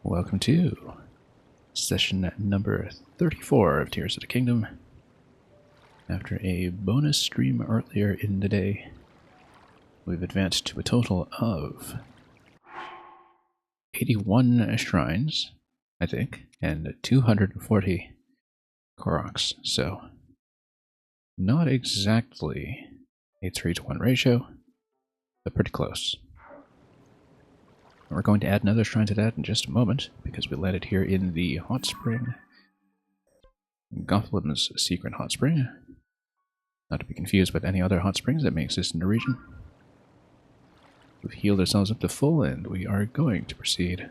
Welcome to session number 34 of Tears of the Kingdom. After a bonus stream earlier in the day, we've advanced to a total of 81 shrines, I think, and 240 Koroks. So, not exactly a 3-to-1 ratio, but pretty close. We're going to add another shrine to that in just a moment, because we landed here in the hot spring. Gotham's secret hot spring. Not to be confused with any other hot springs that may exist in the region. We've healed ourselves up to full, and we are going to proceed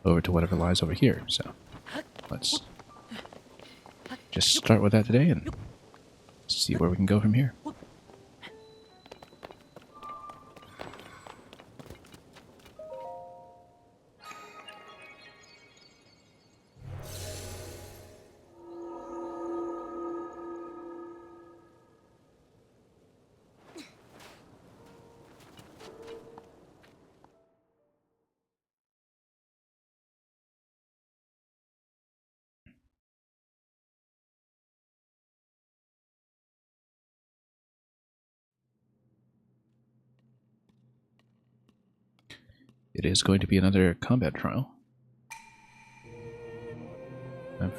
over to whatever lies over here. So, let's just start with that today and see where we can go from here. It is going to be another combat trial. I've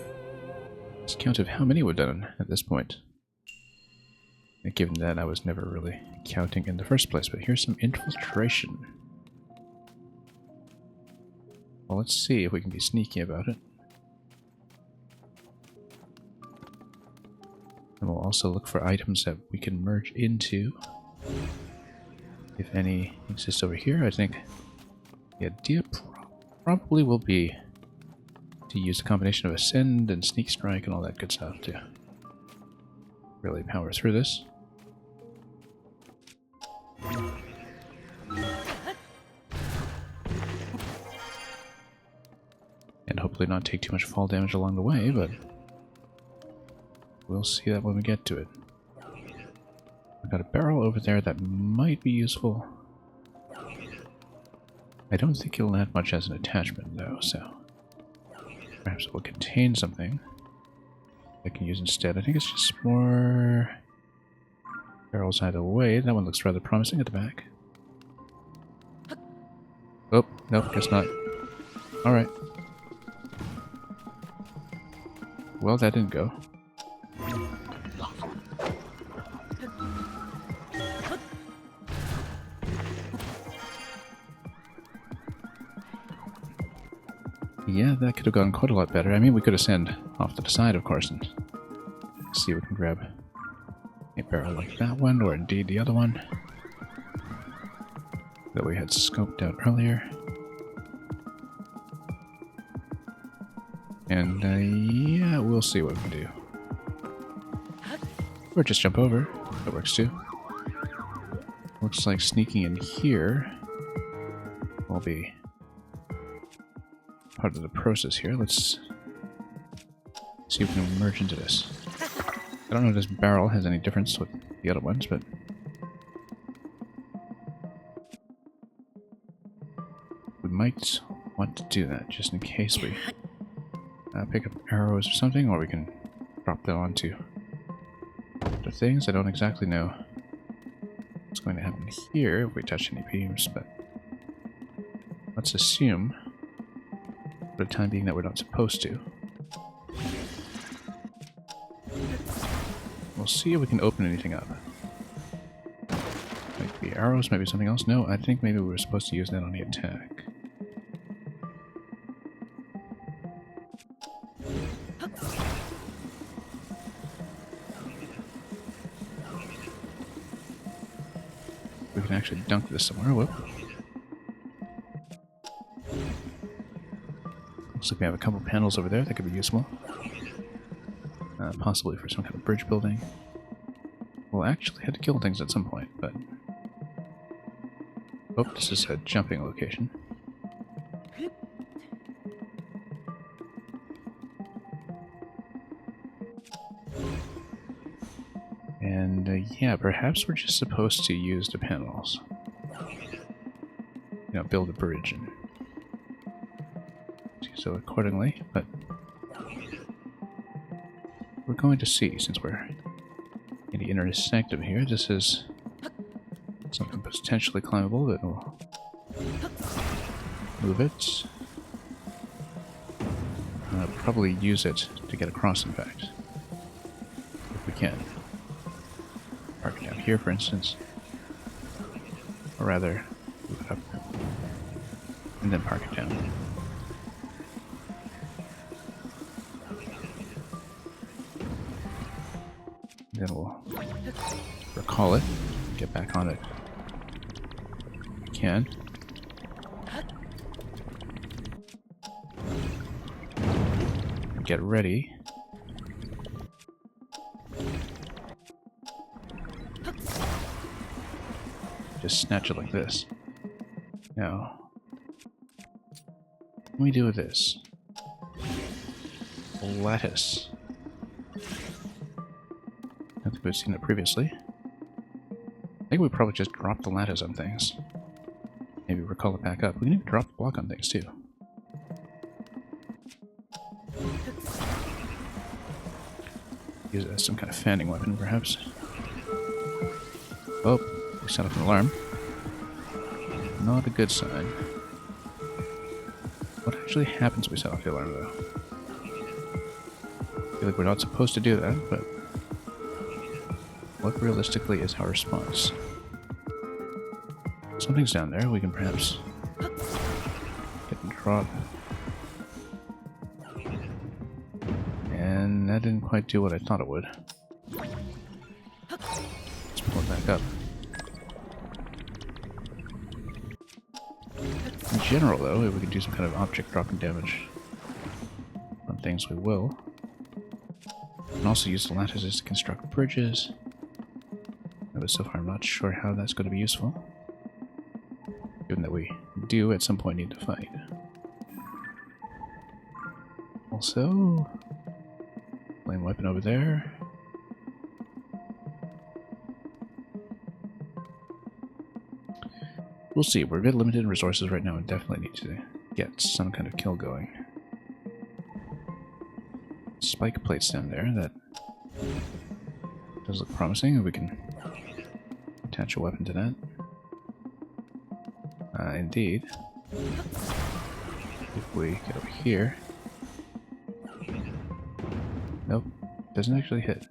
lost count of how many we've done at this point. And given that I was never really counting in the first place, but here's some infiltration. Well, let's see if we can be sneaky about it. And we'll also look for items that we can merge into. If any exist over here, I think the idea probably will be to use a combination of Ascend and Sneak Strike and all that good stuff to really power through this. And hopefully not take too much fall damage along the way, but we'll see that when we get to it. I've got a barrel over there that might be useful. I don't think it'll add much as an attachment, though, so perhaps it will contain something I can use instead. I think it's just more barrels either way. That one looks rather promising at the back. Oh, nope, guess not. Alright. Well, that didn't go. Yeah, that could have gone quite a lot better. I mean, we could ascend off to the side, of course, and see if we can grab a barrel like that one, or indeed the other one that we had scoped out earlier. And, yeah, we'll see what we can do. Or just jump over. That works too. Looks like sneaking in here will be part of the process here. Let's see if we can merge into this. I don't know if this barrel has any difference with the other ones, but we might want to do that just in case we pick up arrows or something, or we can drop them onto the things. I don't exactly know what's going to happen here if we touch any beams, but let's assume for the time being that we're not supposed to. We'll see if we can open anything up. Might be arrows, maybe something else. No, I think maybe we were supposed to use that on the attack. We can actually dunk this somewhere. Whoop. Looks like we have a couple panels over there that could be useful. Possibly for some kind of bridge building. We'll actually have to kill things at some point, but... Oh, this is a jumping location. And, yeah, perhaps we're just supposed to use the panels. build a bridge and do so accordingly, but we're going to see, since we're in the inner sanctum here, this is something potentially climbable that will move it. Probably use it to get across, in fact, if we can. Park it down here, for instance. Or rather, move it up and then park it down. Then we'll recall it, get back on it if we can. Get ready. Just snatch it like this. Now, what do we do with this? Lattice. I don't think we've seen it previously. I think we probably just dropped the lattice on things. Maybe recall it back up. We can even drop the block on things too. Use it as some kind of fanning weapon, perhaps. Oh, we set off an alarm. Not a good sign. What actually happens when we set off the alarm, though? I feel like we're not supposed to do that, but what realistically is our response? Something's down there. We can perhaps get and drop. And that didn't quite do what I thought it would. Let's pull it back up. In general, though, if we can do some kind of object dropping damage on things, we will. We can also use the lattices to construct bridges. But so far I'm not sure how that's going to be useful. Given that we do at some point need to fight. Also, flame weapon over there. We'll see. We're a bit limited in resources right now and definitely need to get some kind of kill going. Spike plates down there. That does look promising. We can attach a weapon to that. Indeed. If we get over here. Nope. Doesn't actually hit.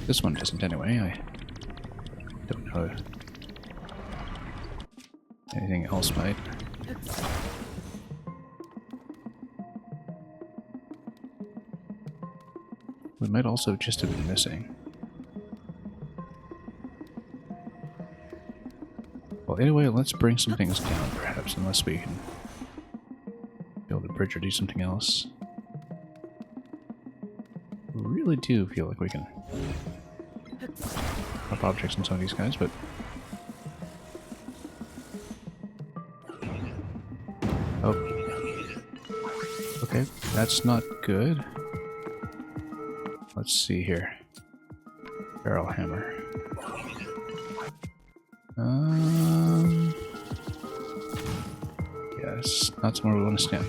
This one doesn't anyway. I don't know if anything else might. We might also just have been missing. Well, anyway, let's bring some things down, perhaps, unless we can build a bridge or do something else. We really do feel like we can drop objects on some of these guys, but oh, okay, that's not good. Let's see here. Barrel hammer. Yes, not somewhere we want to stand.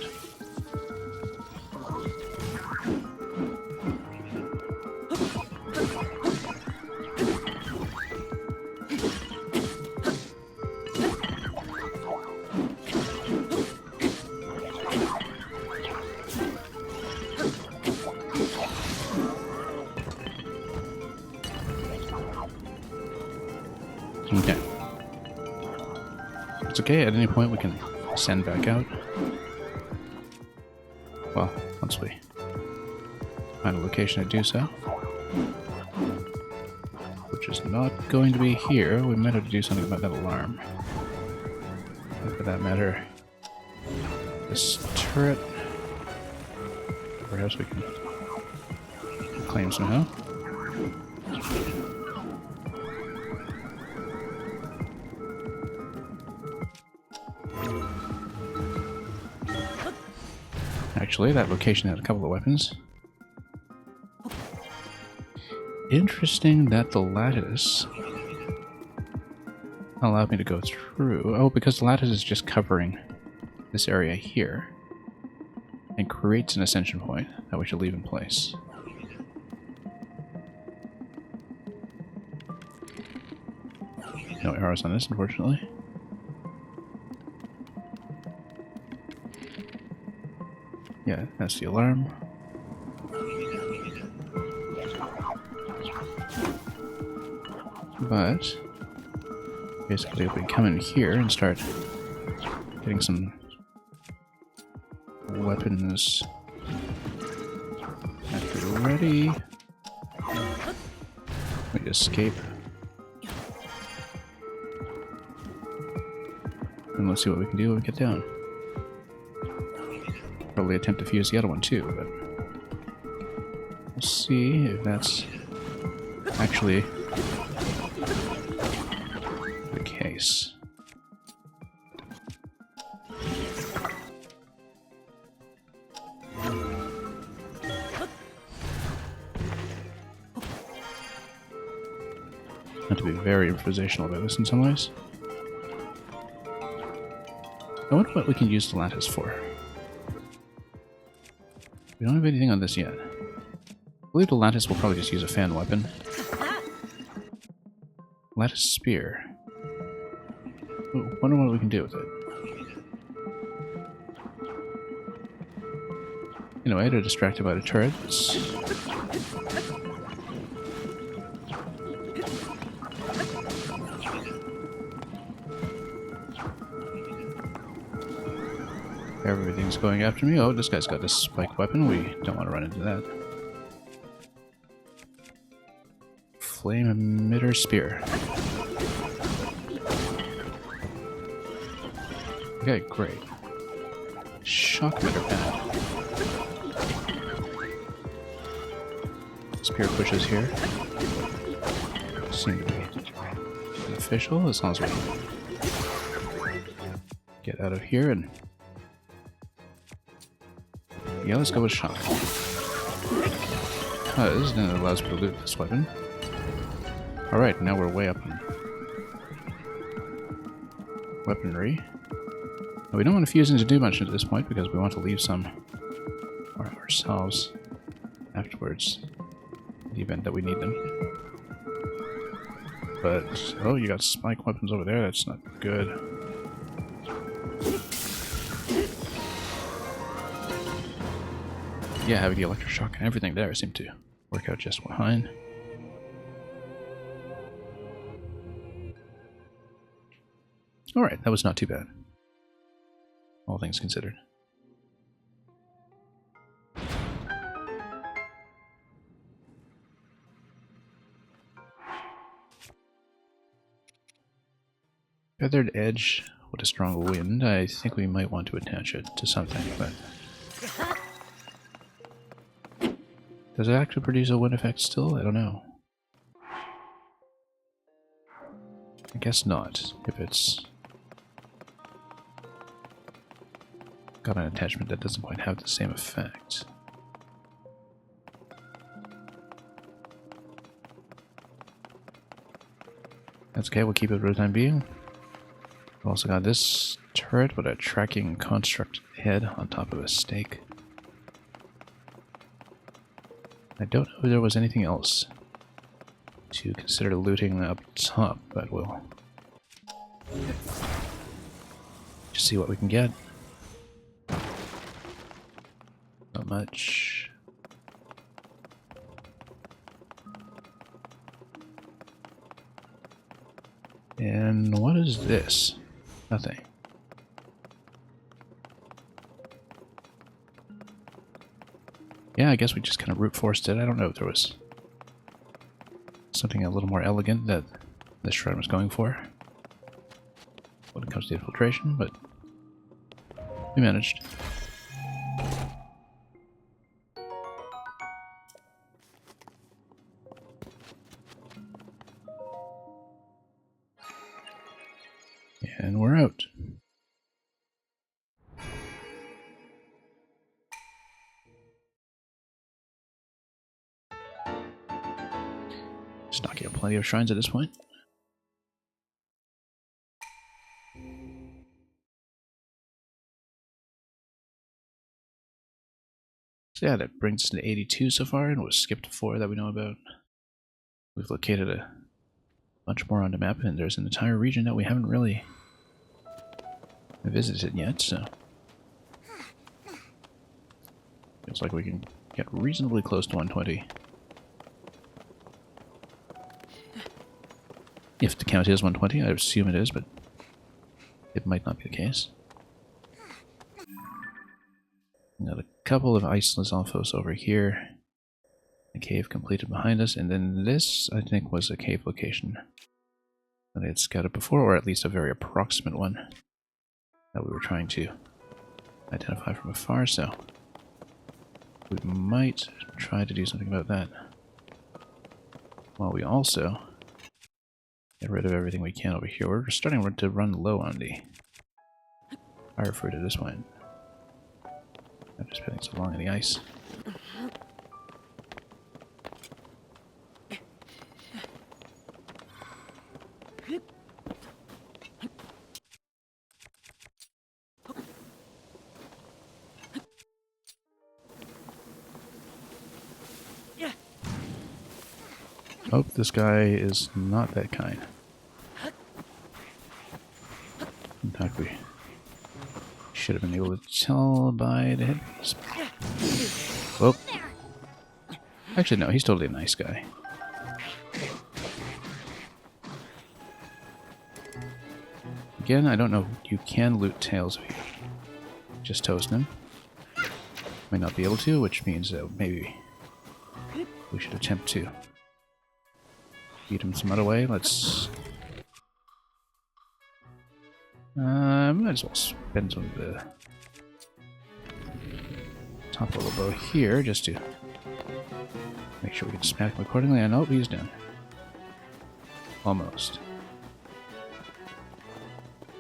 Okay. It's okay, at any point we can send back out. Well, once we find a location to do so. Which is not going to be here. We might have to do something about that alarm. And for that matter, this turret. Perhaps we can claim somehow. Actually, that location had a couple of weapons. Interesting that the lattice allow me to go through. Oh, because the lattice is just covering this area here and creates an ascension point that we should leave in place. No arrows on this, unfortunately. Yeah, that's the alarm. But basically, if we come in here and start getting some weapons after we're ready, we escape. And let's see what we can do when we get down. Probably attempt to fuse the other one too, but we'll see if that's actually the case. Not to be very improvisational about this in some ways. I wonder what we can use the lattice for. We don't have anything on this yet. I believe the lattice will probably just use a fan weapon. Lattice spear. Ooh, wonder what we can do with it. Anyway, they're distracted by the turrets. Everything's going after me. Oh, this guy's got this spike weapon. We don't want to run into that. Flame emitter spear. Okay, great. Shock emitter pad. Spear pushes here. Seem to be beneficial as long as we get out of here and... Yeah, let's go with shock. Because then it allows me to loot this weapon. Alright, now we're way up in weaponry. Now, we don't want to fuse into too much at this point because we want to leave some for ourselves afterwards in the event that we need them. But, oh, you got spike weapons over there, that's not good. Yeah, having the electroshock and everything there seemed to work out just fine. Alright, that was not too bad. All things considered. Feathered edge with a strong wind. I think we might want to attach it to something, but... Does it actually produce a wind effect still? I don't know. I guess not, if it's got an attachment that doesn't quite have the same effect. That's okay, we'll keep it for the time being. We've also got this turret with a tracking construct head on top of a stake. I don't know if there was anything else to consider looting up top, but we'll just see what we can get. Not much. And what is this? Nothing. Yeah, I guess we just kind of brute forced it. I don't know if there was something a little more elegant that this shrine was going for when it comes to infiltration, but we managed. And we're out. Just knocking out plenty of shrines at this point. So yeah, that brings us to 82 so far, and we've skipped 4 that we know about. We've located a bunch more on the map, and there's an entire region that we haven't really visited yet, so feels like we can get reasonably close to 120. If the count is 120, I assume it is, but it might not be the case. Got a couple of Iceland's Alphos over here. A cave completed behind us, and then this, I think, was a cave location that I had scouted before, or at least a very approximate one that we were trying to identify from afar, so we might try to do something about that. While we also get rid of everything we can over here. We're starting to run low on the fire fruit at this point. After spending so long in the ice. Oh, this guy is not that kind. In fact, we should have been able to tell by the headpiece. Well, actually no, he's totally a nice guy. Again, I don't know, you can loot tails if you just toast them. Might not be able to, which means that maybe we should attempt to beat him some other way. Let's... might as well spend some of the top of the bow here, just to make sure we can smack him accordingly. I know he's done. Almost.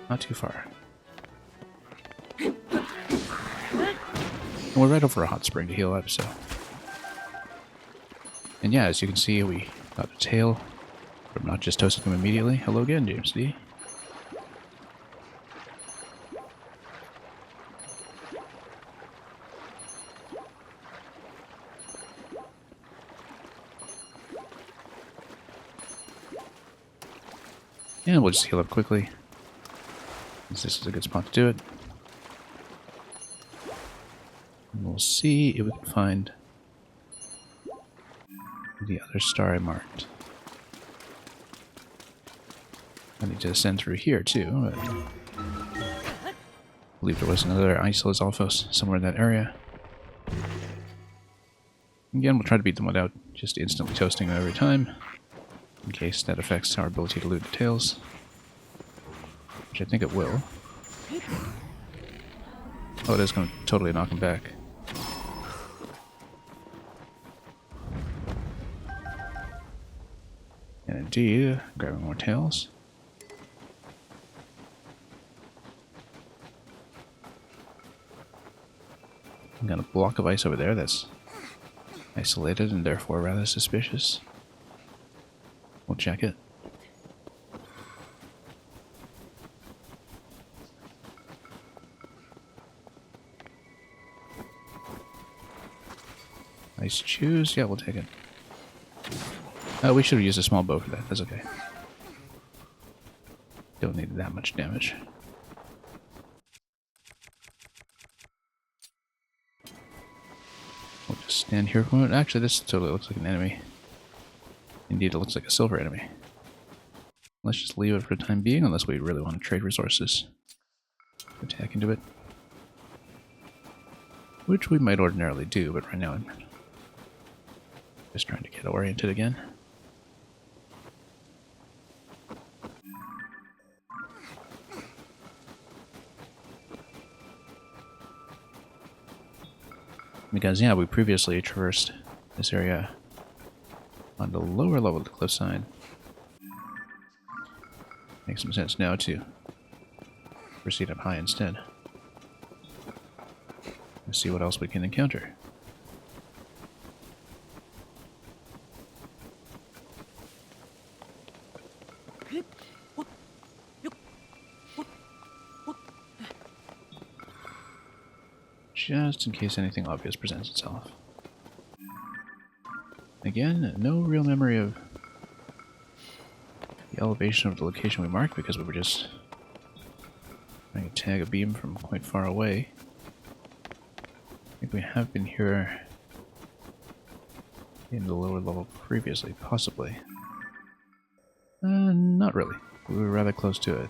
Not too far. And we're right over a hot spring to heal up, so... And yeah, as you can see, we got the tail from not just toasting him immediately. Hello again, James D. And we'll just heal up quickly, since this is a good spot to do it. And we'll see if we can find the other star I marked. I need to ascend through here too, but I believe there was another Iceland's Alphos somewhere in that area. Again, we'll try to beat them without just instantly toasting them every time, in case that affects our ability to loot the tails, which I think it will. Oh, it is going to totally knock him back. And indeed, grabbing more tails. I've got a block of ice over there that's isolated and therefore rather suspicious. We'll check it. Ice chews? Yeah, we'll take it. We should have used a small bow for that. That's okay. Don't need that much damage. We'll just stand here for a moment. Actually, this totally looks like an enemy. Indeed, it looks like a silver enemy. Let's just leave it for the time being, unless we really want to trade resources. Attack into it. Which we might ordinarily do, but right now I'm just trying to get oriented again. Because, yeah, we previously traversed this area on the lower level of the cliffside. Makes some sense now to proceed up high instead. Let's see what else we can encounter. just in case anything obvious presents itself. Again, no real memory of the elevation of the location we marked because we were just trying to tag a beam from quite far away. I think we have been here in the lower level previously, possibly. Not really. We were rather close to it.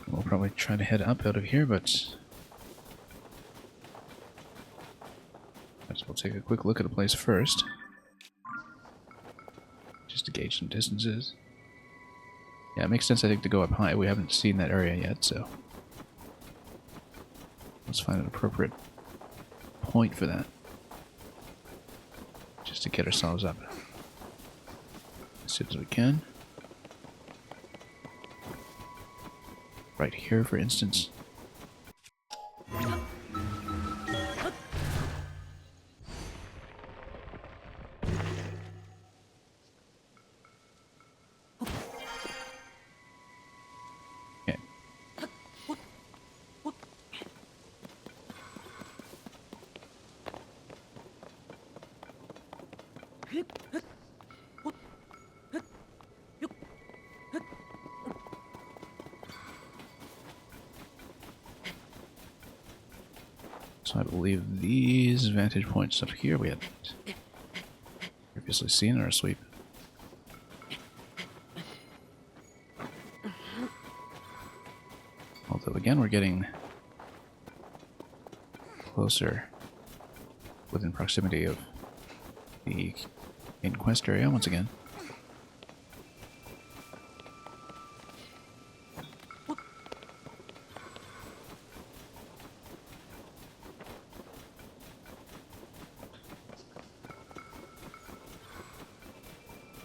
We'll probably try to head up out of here, but we'll take a quick look at the place first, just to gauge some distances. Yeah, it makes sense, I think, to go up high. We haven't seen that area yet, so let's find an appropriate point for that, just to get ourselves up as soon as we can. Right here, for instance. Okay. So I believe these vantage points up here we hadn't previously seen in our sweep. Although again, we're getting closer within proximity of the main quest area once again.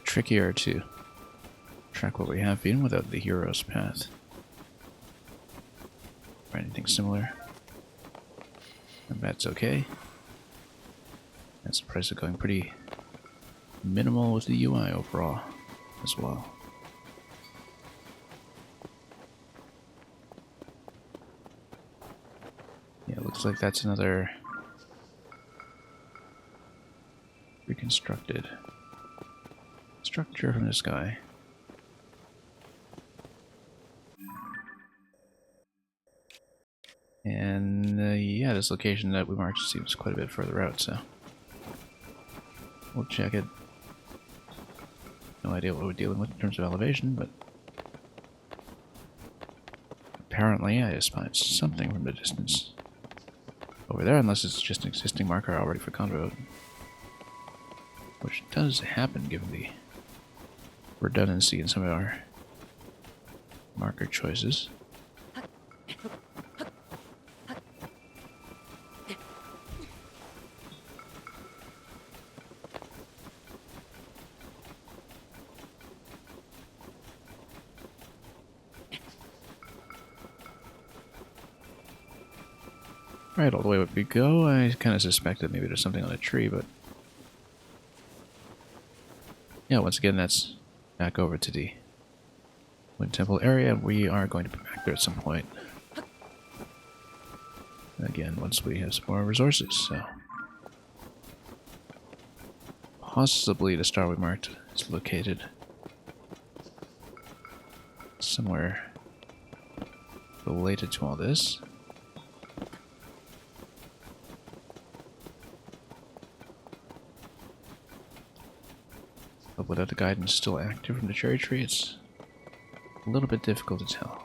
Trickier to track what we have been without the hero's path or anything similar, and that's okay. That's the price of going pretty minimal with the UI overall as well. Yeah, looks like that's another reconstructed structure from the sky. And yeah, this location that we marked seems quite a bit further out, so we'll check it. No idea what we're dealing with in terms of elevation, but apparently I spied something from the distance over there, unless it's just an existing marker I already forgot about. Which does happen given the redundancy in some of our marker choices. Right, all the way up we go. I kind of suspected maybe there's something on a tree, but yeah, once again, that's back over to the Wind Temple area. We are going to be back there at some point. Again, once we have some more resources, so possibly the star we marked is located somewhere related to all this. But without the guidance still active from the cherry tree, it's a little bit difficult to tell.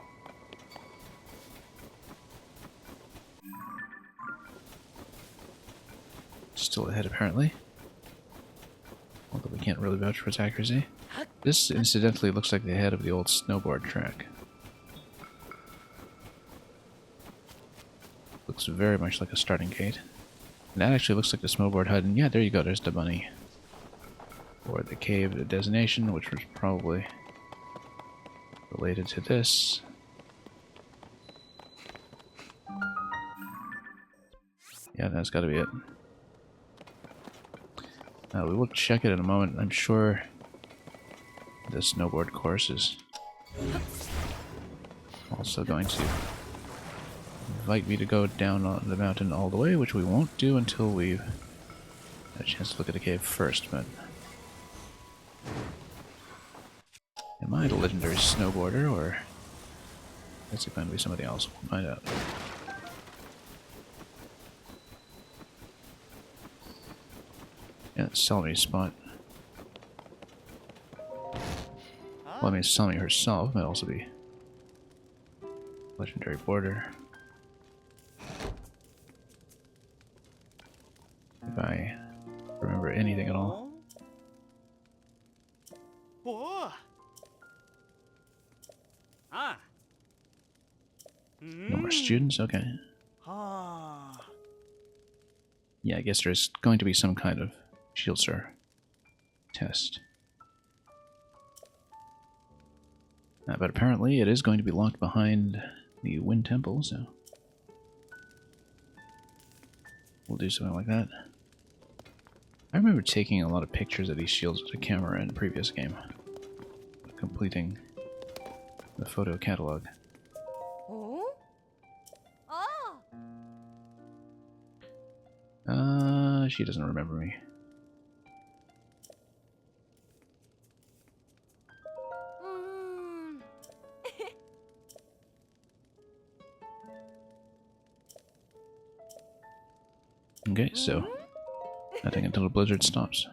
Still ahead, apparently. Although we can't really vouch for its accuracy. This, incidentally, looks like the head of the old snowboard track. Looks very much like a starting gate. And that actually looks like the snowboard hut, and yeah, there you go, there's the bunny. Or the cave, the designation, which was probably related to this. Yeah, that's got to be it. We will check it in a moment. I'm sure the snowboard course is also going to invite me to go down on the mountain all the way, which we won't do until we've had a chance to look at the cave first, but... Am I the legendary snowboarder, or is it going to be somebody else? We'll find out. Yeah, Selmy spot. Well, I mean, Selmy herself might also be legendary boarder. If I remember anything at all. No more students? Okay. Yeah, I guess there's going to be some kind of shield star test. But apparently it is going to be locked behind the Wind Temple, so we'll do something like that. I remember taking a lot of pictures of these shields with a camera in a previous game, completing the photo catalog. She doesn't remember me. Okay, so nothing until the blizzard stops.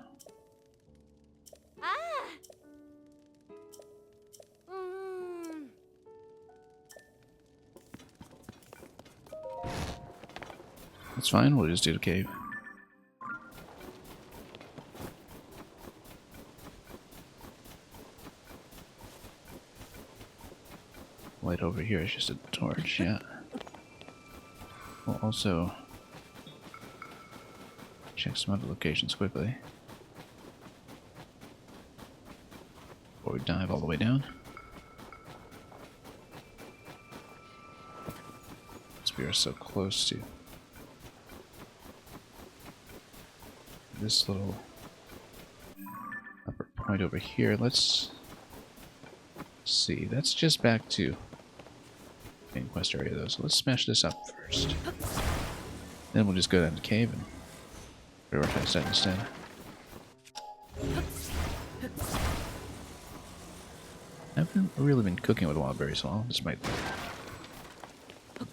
That's fine, we'll just do the cave. Light over here is just a torch, yeah. We'll also check some other locations quickly before we dive all the way down. Since we are so close to this little upper point over here, let's see. That's just back to main quest area though, so let's smash this up first. Then we'll just go down the cave and prioritize that instead. I haven't really been cooking with wild berries at all, despite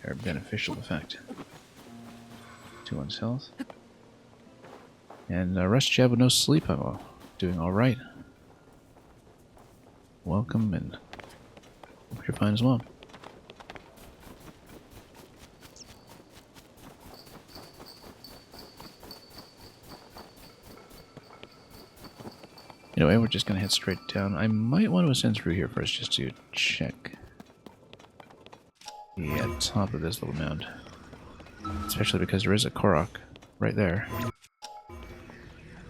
their beneficial effect to one's health. And rest jab with no sleep, I'm doing alright. Welcome, and hope you're fine as well. Anyway, we're just gonna head straight down. I might want to ascend through here first just to check the top of this little mound. Especially because there is a Korok right there.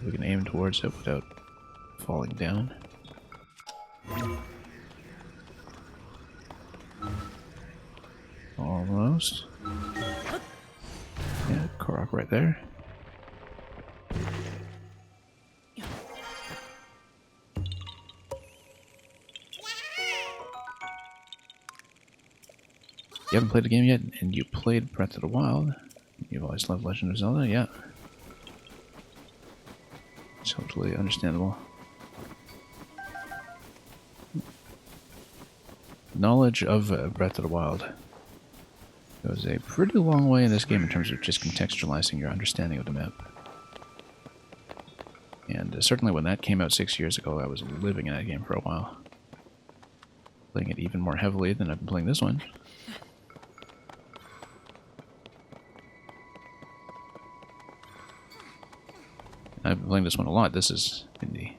We can aim towards it without falling down. Almost. Yeah, Korok right there. You haven't played the game yet, and you played Breath of the Wild. You've always loved Legend of Zelda, yeah. Totally understandable. Knowledge of Breath of the Wild goes a pretty long way in this game in terms of just contextualizing your understanding of the map. And certainly when that came out 6 years ago, I was living in that game for a while. Playing it even more heavily than I've been playing this one. I've been playing this one a lot. This has been the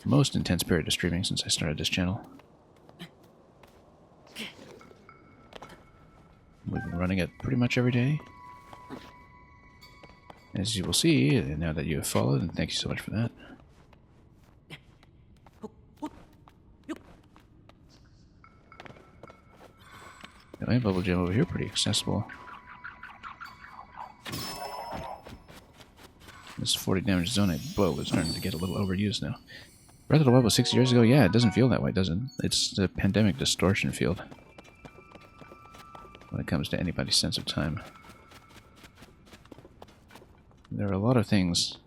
most intense period of streaming since I started this channel. We've been running it pretty much every day. As you will see, now that you have followed, and thank you so much for that. Anyway, bubble gem over here, pretty accessible. This 40 damage zone bow is starting to get a little overused now. Breath of the Wild was 6 years ago? Yeah, it doesn't feel that way, does it? It's the pandemic distortion field. When it comes to anybody's sense of time. There are a lot of things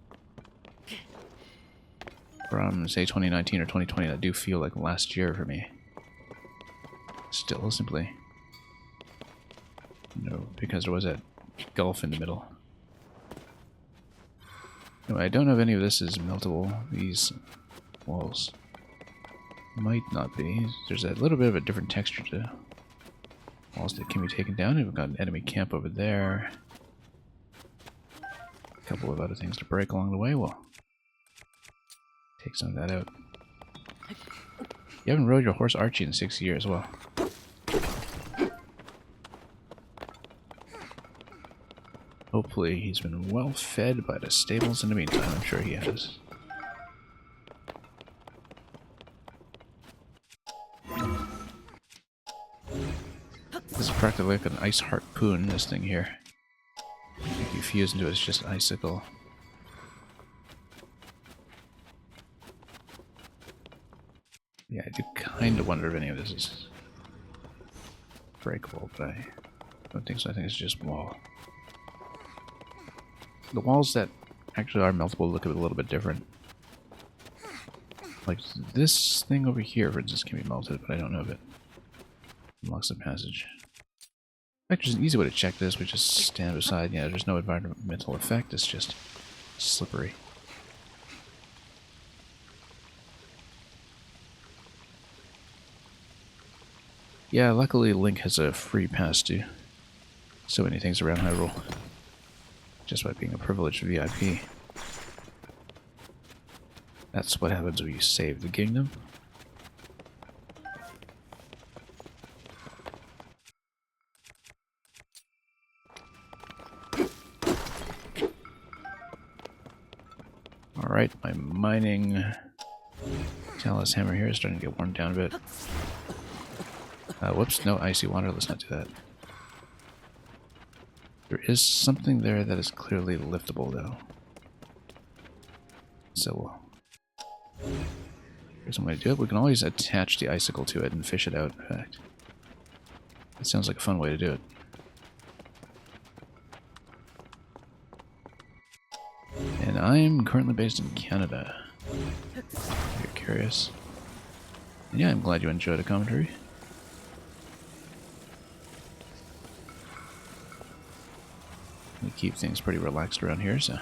from, say, 2019 or 2020 that do feel like last year for me. Still, simply. Because there was that gulf in the middle. Anyway, I don't know if any of this is meltable. These walls might not be. There's a little bit of a different texture to walls that can be taken down. We've got an enemy camp over there. A couple of other things to break along the way. We'll take some of that out. You haven't rode your horse Archie in 6 years. Well, hopefully he's been well fed by the stables in the meantime. I'm sure he has. This is practically like an ice harpoon, this thing here. If you fuse into it, it's just icicle. Yeah, I do kind of wonder if any of this is breakable, but I don't think so. I think it's just wall. The walls that actually are meltable look a little bit different. Like this thing over here, for instance, can be melted, but I don't know if it unlocks the passage. In fact, there's an easy way to check this. We just stand beside. Yeah, there's no environmental effect. It's just slippery. Yeah, luckily Link has a free pass to so many things around Hyrule. Just by being a privileged VIP. That's what happens when you save the kingdom. Alright, my mining Talus hammer here is starting to get worn down a bit. Whoops, no icy water, let's not do that. There is something there that is clearly liftable, though. So, here's some way to do it. We can always attach the icicle to it and fish it out, in fact. That sounds like a fun way to do it. And I'm currently based in Canada. If you're curious. And yeah, I'm glad you enjoyed the commentary. We keep things pretty relaxed around here, so.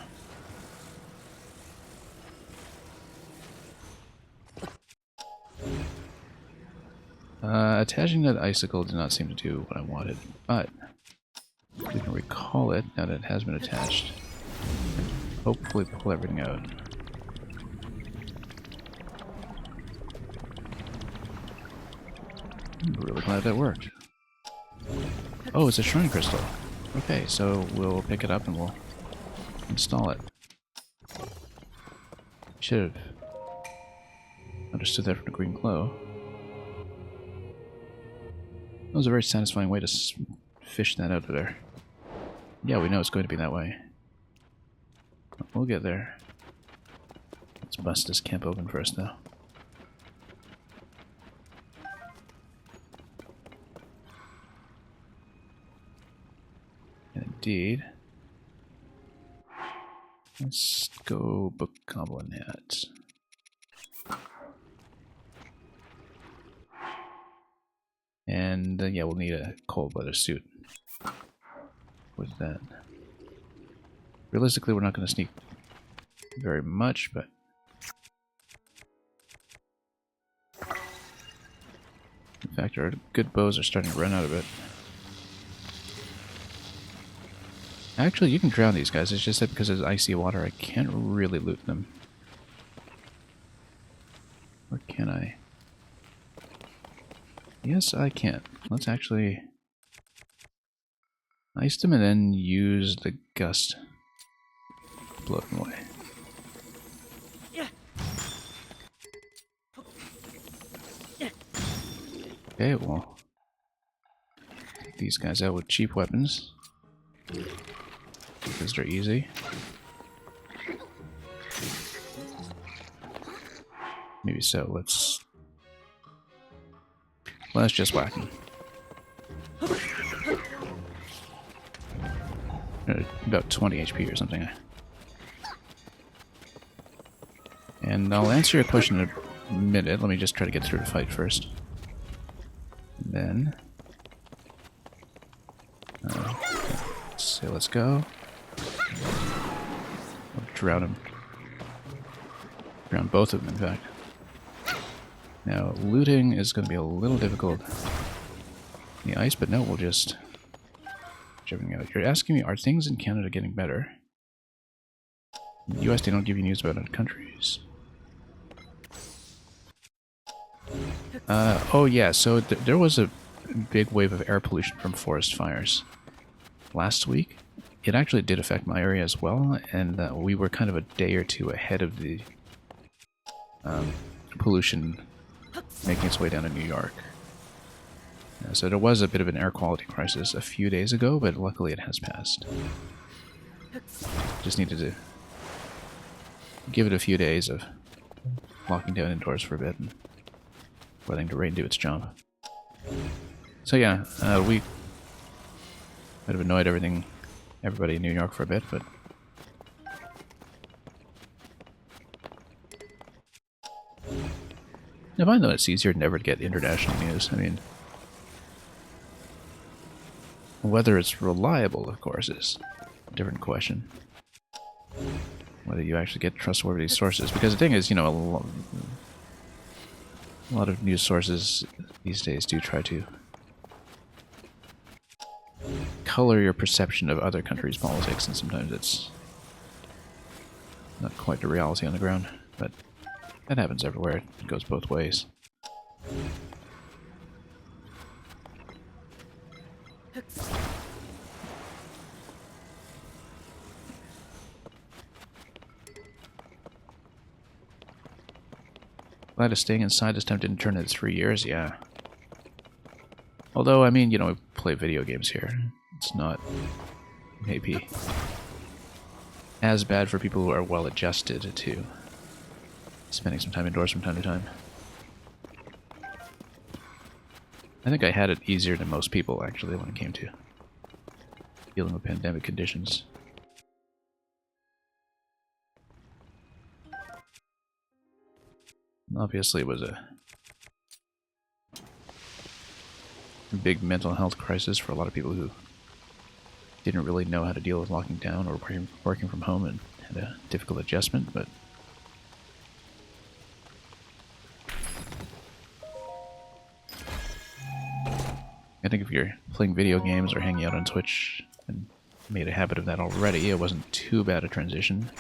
Attaching that icicle did not seem to do what I wanted, but we can recall it now that it has been attached. Hopefully pull everything out. I'm really glad that worked. Oh, it's a shrine crystal. Okay, so we'll pick it up and we'll install it. Should have understood that from the green glow. That was a very satisfying way to fish that out of there. Yeah, we know it's going to be that way. We'll get there. Let's bust this camp open first, though. And indeed, let's go book Goblin Hat. And yeah, we'll need a cold weather suit with that. Realistically, we're not going to sneak very much, but in fact, our good bows are starting to run out of it. Actually, you can drown these guys. It's just that because there's icy water, I can't really loot them. Or can I? Yes, I can. Let's actually ice them and then use the gust to blow them away. Okay, well, take these guys out with cheap weapons because they're easy. maybe so. Let's just whack him. About 20 HP or something. And I'll answer your question in a minute. Let me just try to get through the fight first. And then... let's say let's go. I'll drown him. Drown both of them, in fact. Now, looting is going to be a little difficult in the ice, but no, we'll just... Jumping out. You're asking me, are things in Canada getting better? In the US, they don't give you news about other countries. Oh yeah, so there was a big wave of air pollution from forest fires last week. It actually did affect my area as well, and we were kind of a day or two ahead of the pollution making its way down to New York. So there was a bit of an air quality crisis a few days ago, but luckily it has passed. Just needed to give it a few days of locking down indoors for a bit and letting the rain do its job. So yeah, we might have annoyed everybody in New York for a bit, but I find that it's easier never to get international news. I mean, whether it's reliable, of course, is a different question. Whether you actually get trustworthy sources. Because the thing is, you know, a lot of news sources these days do try to color your perception of other countries' politics, and sometimes it's not quite the reality on the ground. But that happens everywhere. It goes both ways. Glad of staying inside this time didn't turn into 3 years, yeah. Although, I mean, you know, we play video games here. It's not maybe as bad for people who are well adjusted to spending some time indoors from time to time. I think I had it easier than most people, actually, when it came to dealing with pandemic conditions. Obviously, it was a big mental health crisis for a lot of people who didn't really know how to deal with locking down or working from home and had a difficult adjustment, but I think if you're playing video games or hanging out on Twitch and made a habit of that already, it wasn't too bad a transition.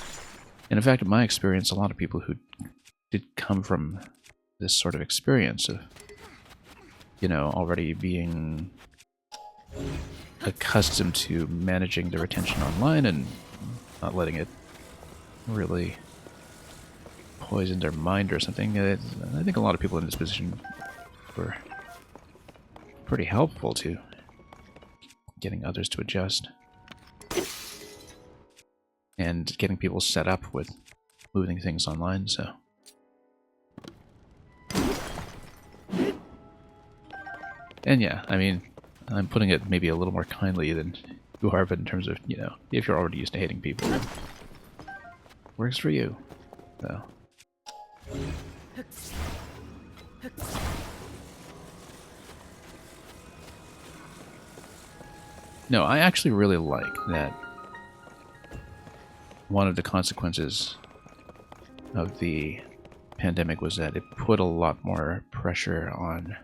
And in fact, in my experience, a lot of people who did come from this sort of experience of, you know, already being accustomed to managing their attention online and not letting it really poison their mind or something. I think a lot of people in this position were pretty helpful to getting others to adjust and getting people set up with moving things online, so. And yeah, I mean, I'm putting it maybe a little more kindly than you are, but in terms of, you know, if you're already used to hating people, it works for you. So. No, I actually really like that one of the consequences of the pandemic was that it put a lot more pressure on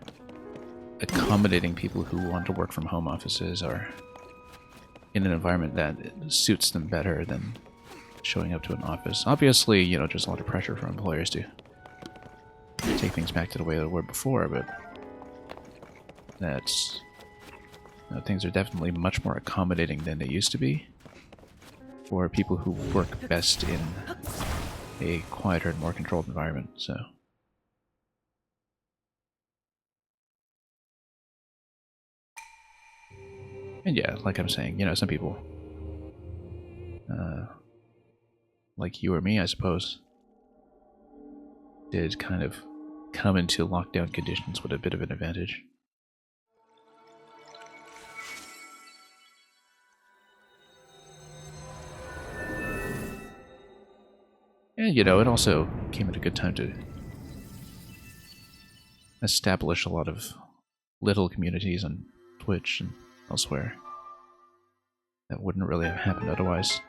accommodating people who want to work from home offices or in an environment that suits them better than showing up to an office. Obviously, you know, there's a lot of pressure for employers to take things back to the way they were before, but that's... You know, things are definitely much more accommodating than they used to be for people who work best in a quieter and more controlled environment, so... And yeah, like I'm saying, you know, some people, like you or me, I suppose, did kind of come into lockdown conditions with a bit of an advantage. And, you know, it also came at a good time to establish a lot of little communities on Twitch and elsewhere that wouldn't really have happened otherwise.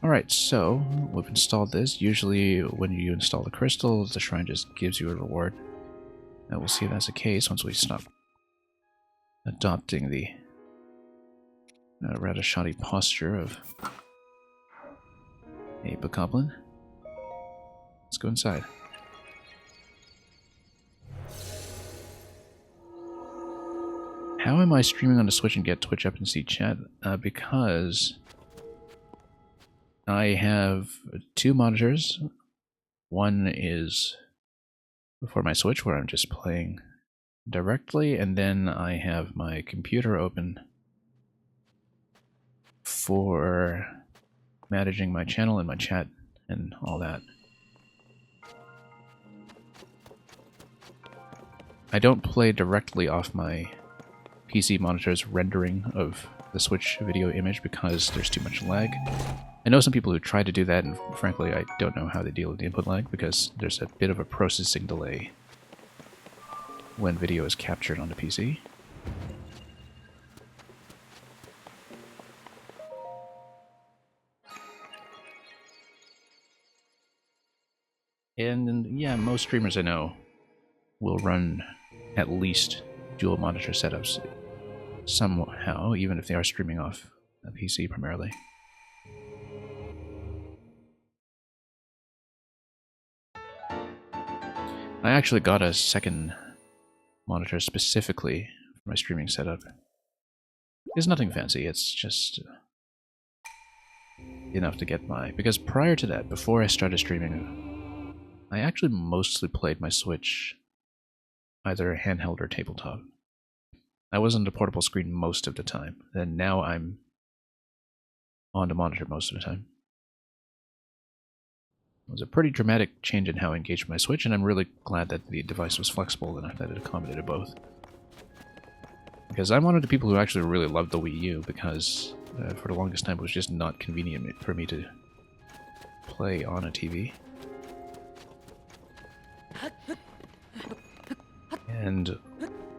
Alright, so we've installed this. Usually when you install the crystal, the shrine just gives you a reward. And we'll see if that's the case once we stop adopting the rather shoddy posture of a bokoblin. Let's go inside. How am I streaming on the Switch and get Twitch up and see chat? Because I have two monitors. One is for my Switch where I'm just playing directly, and then I have my computer open for managing my channel and my chat and all that. I don't play directly off my PC monitor's rendering of the Switch video image because there's too much lag. I know some people who try to do that, and frankly I don't know how they deal with the input lag because there's a bit of a processing delay when video is captured on the PC. And yeah, most streamers I know will run at least dual monitor setups somehow, even if they are streaming off a PC primarily. I actually got a second monitor specifically for my streaming setup. It's nothing fancy, it's just enough to get by. Because prior to that, before I started streaming, I actually mostly played my Switch either handheld or tabletop. I was on the portable screen most of the time, and now I'm on the monitor most of the time. It was a pretty dramatic change in how I engaged my Switch, and I'm really glad that the device was flexible enough that it accommodated both. Because I'm one of the people who actually really loved the Wii U, because for the longest time it was just not convenient for me to play on a TV. And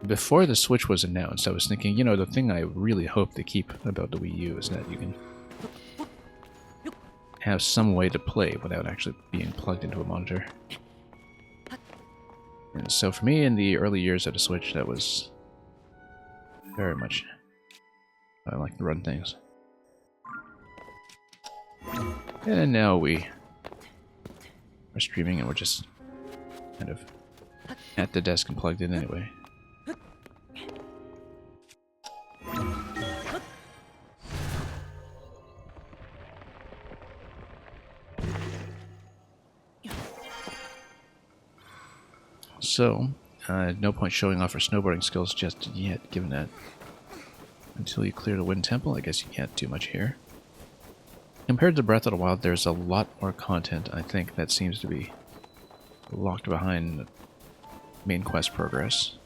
before the Switch was announced, I was thinking, you know, the thing I really hope they keep about the Wii U is that you can have some way to play without actually being plugged into a monitor. And so for me, in the early years of the Switch, that was very much how I like to run things. And now we are streaming and we're just kind of at the desk and plugged in anyway. So, no point showing off our snowboarding skills just yet, given that until you clear the Wind Temple, I guess you can't do much here. Compared to Breath of the Wild, there's a lot more content, I think, that seems to be locked behind main quest progress.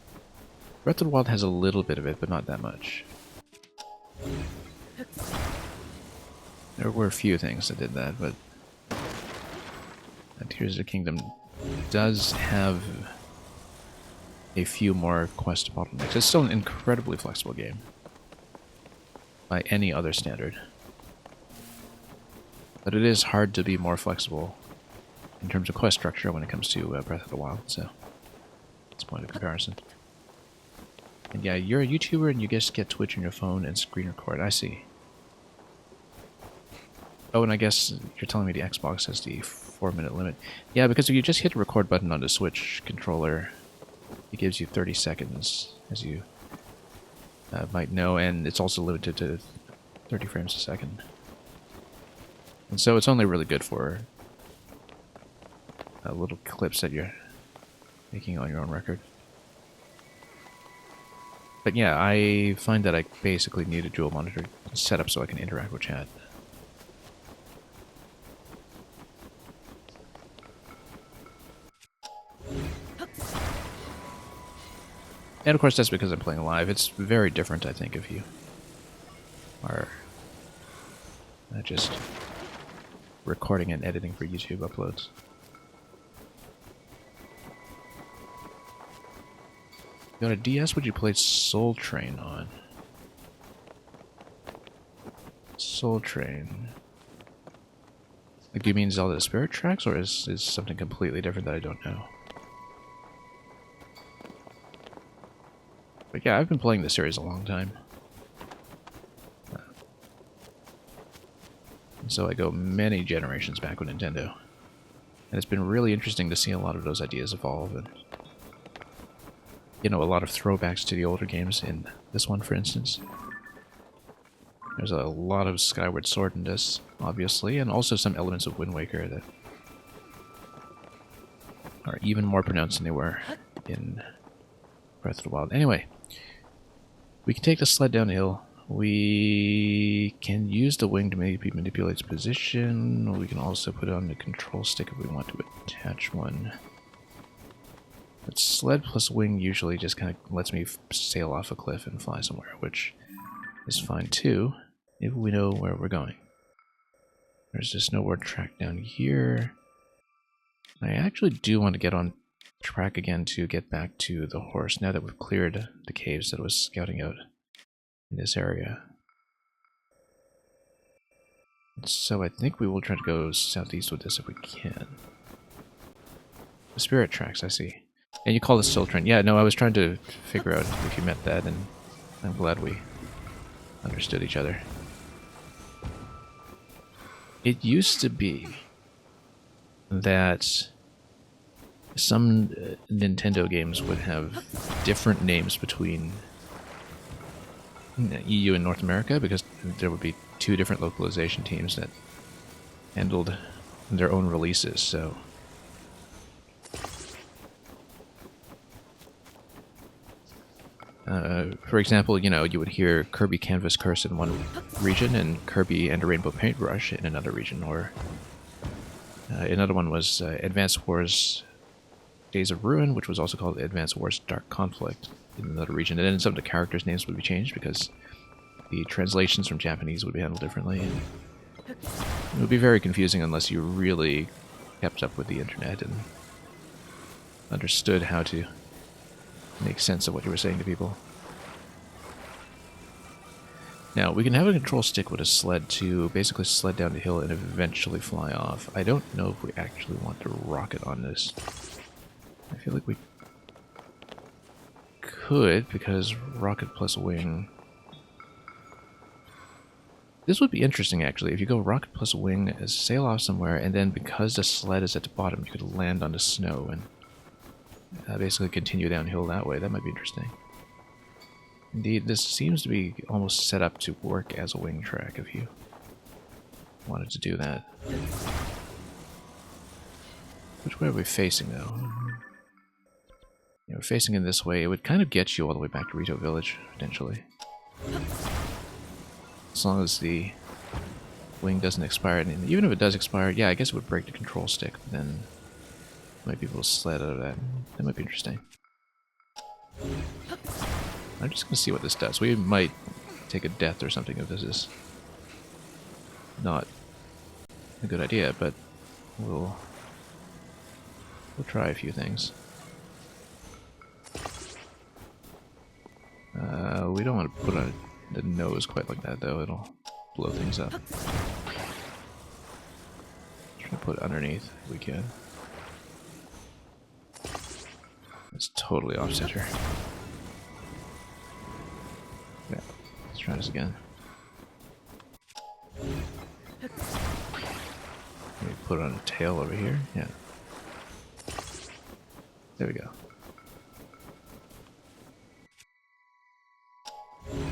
Breath of the Wild has a little bit of it, but not that much. There were a few things that did that, but Tears of the Kingdom does have a few more quest bottlenecks. It's still an incredibly flexible game by any other standard. But it is hard to be more flexible in terms of quest structure when it comes to Breath of the Wild, so that's a point of comparison. And yeah, you're a YouTuber and you just get Twitch on your phone and screen record. I see. Oh, and I guess you're telling me the Xbox has the 4-minute limit. Yeah, because if you just hit the record button on the Switch controller, it gives you 30 seconds, as you might know, and it's also limited to 30 frames a second. And so it's only really good for little clips that you're making on your own record. But yeah, I find that I basically need a dual monitor setup so I can interact with chat. And of course that's because I'm playing live. It's very different, I think, if you are just recording and editing for YouTube uploads. You on a DS, would you play Soul Train on? Soul Train. Like, do you mean Zelda Spirit Tracks, or is something completely different that I don't know? But yeah, I've been playing this series a long time. So I go many generations back with Nintendo. And it's been really interesting to see a lot of those ideas evolve, and you know, a lot of throwbacks to the older games in this one, for instance. There's a lot of Skyward Sword in this, obviously, and also some elements of Wind Waker that are even more pronounced than they were in Breath of the Wild. Anyway, we can take the sled down the hill. We can use the wing to maybe manipulate its position. We can also put it on the control stick if we want to attach one. But sled plus wing usually just kind of lets me sail off a cliff and fly somewhere, which is fine too, if we know where we're going. There's a snowboard track down here. I actually do want to get on track again to get back to the horse now that we've cleared the caves that I was scouting out in this area. So I think we will try to go southeast with this if we can. The spirit tracks, I see. And you call this Soul Train. Yeah, no, I was trying to figure out if you meant that, and I'm glad we understood each other. It used to be that some Nintendo games would have different names between EU and North America, because there would be two different localization teams that handled their own releases, so... for example, you know, you would hear Kirby Canvas Curse in one region and Kirby and a Rainbow Paintbrush in another region, or another one was Advance Wars Days of Ruin, which was also called Advance Wars Dark Conflict in another region. And then some of the characters' names would be changed because the translations from Japanese would be handled differently. And it would be very confusing unless you really kept up with the internet and understood how to make sense of what you were saying to people. Now, we can have a control stick with a sled to basically sled down the hill and eventually fly off. I don't know if we actually want to rocket on this. I feel like we could, because rocket plus wing... This would be interesting, actually. If you go rocket plus wing, sail off somewhere, and then because the sled is at the bottom, you could land on the snow and basically continue downhill that way. That might be interesting. Indeed, this seems to be almost set up to work as a wing track if you wanted to do that. Which way are we facing, though? You know, facing in this way, it would kind of get you all the way back to Rito Village, potentially. As long as the wing doesn't expire. And even if it does expire, yeah, I guess it would break the control stick, but then might be able to sled out of that. That might be interesting. I'm just going to see what this does. We might take a death or something if this is not a good idea, but we'll try a few things. We don't want to put on the nose quite like that, though. It'll blow things up. Try to put it underneath if we can. It's totally off center. Yeah, let's try this again. Maybe put it on a tail over here. Yeah. There we go.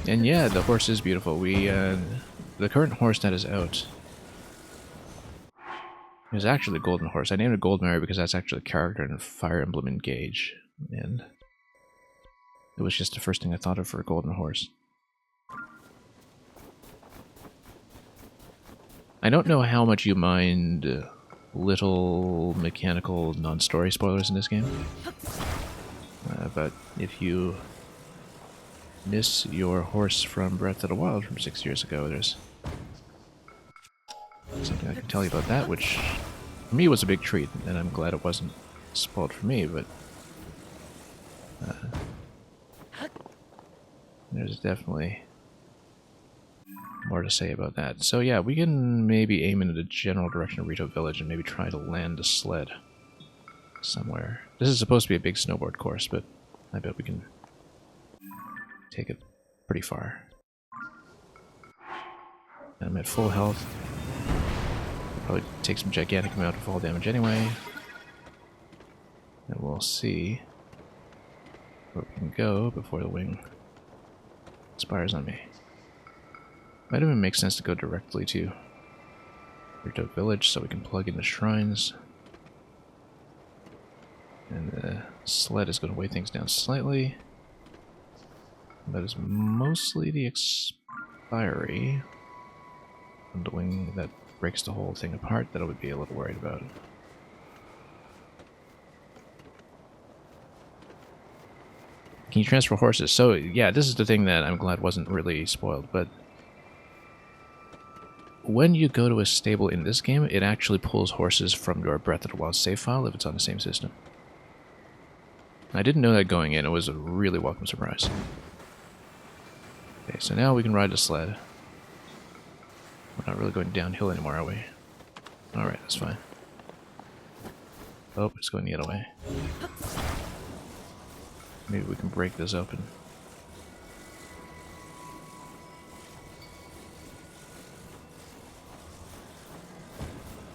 And yeah, the horse is beautiful. We, the current horse that is out is actually a golden horse. I named it Goldmary because that's actually a character in Fire Emblem Engage. And It was just the first thing I thought of for a golden horse. I don't know how much you mind little mechanical non-story spoilers in this game. But if you miss your horse from Breath of the Wild from 6 years ago, there's something I can tell you about that, which for me was a big treat, and I'm glad it wasn't spoiled for me, but there's definitely more to say about that. So yeah, we can maybe aim in the general direction of Rito Village and maybe try to land a sled somewhere. This is supposed to be a big snowboard course, but I bet we can take it pretty far. I'm at full health. Probably take some gigantic amount of fall damage anyway. And we'll see where we can go before the wing expires on me. Might even make sense to go directly to Rito Village so we can plug in the shrines. And the sled is going to weigh things down slightly. That is mostly the expiry of the wing that breaks the whole thing apart that I would be a little worried about. Can you transfer horses? So yeah, this is the thing that I'm glad wasn't really spoiled, but when you go to a stable in this game, it actually pulls horses from your Breath of the Wild save file if it's on the same system. I didn't know that going in. It was a really welcome surprise. Okay, so now we can ride the sled. We're not really going downhill anymore, are we? Alright, that's fine. Oh, it's going the other way. Maybe we can break this open.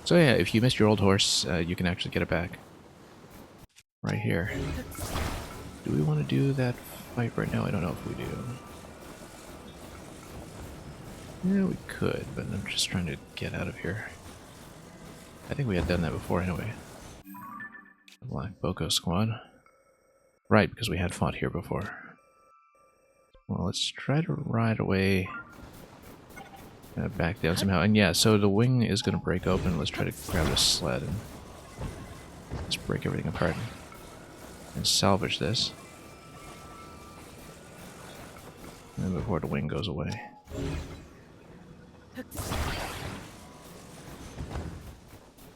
So yeah, if you missed your old horse, you can actually get it back. Right here. Do we want to do that fight right now? I don't know if we do. Yeah, we could, but I'm just trying to get out of here. I think we had done that before anyway. The Black Boko Squad. Right, because we had fought here before. Well, let's try to ride away back down somehow. And yeah, so the wing is going to break open. Let's try to grab this sled and let's break everything apart and salvage this. And before the wing goes away.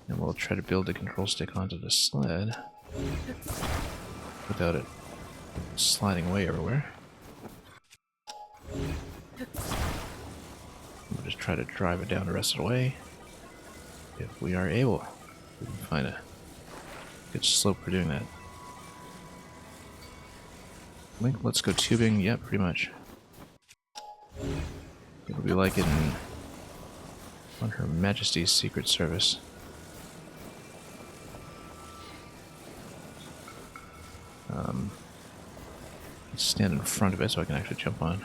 And we'll try to build the control stick onto the sled without it sliding away everywhere. We'll just try to drive it down the rest of the way. If we are able, we can find a good slope for doing that. Link, let's go tubing. Yep, pretty much. It'll be like on Her Majesty's Secret Service. Let's stand in front of it so I can actually jump on.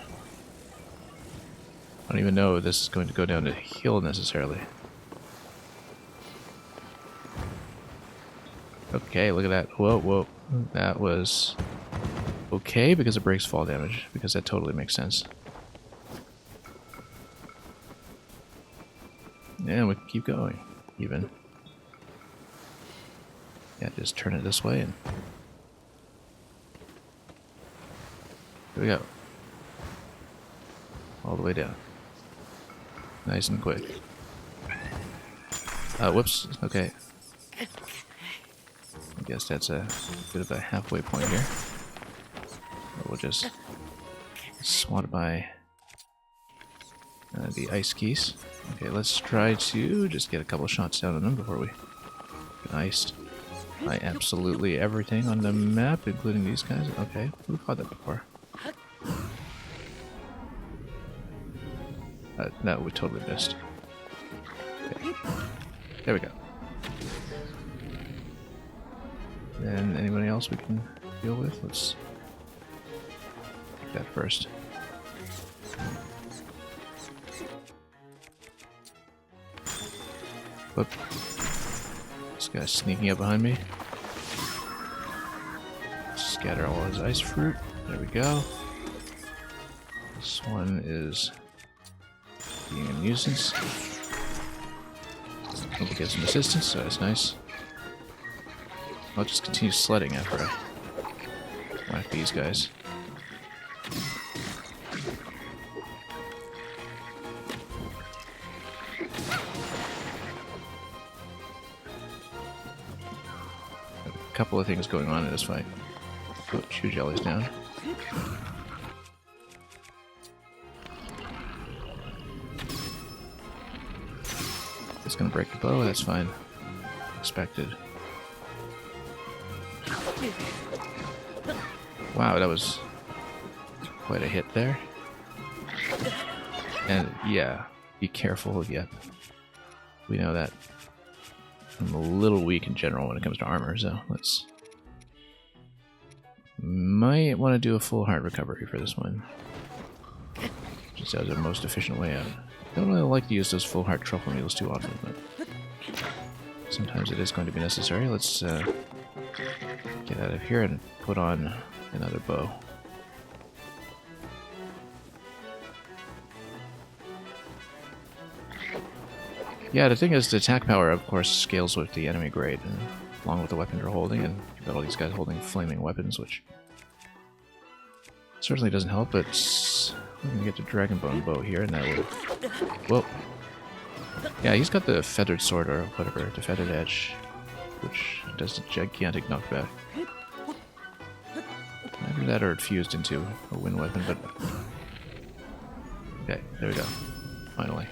I don't even know if this is going to go down a hill necessarily. Okay, look at that. Whoa, whoa. That was okay because it breaks fall damage, because that totally makes sense. And we can keep going, even. Yeah, just turn it this way and here we go. All the way down. Nice and quick. Whoops. Okay. I guess that's a bit of a halfway point here. We'll just swat by the ice keys. Okay, let's try to just get a couple shots down on them before we get iced by absolutely everything on the map, including these guys. Okay, we've fought that before. No, we totally missed. Okay. There we go. And anybody else we can deal with? Let's take that first. Whoop. This guy's sneaking up behind me. Scatter all his ice fruit. There we go. This one is being a nuisance. Hope we get some assistance, so that's nice. I'll just continue sledding after I whack these guys. A couple of things going on in this fight. Put shoe jellies down. It's gonna break the bow, that's fine. Expected. Wow, that was quite a hit there. And yeah, be careful, yep. We know that. I'm a little weak in general when it comes to armor, so let's... Might want to do a full heart recovery for this one. Just as the most efficient way out. Don't really like to use those full heart truffle meals too often, but sometimes it is going to be necessary. Let's get out of here and put on another bow. Yeah, the thing is, the attack power, of course, scales with the enemy grade, and along with the weapon you're holding, and you've got all these guys holding flaming weapons, which certainly doesn't help, but we're going to get the Dragonbone bow here, and that will... Whoa. Yeah, he's got the feathered sword, or whatever, the feathered edge, which does a gigantic knockback. Either that or it fused into a wind weapon, but... Okay, there we go. Finally.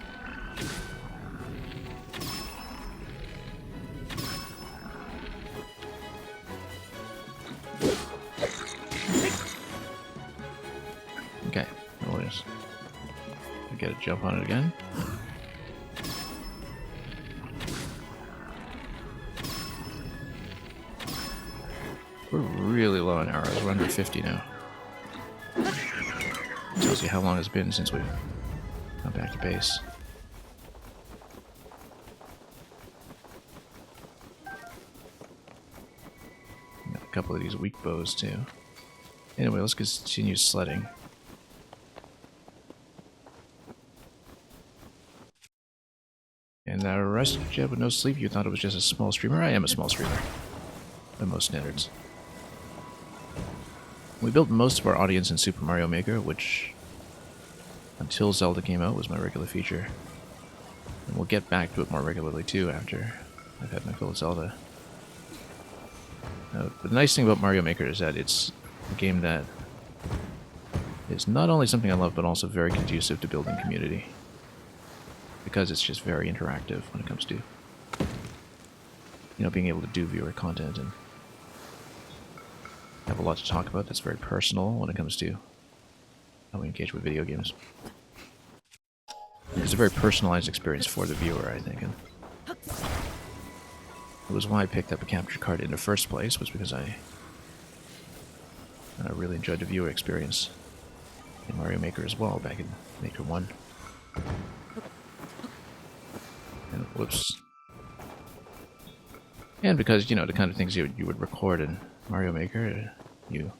Okay, we'll just get a jump on it again. We're really low on arrows. We're under 50 now. Tells you how long it's been since we've gone back to base. Got a couple of these weak bows too. Anyway, let's continue sledding. And rest Jed with no sleep, you thought it was just a small streamer? I am a small streamer, by most standards. We built most of our audience in Super Mario Maker, which, until Zelda came out, was my regular feature. And we'll get back to it more regularly too after I've had my fill of Zelda. The nice thing about Mario Maker is that it's a game that is not only something I love, but also very conducive to building community. Because it's just very interactive when it comes to, being able to do viewer content and have a lot to talk about that's very personal when it comes to how we engage with video games. It's a very personalized experience for the viewer, I think, and it was why I picked up a capture card in the first place, was because I really enjoyed the viewer experience in Mario Maker as well, back in Maker 1. And whoops. And because, the kind of things you would record in Mario Maker, you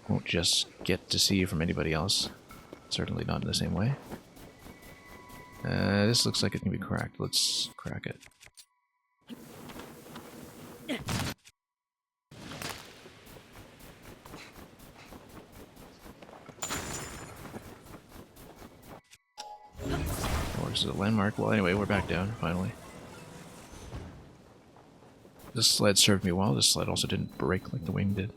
won't just get to see from anybody else. Certainly not in the same way. This looks like it can be cracked. Let's crack it. Or is it a landmark? Well, anyway, we're back down, finally. This sled served me well. This sled also didn't break like the wing did.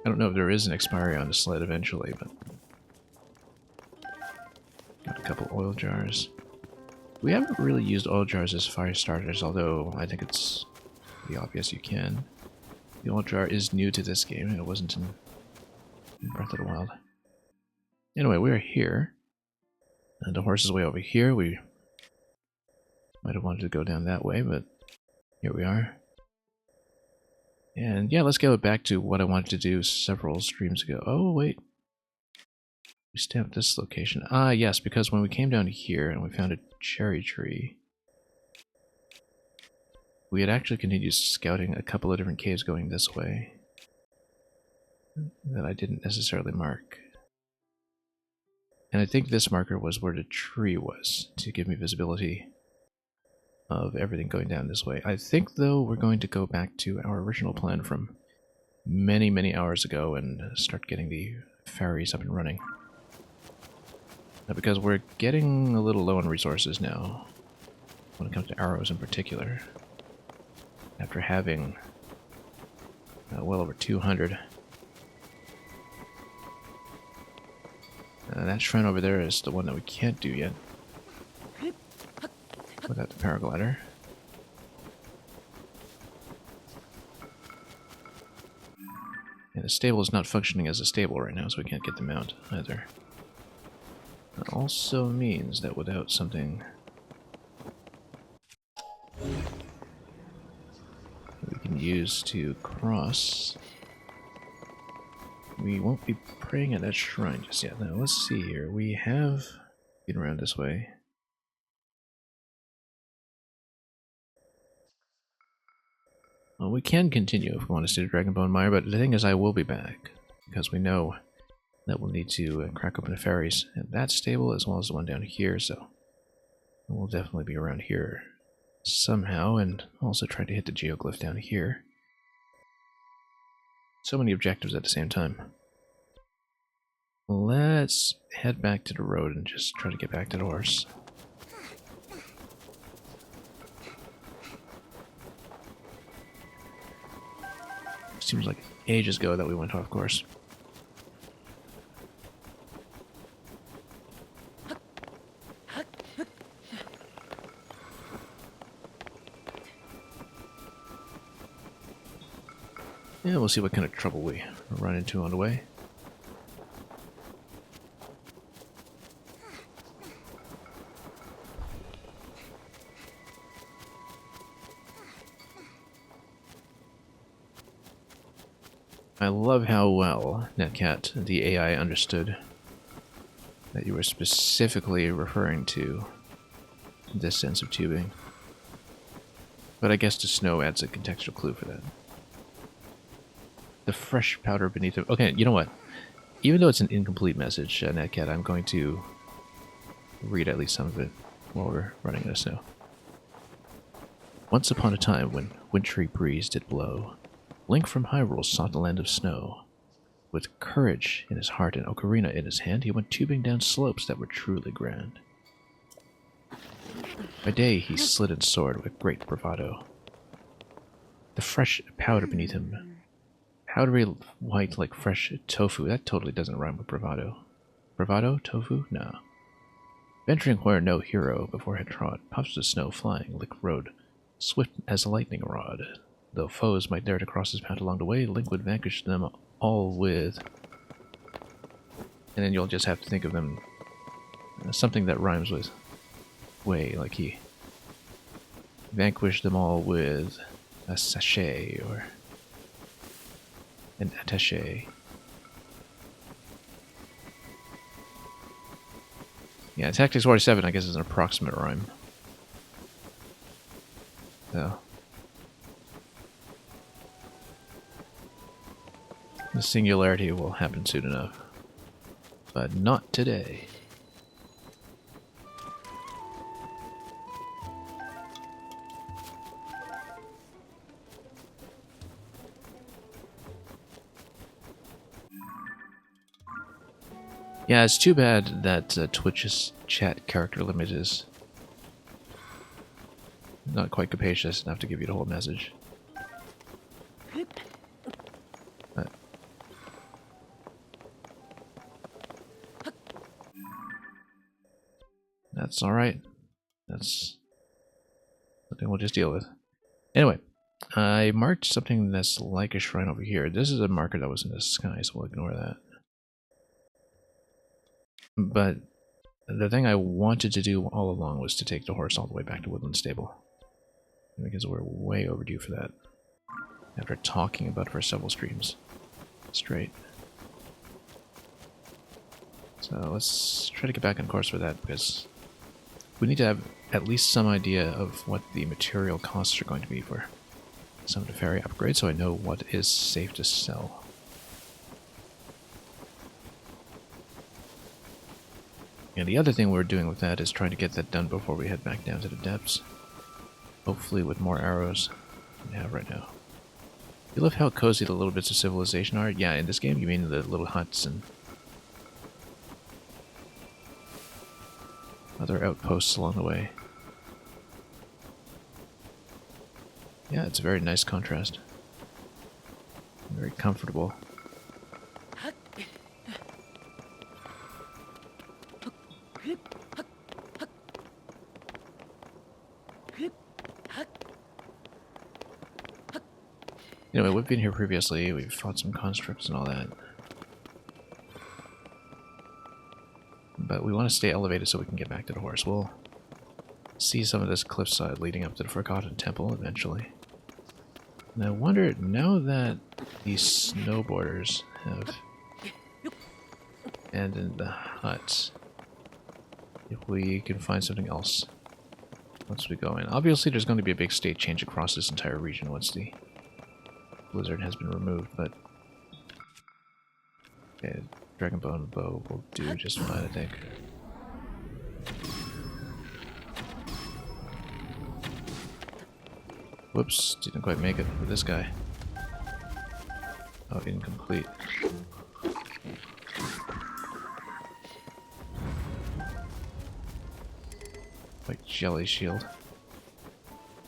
I don't know if there is an expiry on the sled eventually, but... Got a couple oil jars. We haven't really used oil jars as fire starters, although I think it's pretty obvious you can. The oil jar is new to this game, and it wasn't in Breath of the Wild. Anyway, we are here. And the horse is way over here. We might have wanted to go down that way, but here we are. And yeah, let's go back to what I wanted to do several streams ago. Oh, wait. We stamped this location. Ah, yes, because when we came down here and we found a cherry tree, we had actually continued scouting a couple of different caves going this way that I didn't necessarily mark. And I think this marker was where the tree was, to give me visibility of everything going down this way. I think, though, we're going to go back to our original plan from many, many hours ago and start getting the ferries up and running. Because we're getting a little low on resources now, when it comes to arrows in particular. After having well over 200. That shrine over there is the one that we can't do yet without the paraglider. And the stable is not functioning as a stable right now, so we can't get the mount either. That also means that without something we can use to cross, we won't be praying at that shrine just yet. Now, let's see here. We have been around this way. Well, we can continue if we want to stay to Dragonbone Mire, but the thing is I will be back, because we know that we'll need to crack open the ferries at that stable as well as the one down here, so we'll definitely be around here somehow, and also try to hit the geoglyph down here. So many objectives at the same time. Let's head back to the road and just try to get back to the horse. Seems like ages ago that we went off course. Yeah, we'll see what kind of trouble we run into on the way. I love how well Netcat, the AI, understood that you were specifically referring to this sense of tubing. But I guess the snow adds a contextual clue for that. The fresh powder beneath it. Okay, you know what? Even though it's an incomplete message, Netcat, I'm going to read at least some of it while we're running out of snow. Once upon a time, when wintry breeze did blow, Link from Hyrule sought the land of snow. With courage in his heart and ocarina in his hand, he went tubing down slopes that were truly grand. By day, he slid and soared with great bravado. The fresh powder beneath him, powdery white like fresh tofu. That totally doesn't rhyme with bravado. Bravado? Tofu? No. Venturing where no hero before had trod, puffs of snow flying, Link rode, swift as a lightning rod. Though foes might dare to cross his path along the way, Link would vanquish them all with... And then you'll just have to think of them something that rhymes with way, like he vanquished them all with a sachet or an attaché. Yeah, Tactics 47 I guess is an approximate rhyme. So the singularity will happen soon enough. But not today. Yeah, it's too bad that Twitch's chat character limit is not quite capacious enough to give you the whole message. That's alright. That's something we'll just deal with. Anyway, I marked something that's like a shrine over here. This is a marker that was in the sky, so we'll ignore that. But the thing I wanted to do all along was to take the horse all the way back to Woodland Stable. Because we're way overdue for that. After talking about it for several streams straight. So let's try to get back on course for that, because we need to have at least some idea of what the material costs are going to be for some of the ferry upgrades, so I know what is safe to sell. And the other thing we're doing with that is trying to get that done before we head back down to the depths. Hopefully with more arrows than we have right now. You love how cozy the little bits of civilization are? Yeah, in this game you mean the little huts and other outposts along the way. Yeah, it's a very nice contrast. Very comfortable. Anyway, we've been here previously, we've fought some constructs and all that. But we want to stay elevated so we can get back to the horse. We'll see some of this cliffside leading up to the Forgotten Temple eventually. And I wonder, now that these snowboarders have abandoned the hut, if we can find something else once we go in. Obviously there's going to be a big state change across this entire region once the blizzard has been removed, but okay, Dragon Bone Bow will do just fine, I think. Whoops, didn't quite make it with this guy. Oh, incomplete. Like jelly shield.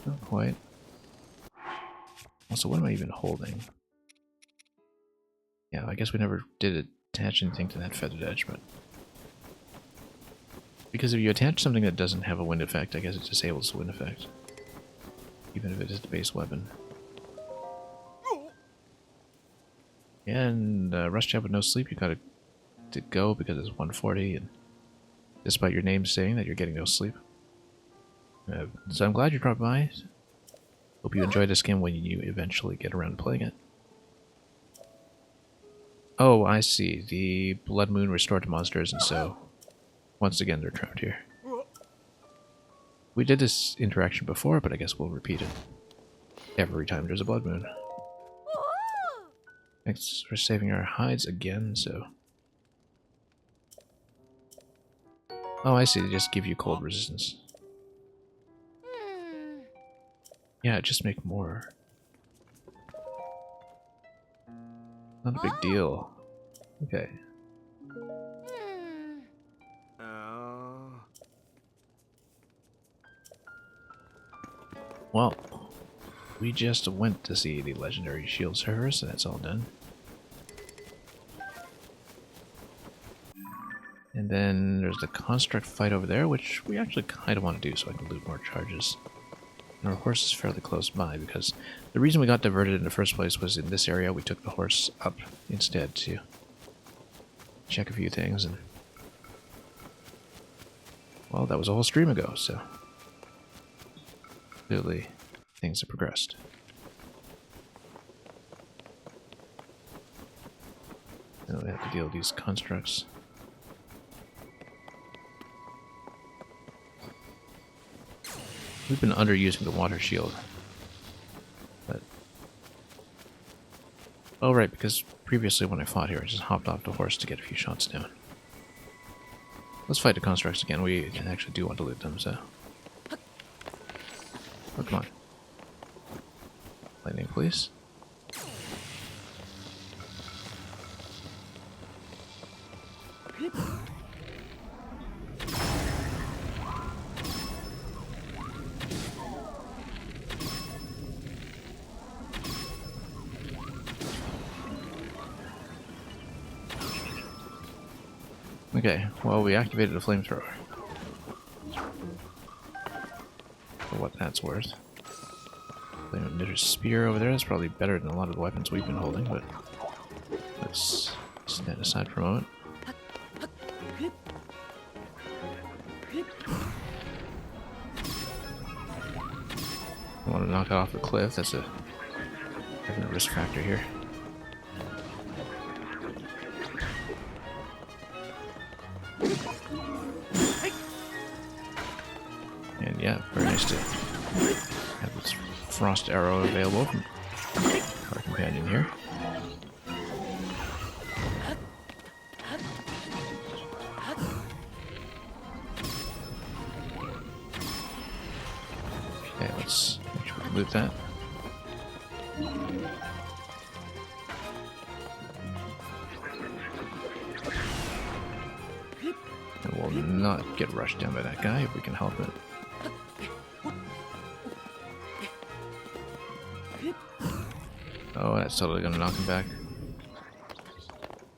Not quite. Also, what am I even holding? Yeah, I guess we never did attach anything to that feathered edge, but... Because if you attach something that doesn't have a wind effect, I guess it disables the wind effect. Even if it is the base weapon. And Rush Chat with no sleep, you gotta to go because it's 1:40, and despite your name saying that you're getting no sleep. So I'm glad you dropped by. Hope you enjoy this game when you eventually get around to playing it. Oh, I see. The Blood Moon restored monsters, and so once again they're trapped here. We did this interaction before, but I guess we'll repeat it every time there's a Blood Moon. Thanks for saving our hides again, so... Oh, I see. They just give you cold resistance. Yeah, just make more. Not a big deal. Okay. Well, we just went to see the legendary shield server, so that's all done. And then there's the construct fight over there, which we actually kind of want to do so I can loot more charges. And our horse is fairly close by, because the reason we got diverted in the first place was in this area we took the horse up instead to check a few things, and well, that was a whole stream ago, so clearly things have progressed. Now we have to deal with these constructs. We've been underusing the water shield. But... oh right, because previously when I fought here I just hopped off the horse to get a few shots down. Let's fight the constructs again. We actually do want to loot them, so... oh, come on. Lightning, please. Okay, well, we activated a flamethrower. For what that's worth. Flame emitter spear over there, that's probably better than a lot of the weapons we've been holding, but let's stand aside for a moment. I want to knock it off the cliff, that's a definite risk factor here. Yeah, very nice to have this frost arrow available from our companion here. Okay, let's make sure we loot that. And we'll not get rushed down by that guy if we can help it. Oh, that's totally gonna knock him back.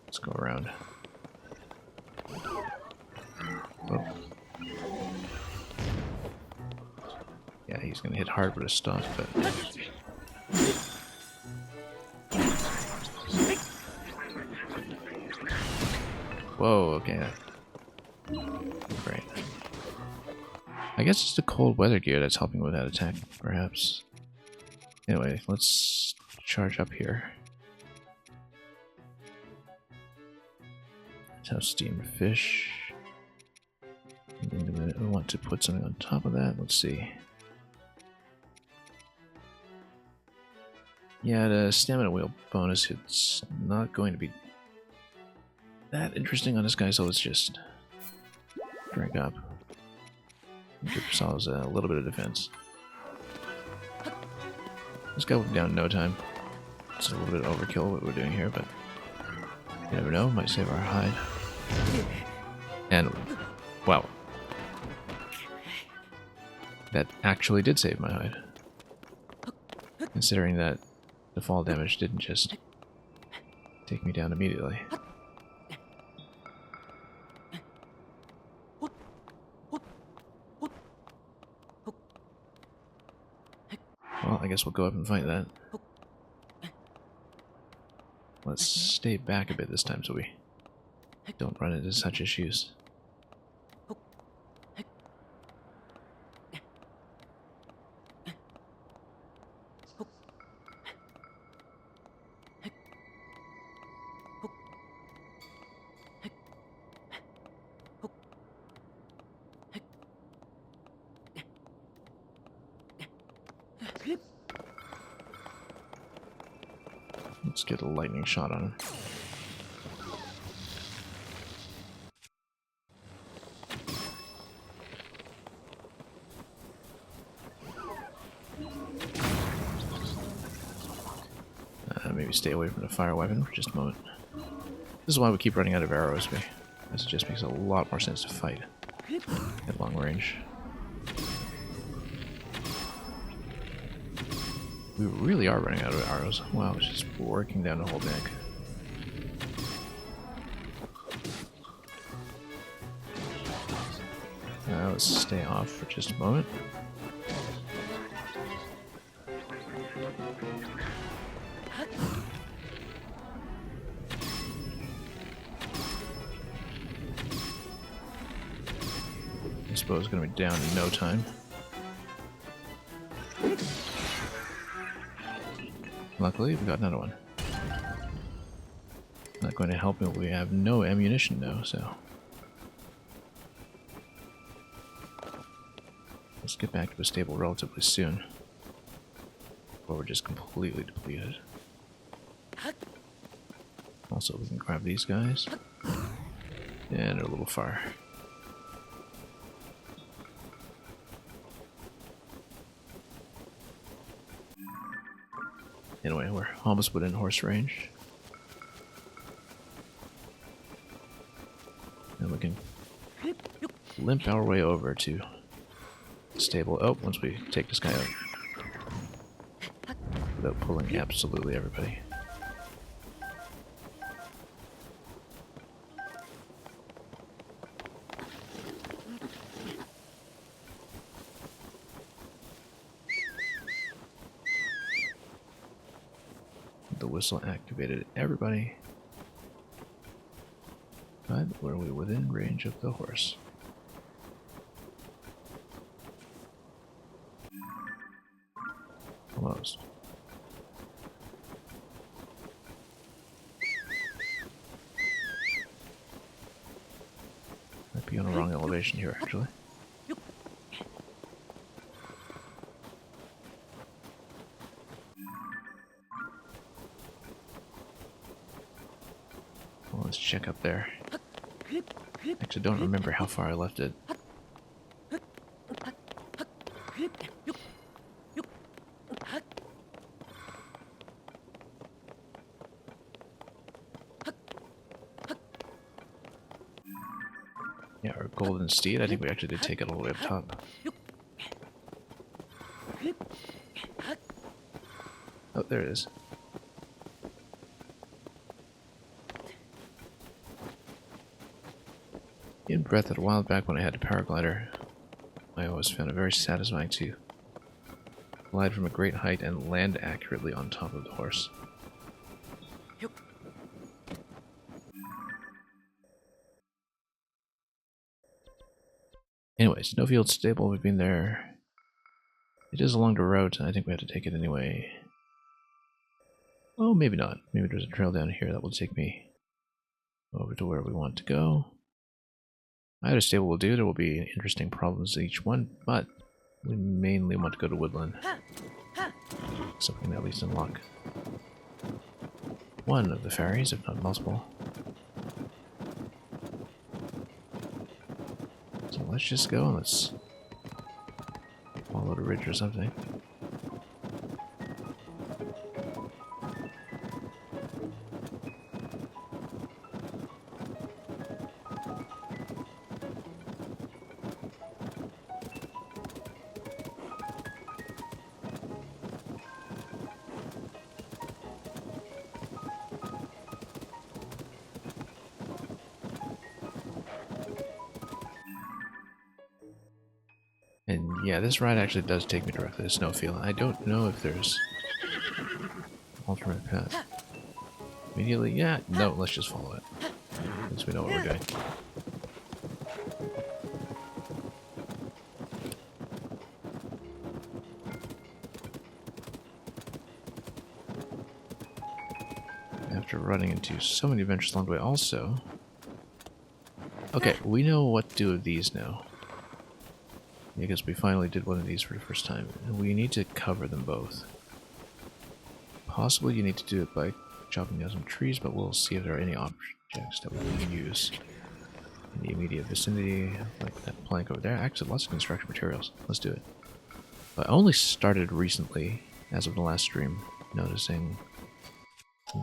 Let's go around. Oh. Yeah, he's gonna hit hard with a stuff, but... Whoa, okay. Great. I guess it's the cold weather gear that's helping with that attack, perhaps. Anyway, let's charge up here. Let's have steamed fish. And I want to put something on top of that. Let's see. Yeah, the stamina wheel bonus, it's not going to be that interesting on this guy, so let's just drink up. Give ourselves a little bit of defense. This guy will be down in no time. It's a little bit overkill what we're doing here, but you never know, might save our hide. And, wow. That actually did save my hide. Considering that the fall damage didn't just take me down immediately. Well, I guess we'll go up and fight that. Let's stay back a bit this time so we don't run into such issues. Let's get a lightning shot on him. Maybe stay away from the fire weapon for just a moment. This is why we keep running out of arrows, because it just makes a lot more sense to fight at long range. We really are running out of arrows. Wow, it's just working down the whole deck. Let's stay off for just a moment. This bow is going to be down in no time. Luckily, we got another one. Not going to help me. We have no ammunition though, so let's get back to the stable relatively soon. Or we're just completely depleted. Also, we can grab these guys. And they're a little far. Anyway, we're almost within horse range. And we can limp our way over to the stable. Oh, once we take this guy out. Without pulling absolutely everybody. The whistle activated everybody, but were we within range of the horse? Almost. Might be on the wrong elevation here, actually. let's check up there. Actually, don't remember how far I left it. Yeah, our golden steed. I think we actually did take it all the way up top. Oh, there it is. In Breath a while back when I had a paraglider, I always found it very satisfying to glide from a great height and land accurately on top of the horse. Anyway, Snowfield Stable, we've been there. It is along the road, and I think we have to take it anyway. Oh, maybe not. Maybe there's a trail down here that will take me over to where we want to go. Either stable will do. There will be interesting problems in each one, but we mainly want to go to Woodland. So we can at least unlock one of the ferries, if not multiple. So let's just go and let's follow the ridge or something. And yeah, this ride actually does take me directly to Snowfield. I don't know if there's an alternate path. Immediately? Yeah, no, let's just follow it. At least we know what we're doing. After running into so many adventures along the way also... Okay, we know what to do with these now. Because we finally did one of these for the first time. We need to cover them both. Possibly you need to do it by chopping down some trees, but we'll see if there are any objects that we can use in the immediate vicinity, like that plank over there. Actually, lots of construction materials. Let's do it. I only started recently, as of the last stream, noticing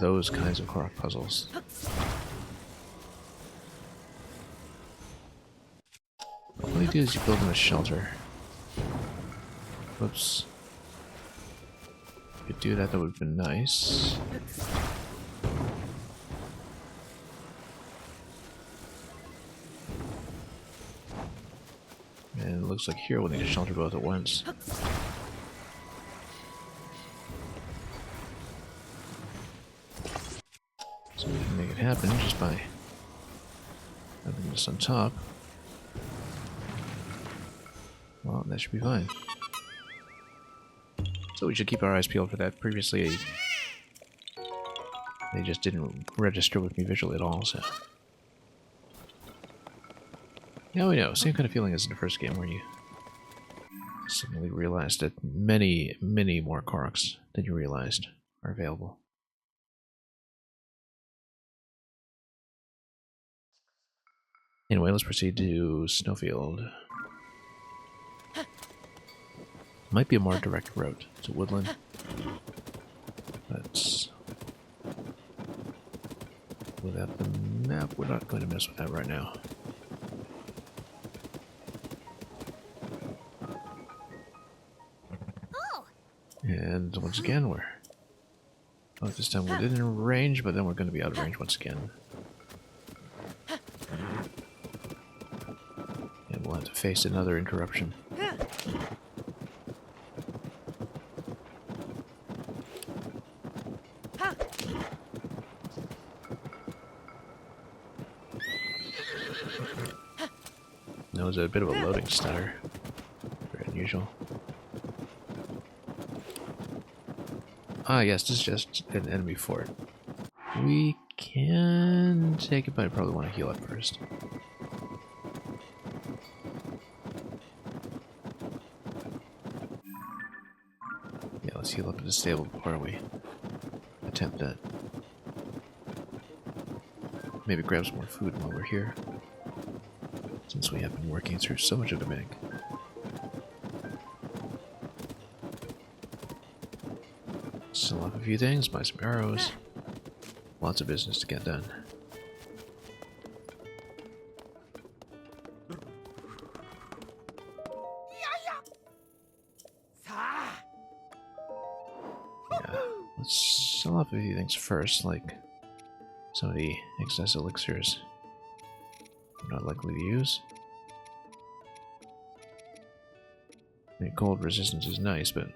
those kinds of crock puzzles. What you do is you build them a shelter. Whoops. If you could do that, that would have been nice. And it looks like here we'll need to shelter both at once. So we can make it happen just by having this on top. Well, that should be fine. So we should keep our eyes peeled for that. Previously, they just didn't register with me visually at all, so... Now we know. Same kind of feeling as in the first game, where you suddenly realized that many, many more Koroks than you realized are available. Anyway, let's proceed to Snowfield. Might be a more direct route to Woodland. But without the map, we're not going to mess with that right now. And once again, we're... Oh, this time we're in range, but then we're going to be out of range once again. And we'll have to face another interruption. That was a bit of a loading stutter. Very unusual. Ah, yes, this is just an enemy fort. We can take it, but I probably want to heal up first. Yeah, let's heal up in the stable before we attempt that. maybe grab some more food while we're here, since we have been working through so much of the bank. Sell off a few things, buy some arrows. Lots of business to get done. Yeah, let's sell off a few things first, like some of the excess elixirs I'm not likely to use. I mean, cold resistance is nice, but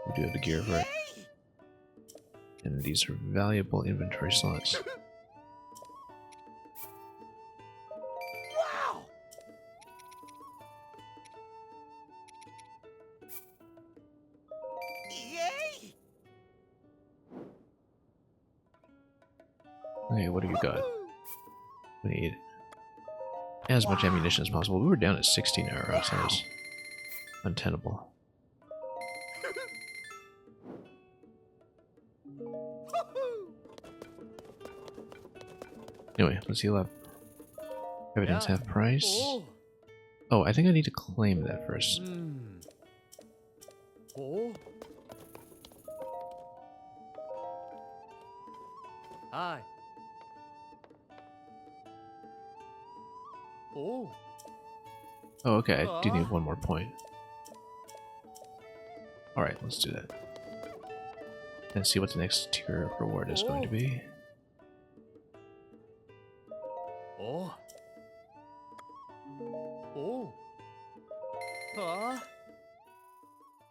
we do have the gear for it. And these are valuable inventory slots. Wow! Yay! Okay, what do you got? We need as much ammunition as possible. We were down at 16 arrows. That was untenable. Anyway, let's heal up. Everything's half price. Oh, I think I need to claim that first. Hi. Oh. Oh, okay, I do need one more point. Alright, let's do that. And see what the next tier of reward is going to be. Oh. Oh. Huh?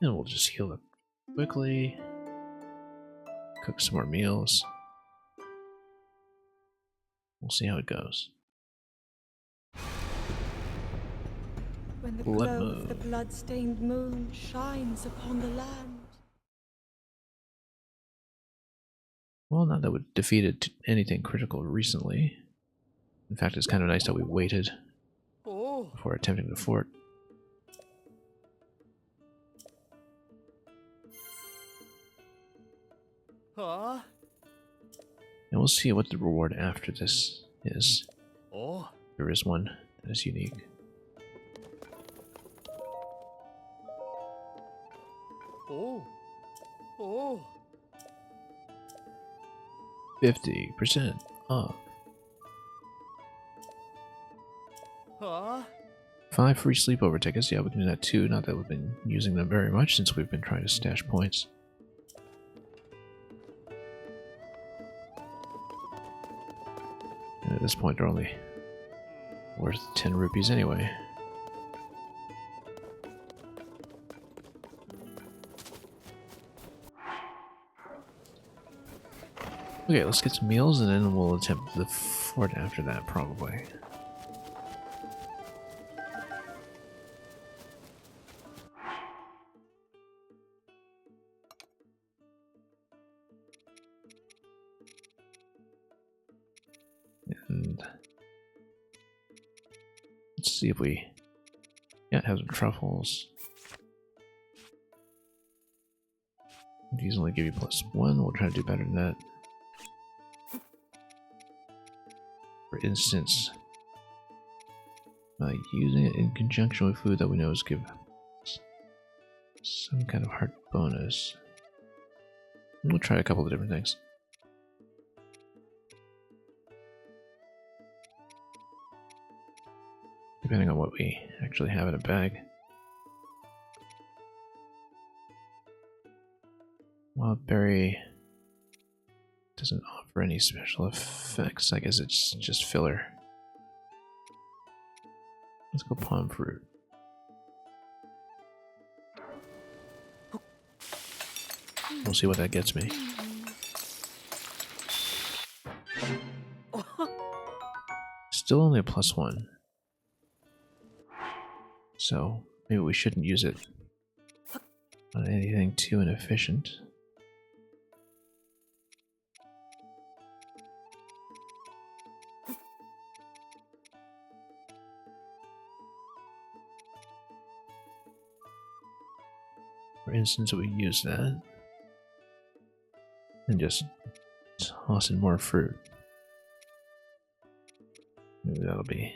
And we'll just heal up quickly. Cook some more meals. We'll see how it goes. When the Blood glow of the moon. blood-stained moon shines upon the land. Well, not that we defeated anything critical recently. In fact, it's kind of nice that we waited Oh. before attempting the fort. Huh? And we'll see what the reward after this is. Oh. There is one that is unique. Oh. Oh. 50% off. Huh? 5 free sleepover tickets. Yeah, we can do that too. Not that we've been using them very much since we've been trying to stash points. And at this point, they're only worth 10 rupees anyway. Okay, let's get some meals and then we'll attempt the fort after that, probably. And let's see if we have some truffles. These only give you +1. We'll try to do better than that. For instance, using it in conjunction with food that we know is give some kind of heart bonus. We'll try a couple of different things. Depending on what we actually have in a bag. Wild berry doesn't offer any special effects. I guess it's just filler. Let's go palm fruit. We'll see what that gets me. Still only a +1. So maybe we shouldn't use it on anything too inefficient. For instance, we use that and just toss in more fruit. Maybe that'll be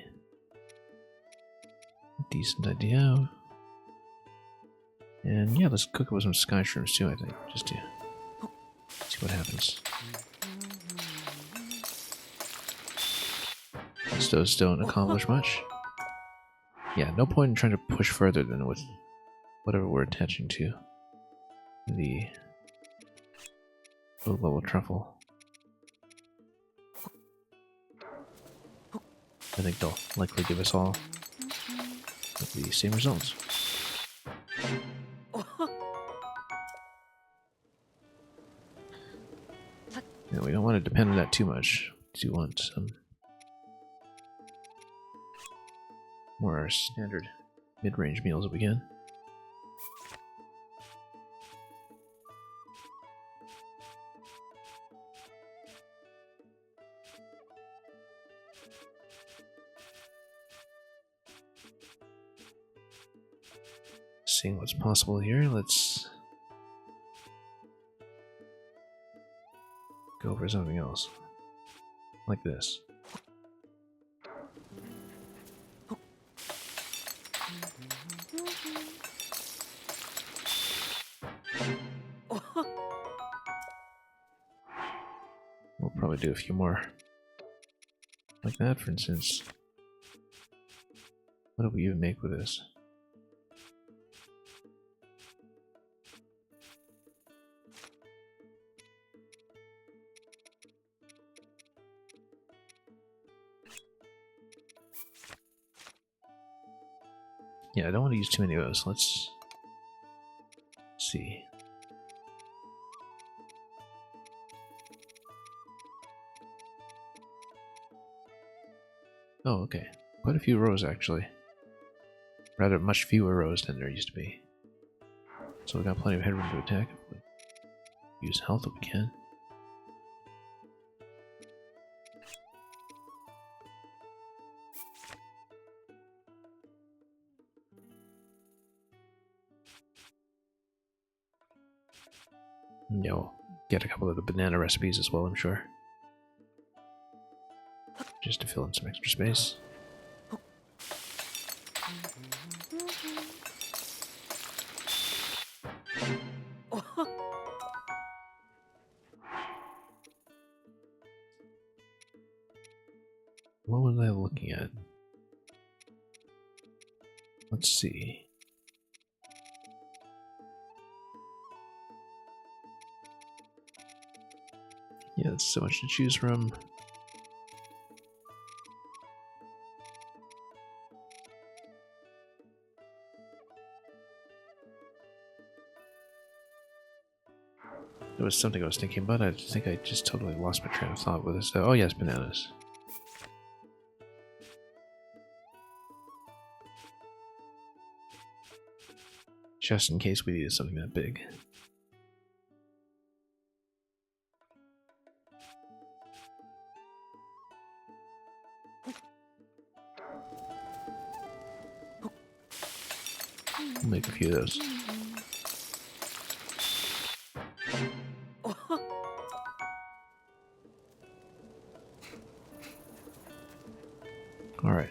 a decent idea. And yeah, let's cook it with some sky shrooms too, I think, just to see what happens. Those don't accomplish much. Yeah, no point in trying to push further than with whatever we're attaching to the low-level truffle. I think they'll likely give us all the same results. Yeah, we don't want to depend on that too much. We do want some more standard mid-range meals if we can. Seeing what's possible here, let's go for something else. Like this. We'll probably do a few more like that, for instance. What do we even make with this? Yeah, I don't want to use too many of those. Let's see. Oh, okay. Quite a few rows, actually. Rather, much fewer rows than there used to be. So we've got plenty of headroom to attack. Use health if we can. Yeah, we'll get a couple of the banana recipes as well, I'm sure. Just to fill in some extra space. What was I looking at? Let's see. Yeah, there's so much to choose from. There was something I was thinking about. I think I just totally lost my train of thought with this. Oh yes, bananas. Just in case we needed something that big. We'll make a few of those. All right.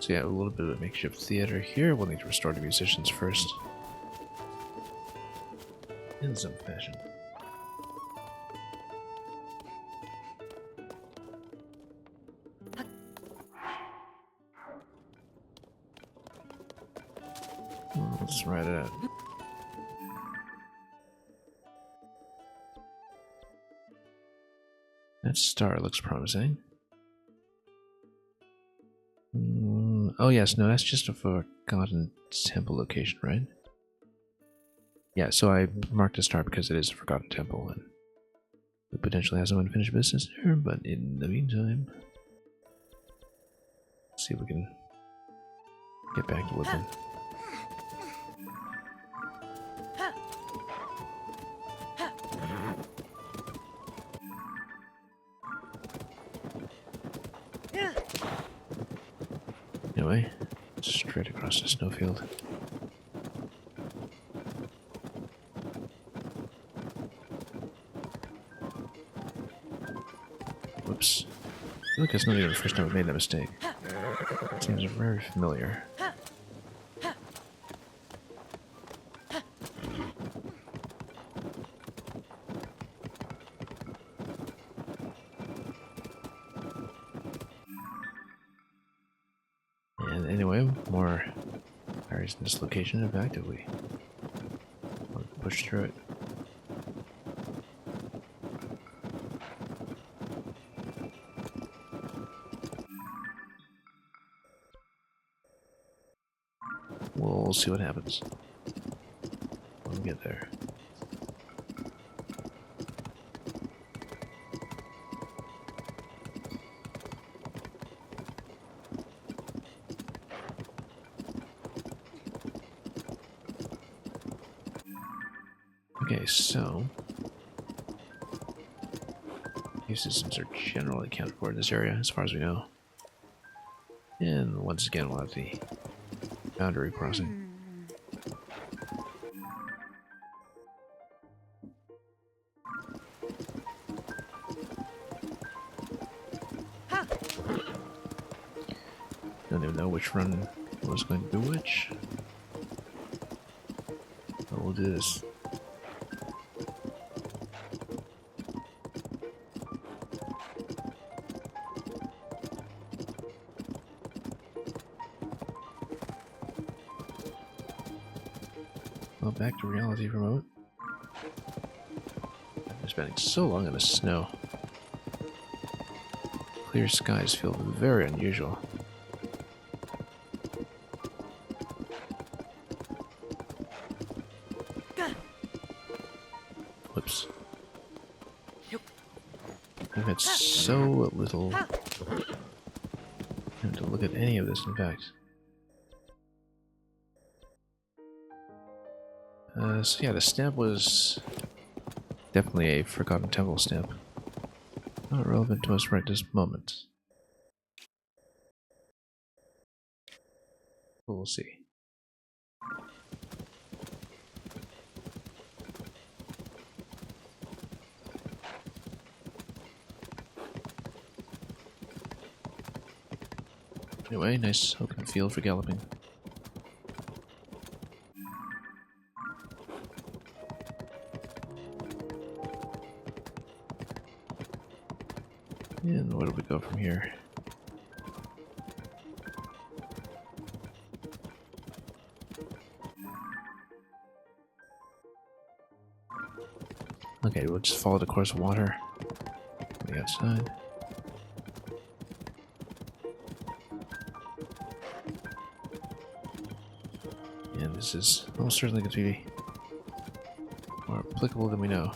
So yeah, a little bit of a makeshift theater here. We'll need to restore the musicians first. In some fashion. Well, let's write it out. That star looks promising. Oh yes, no, that's just a forgotten temple location, right? Yeah, so I marked a star because it is a forgotten temple, and we potentially have some unfinished business there, but in the meantime, let's see if we can get back to Woodland. anyway. Straight across the snowfield. Whoops. I feel like it's not even the first time I've made that mistake. It seems very familiar. And anyway, more areas in this location. In fact, if we want to push through it. We'll see what happens when we get there. Okay, so these systems are generally accounted for in this area, as far as we know. And once again, we'll have the boundary crossing. Don't even know which run was going to do which. But we'll do this. Well, back to reality remote. We're spending so long in the snow. Clear skies feel very unusual. Whoops. I've had so little time to look at any of this, in fact. So yeah, the stamp was definitely a Forgotten Temple stamp. Not relevant to us right this moment. But we'll see. Anyway, nice open field for galloping. And where do we go from here? Okay, we'll just follow the course of water on the outside. And this is almost certainly going to be more applicable than we know.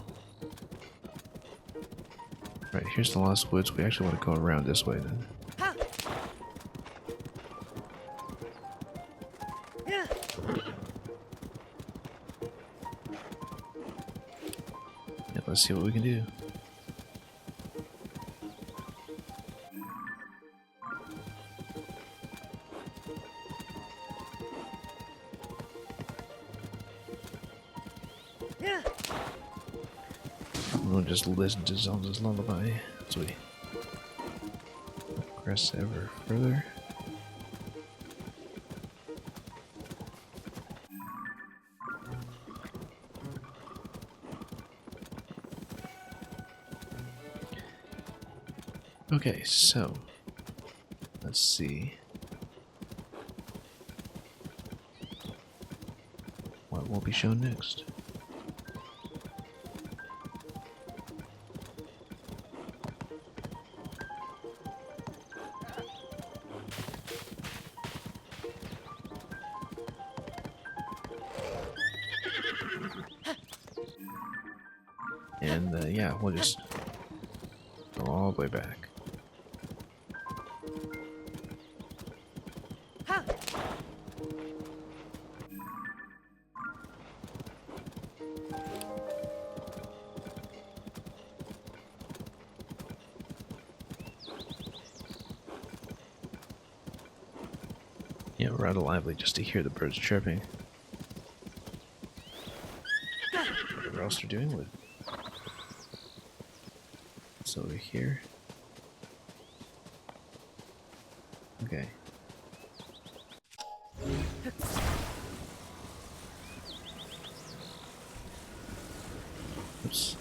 Right, here's the Lost Woods. We actually want to go around this way then. Yeah, let's see what we can do. We'll just listen to Zelda's lullaby as we progress ever further. Okay, so let's see what will be shown next. And yeah, we'll just go all the way back. rather lively just to hear the birds chirping. Whatever else they're doing with. It's over here. Okay. Oops.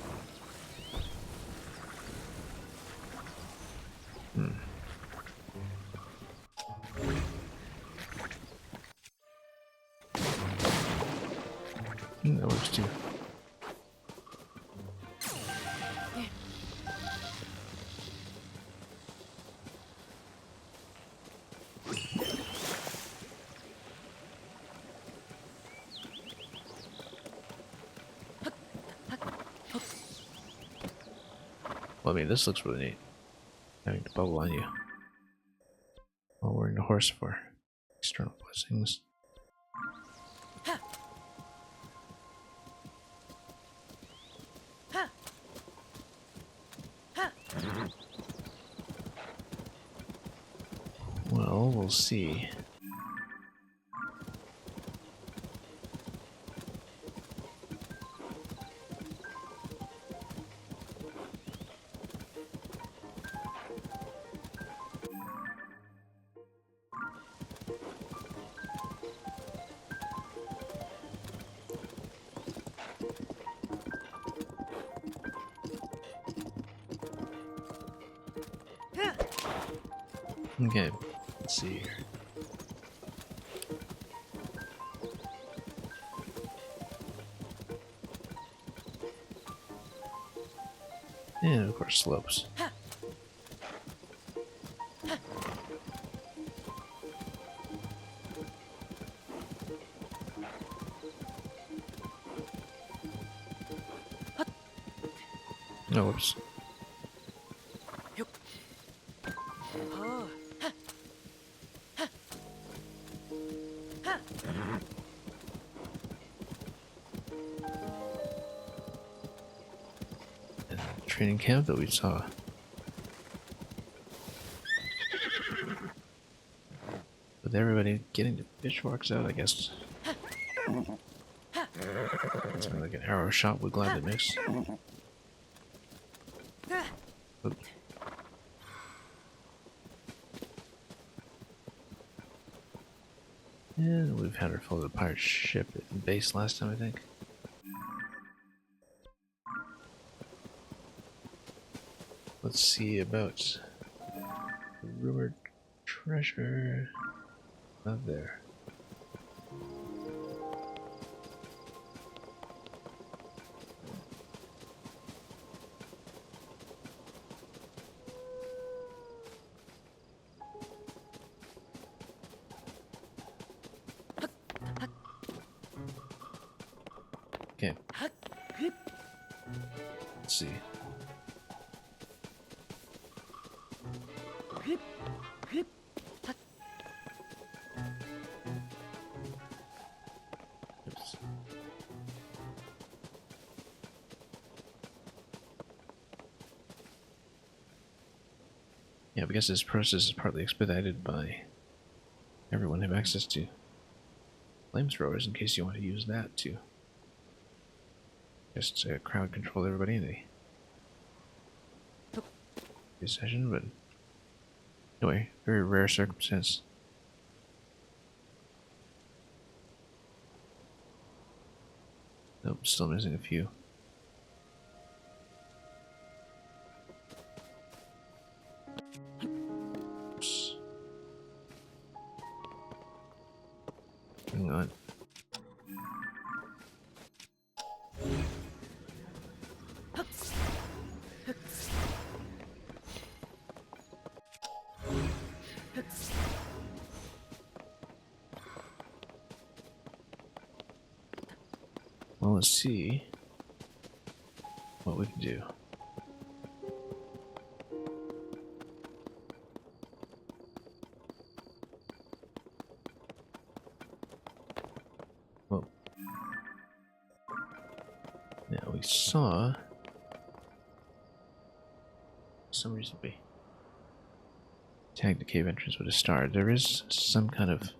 That works too. Well, I mean, this looks really neat. Having the bubble on you while wearing the horse for external blessings. Well, we'll see. Okay, let's see here. And of course, slopes. Oh, whoops. Training camp that we saw. With everybody getting the pitchforks out, I guess. Something like an arrow shot would gladly mix. Oop. And we've had her full of the pirate ship at base last time, I think. Let's see about the rumored treasure. Not there. Okay. Let's see. Oops. Yeah, because this process is partly expedited by everyone have access to flamethrowers in case you want to use that to just crowd control everybody in a session, but anyway, very rare circumstance. Nope, still missing a few. Oops. Hang on. Well, let's see what we can do. Well, now we saw for some reason we tagged the cave entrance with a star. There is some kind of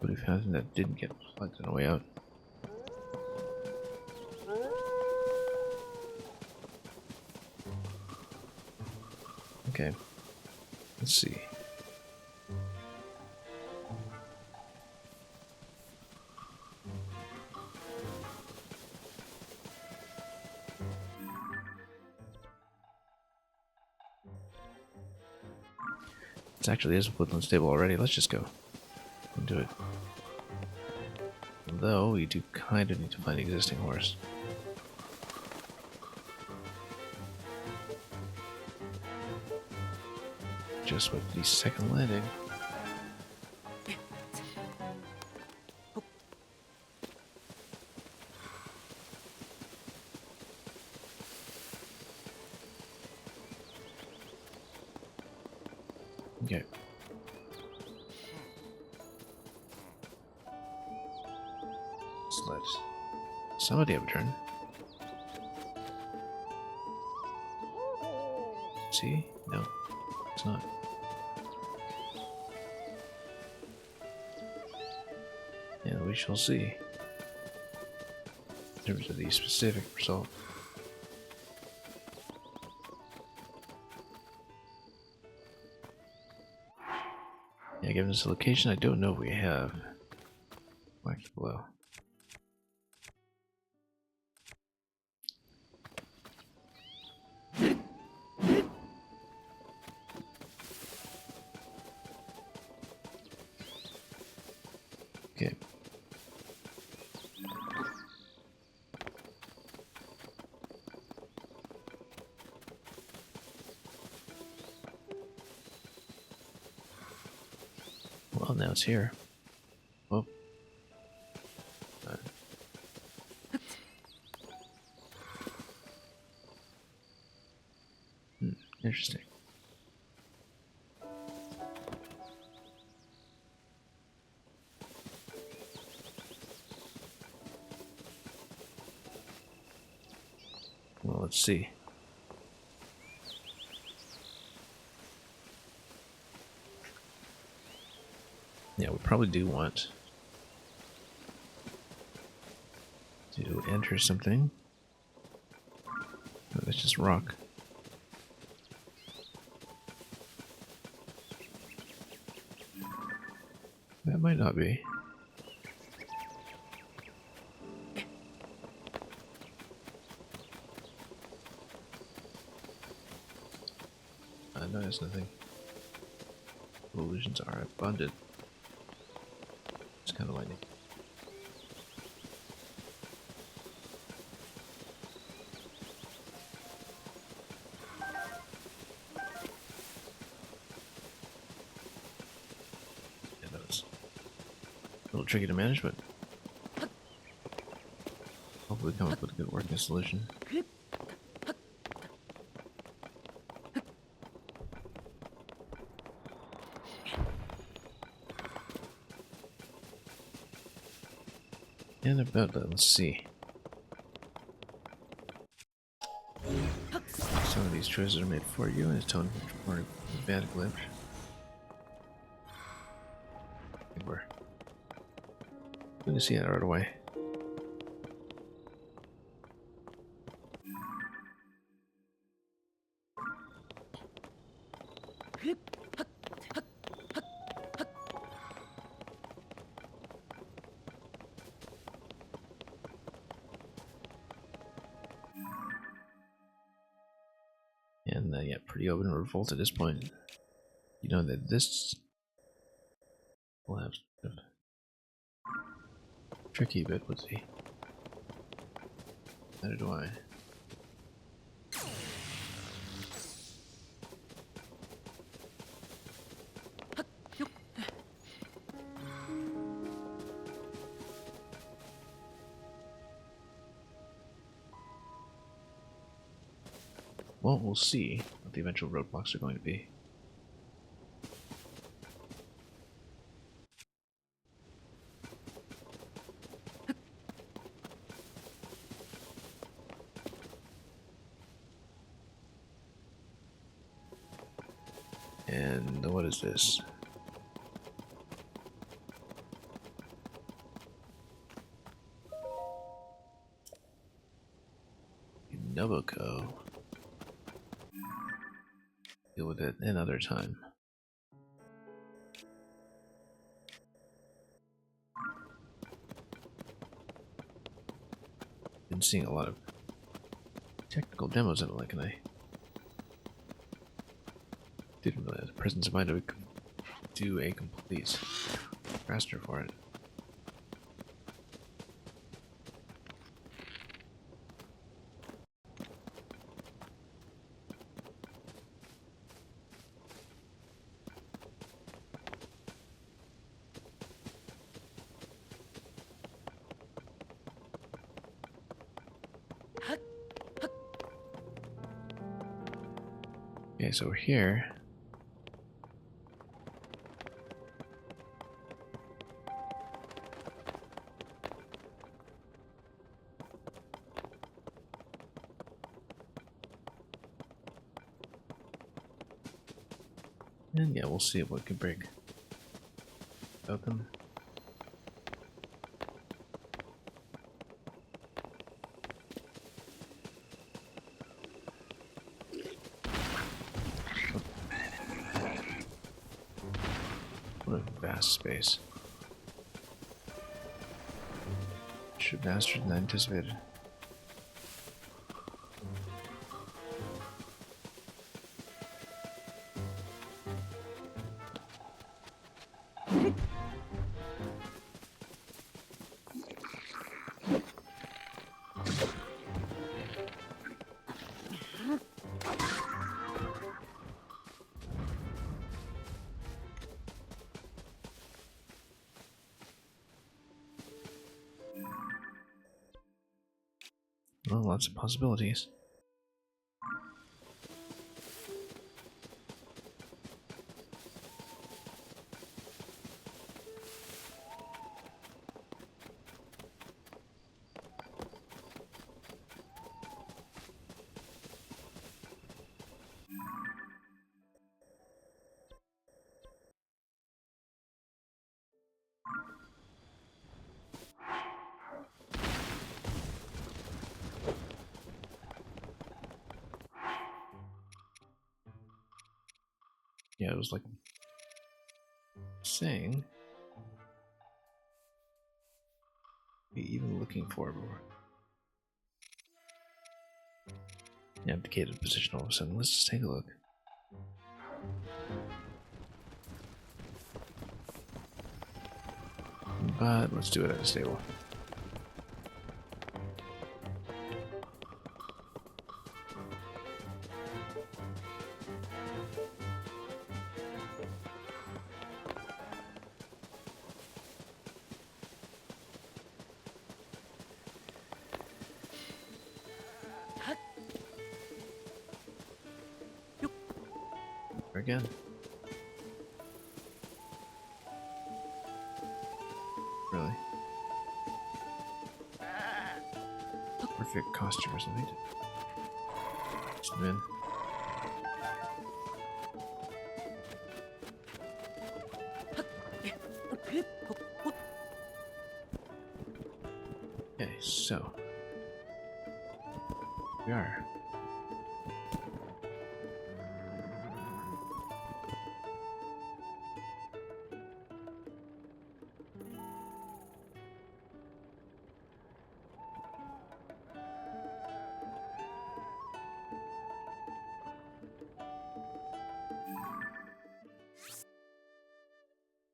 But we found something that didn't get plugged on the way out. Okay. Let's see. It actually is a woodland stable already. Let's just go and do it. Though we do kind of need to find the existing horse. Just with the second landing. Okay. Let's let somebody have a turn. See? No, it's not. And we shall see. In terms of the specific result. Yeah, given this location, I don't know if we have wax below. Okay. Well, now it's here. Oh. Interesting. Well, let's see. Yeah, we probably do want to enter something. Oh, that's just rock. That might not be. No, there's nothing. Illusions are abundant. It's kind of lightning. Yeah, that was a little tricky to manage, but hopefully come up with a good working solution. And about that, let's see. Some of these choices are made for you, and it's telling you for a bad glitch. I think we're going to see that right away. And yeah, pretty open revolt at this point. You know that this will have a tricky bit with the. How do I? Well, we'll see what the eventual roadblocks are going to be. And what is this? Nobuko. Deal with it another time. Been seeing a lot of technical demos in it, like, and I didn't really have the presence of mind to do a complete raster for it. Okay, so we're here. And yeah, we'll see what can break about them. What a vast space. Should be faster than I anticipated. Well, lots of possibilities. Yeah, it was like saying, even looking for more. Abdicated position all of a sudden. Let's just take a look. But let's do it at a stable. Again. Really? Perfect costume or something. Just in. Okay, so we are.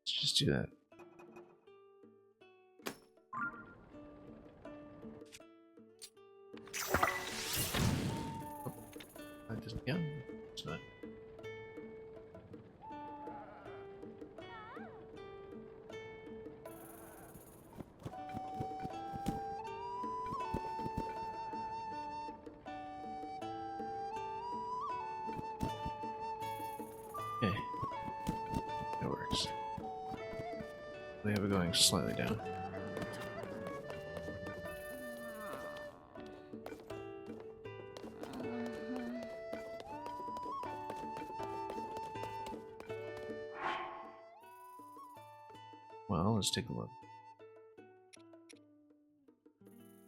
Let's just do that. Oh, that doesn't, yeah, it's not. Okay, it works. We have it going slightly down. Well, let's take a look.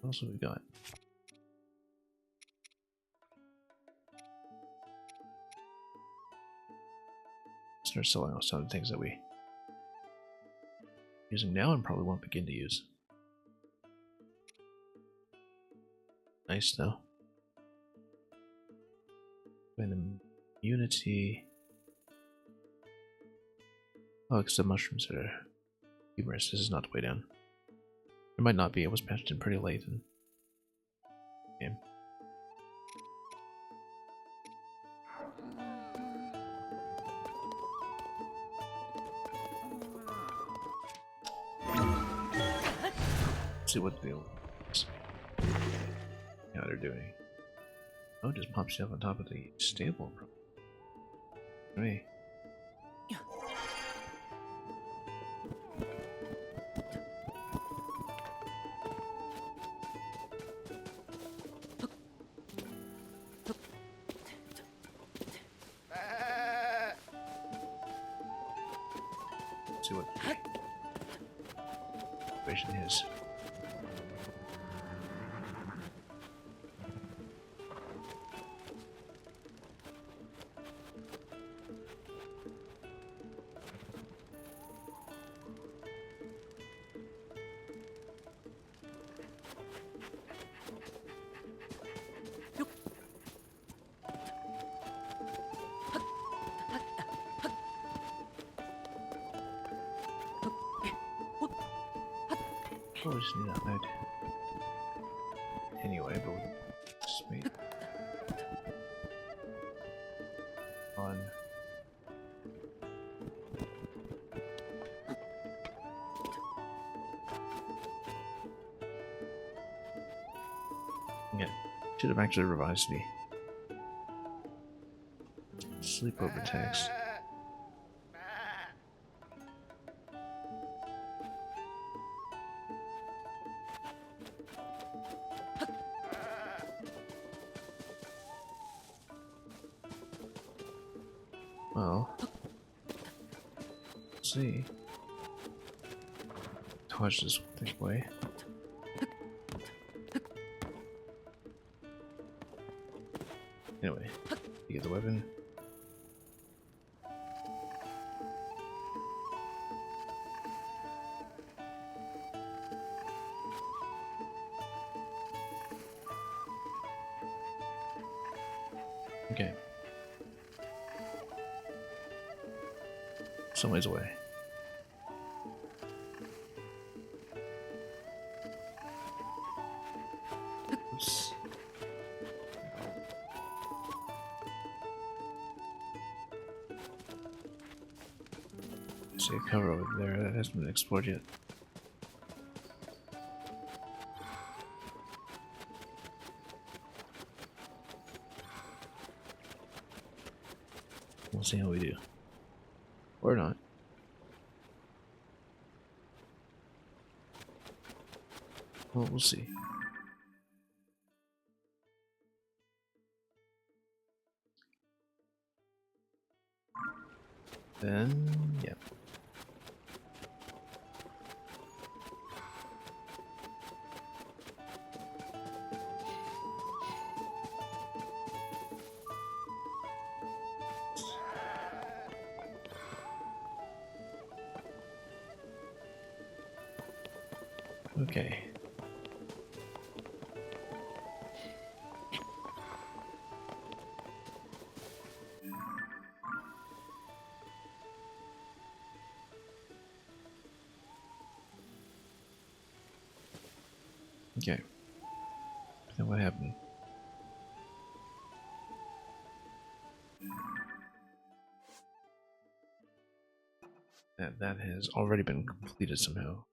What else have we got? start selling off some of the things that we using now and probably won't begin to use. Nice though. And immunity. Oh, because the mushrooms are humorous. This is not the way down. It might not be. It was patched in pretty late in the game. Let's see what they're doing. Oh, it just pops you up on top of the stable. Me. See what the situation is. Oh, we just need that load. Anyway, but we'll just wait. On. Yeah, should have actually revised the sleepover text. Well, let's see. Dodge this way. Anyway, you get the weapon. Okay. Some ways away. Oops. See a cover over there that hasn't been explored yet. We'll see how we do. Or not. Well, we'll see. Then, yeah. Okay. Okay. Then what happened? That has already been completed somehow.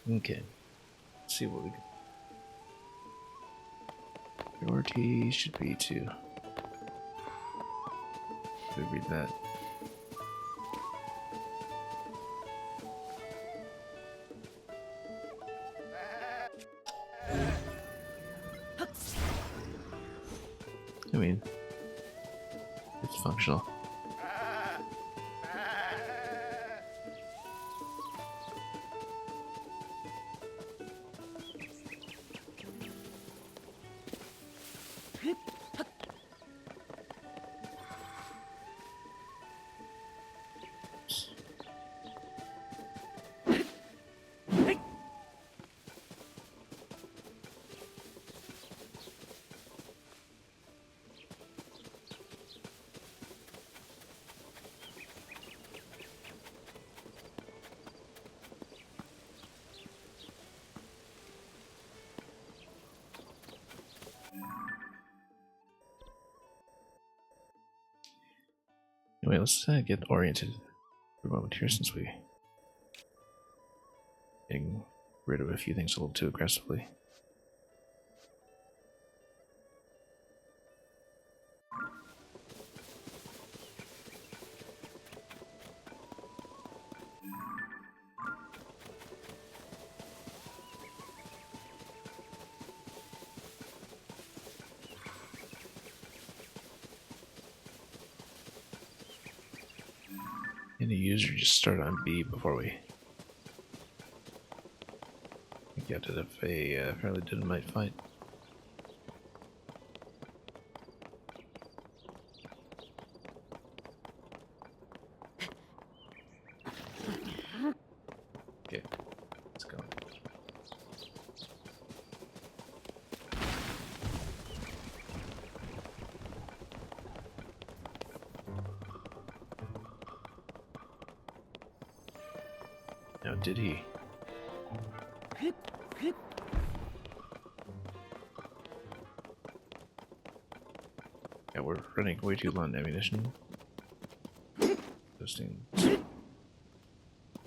Okay. Let's see what we can. Priority should be to read that. I mean, it's functional. Anyway, let's get oriented for a moment here since we getting rid of a few things a little too aggressively. And the user just start on B before we get out of a fairly dynamite fight. Okay, let's go. Now, did he? Yeah, we're running way too low on ammunition. Those things.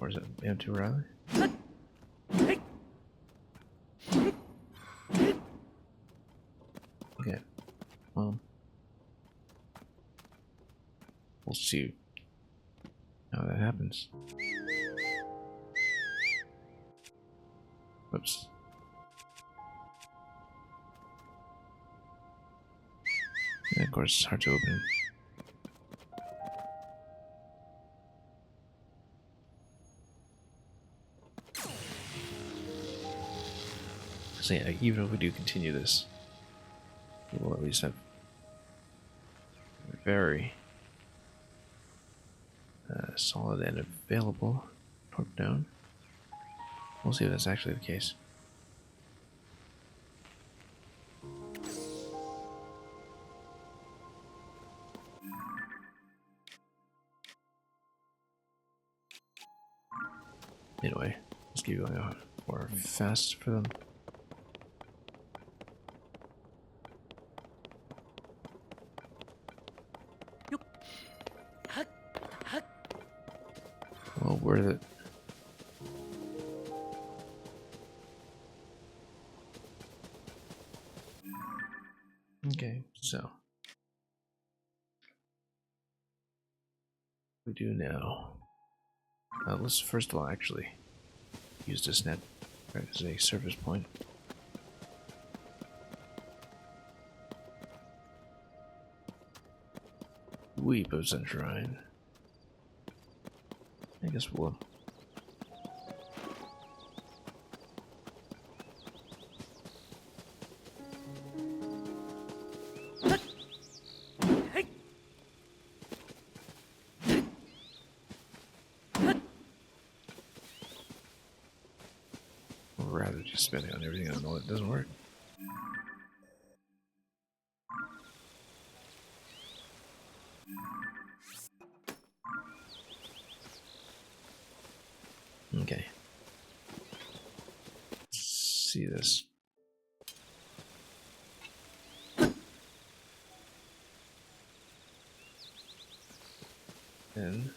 Or is it M2 Riley? Okay. We'll see how that happens. Whoops. And of course, it's hard to open. So yeah, even if we do continue this, we will at least have a very solid and available torque down. We'll see if that's actually the case. Anyway, let's keep going on more fast for them. Well, worth it. Okay, so we do now. Let's first of all actually use this net as a service point. Weep of Sunshine. I guess we'll. Or rather, just spending on everything I know it doesn't work. Okay. Let's see this. Then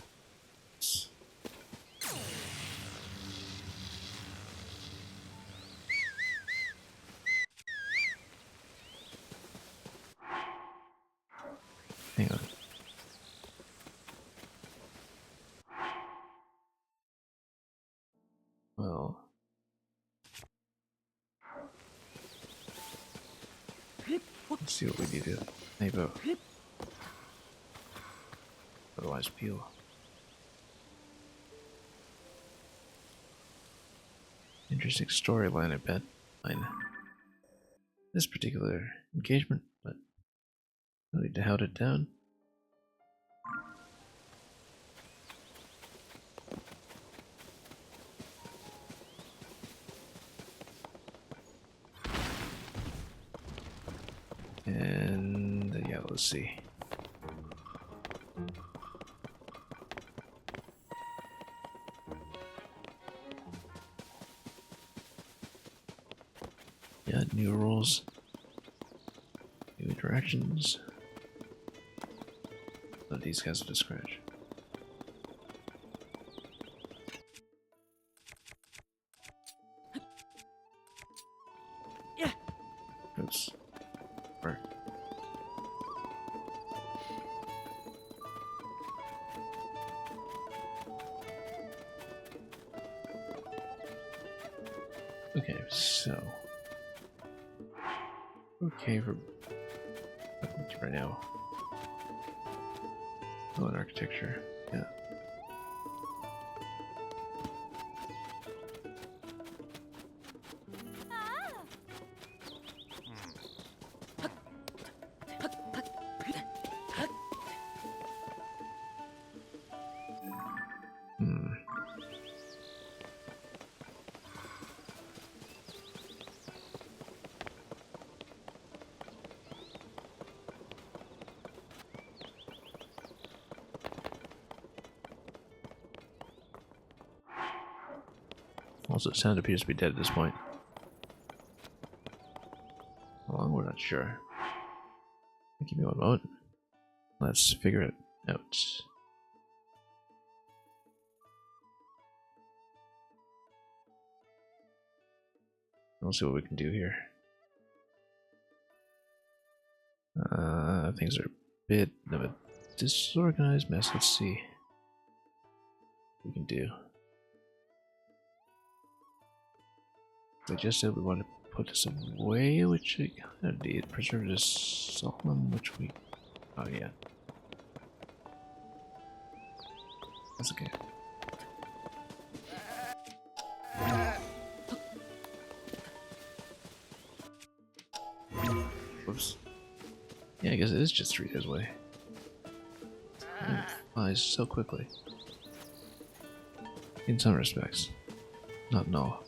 hang on. Well, let's see what we need to maybe otherwise peel. Interesting storyline, I bet. This particular engagement, but no need to hound it down. And yeah, let's see. Yeah, new rules, new interactions. Let these guys up to scratch. Okay, so okay for right now. Oh, and architecture, yeah. Hmm. Also, the sound appears to be dead at this point. How long? We're not sure. Give me one moment. Let's figure it out. We'll see what we can do here. Things are a bit of a disorganized mess. Let's see what we can do. I just said we want to put this away, which we kind of did. Preserve this solemn, which we... Oh, yeah. That's okay. Whoops. Yeah, I guess it is just 3 days away. It flies so quickly. In some respects. Not in all.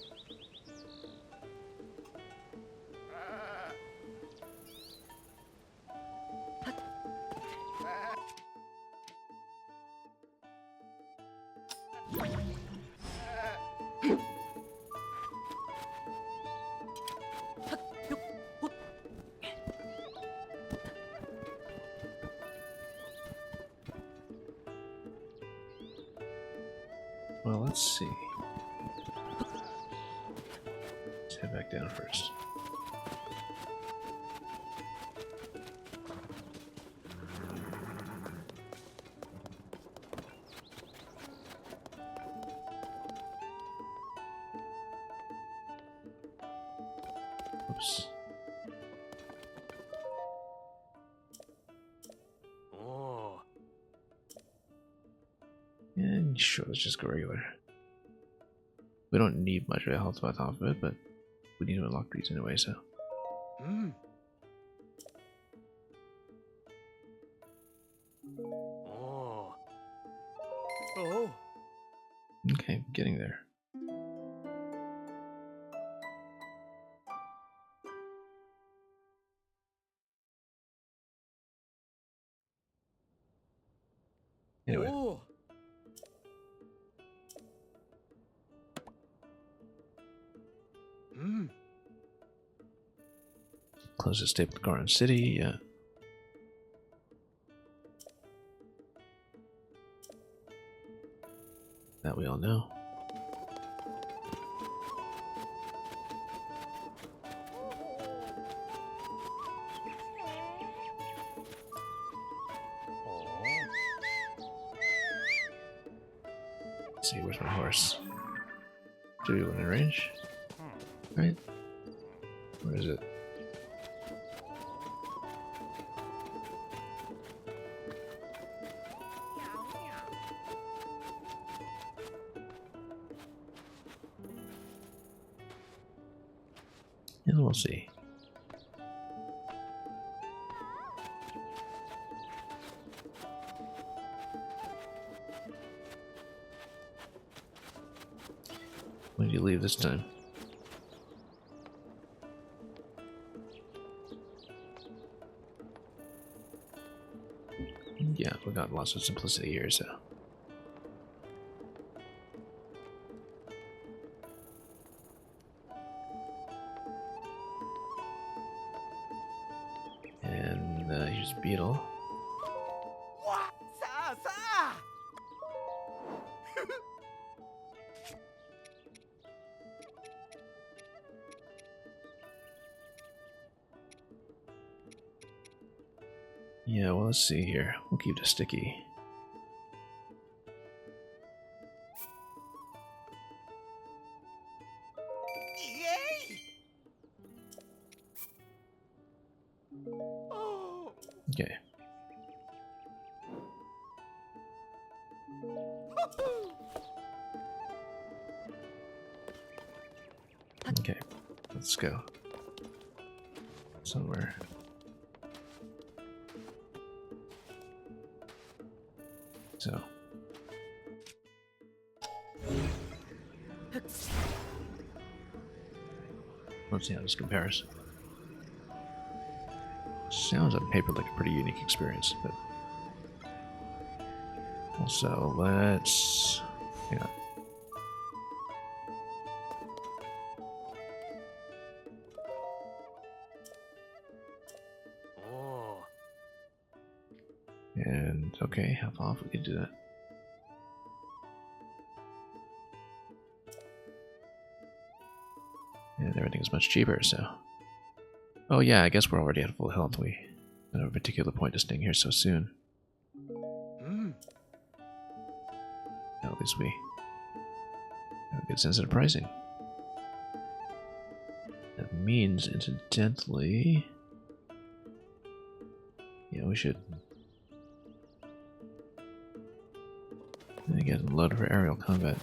Well, let's see. Let's head back down first. Oops. Oh. And sure, let's just go regular. We don't need much of a health path off of it, but we need to unlock these anyway, so. Hmm. Oh. Oh. Okay, getting there. Anyway, Oh. Hmm. closest stable to Garden City, yeah. That we all know. Let's see, where's my horse? Do we want in range? Right? Where is it? And we'll see. When do you leave this time? Yeah, we got lots of simplicity here, so. And here's Beetle. Sa sa. Yeah, well, let's see here. We'll keep it sticky. Oh. Okay. Okay, let's go somewhere. So. Let's see how this compares. Sounds on paper like a pretty unique experience, but also let's hang on. Oh. And okay, half off, we can do that. And everything's much cheaper, so. Oh yeah, I guess we're already at full health. We don't have a particular point to staying here so soon. At least we have a good sense of pricing. That means, incidentally, yeah, we should get loaded for aerial combat.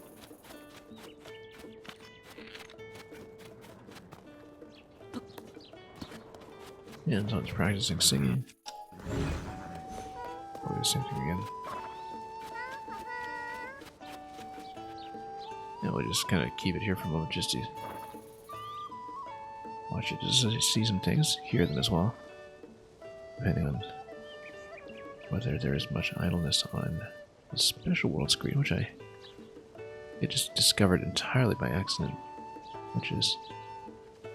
And Anton's practicing singing. Oh, the same thing again. And we'll just kind of keep it here for a moment just to watch it, just see some things, hear them as well. Depending on whether there is much idleness on the special world screen, which I just discovered entirely by accident, which is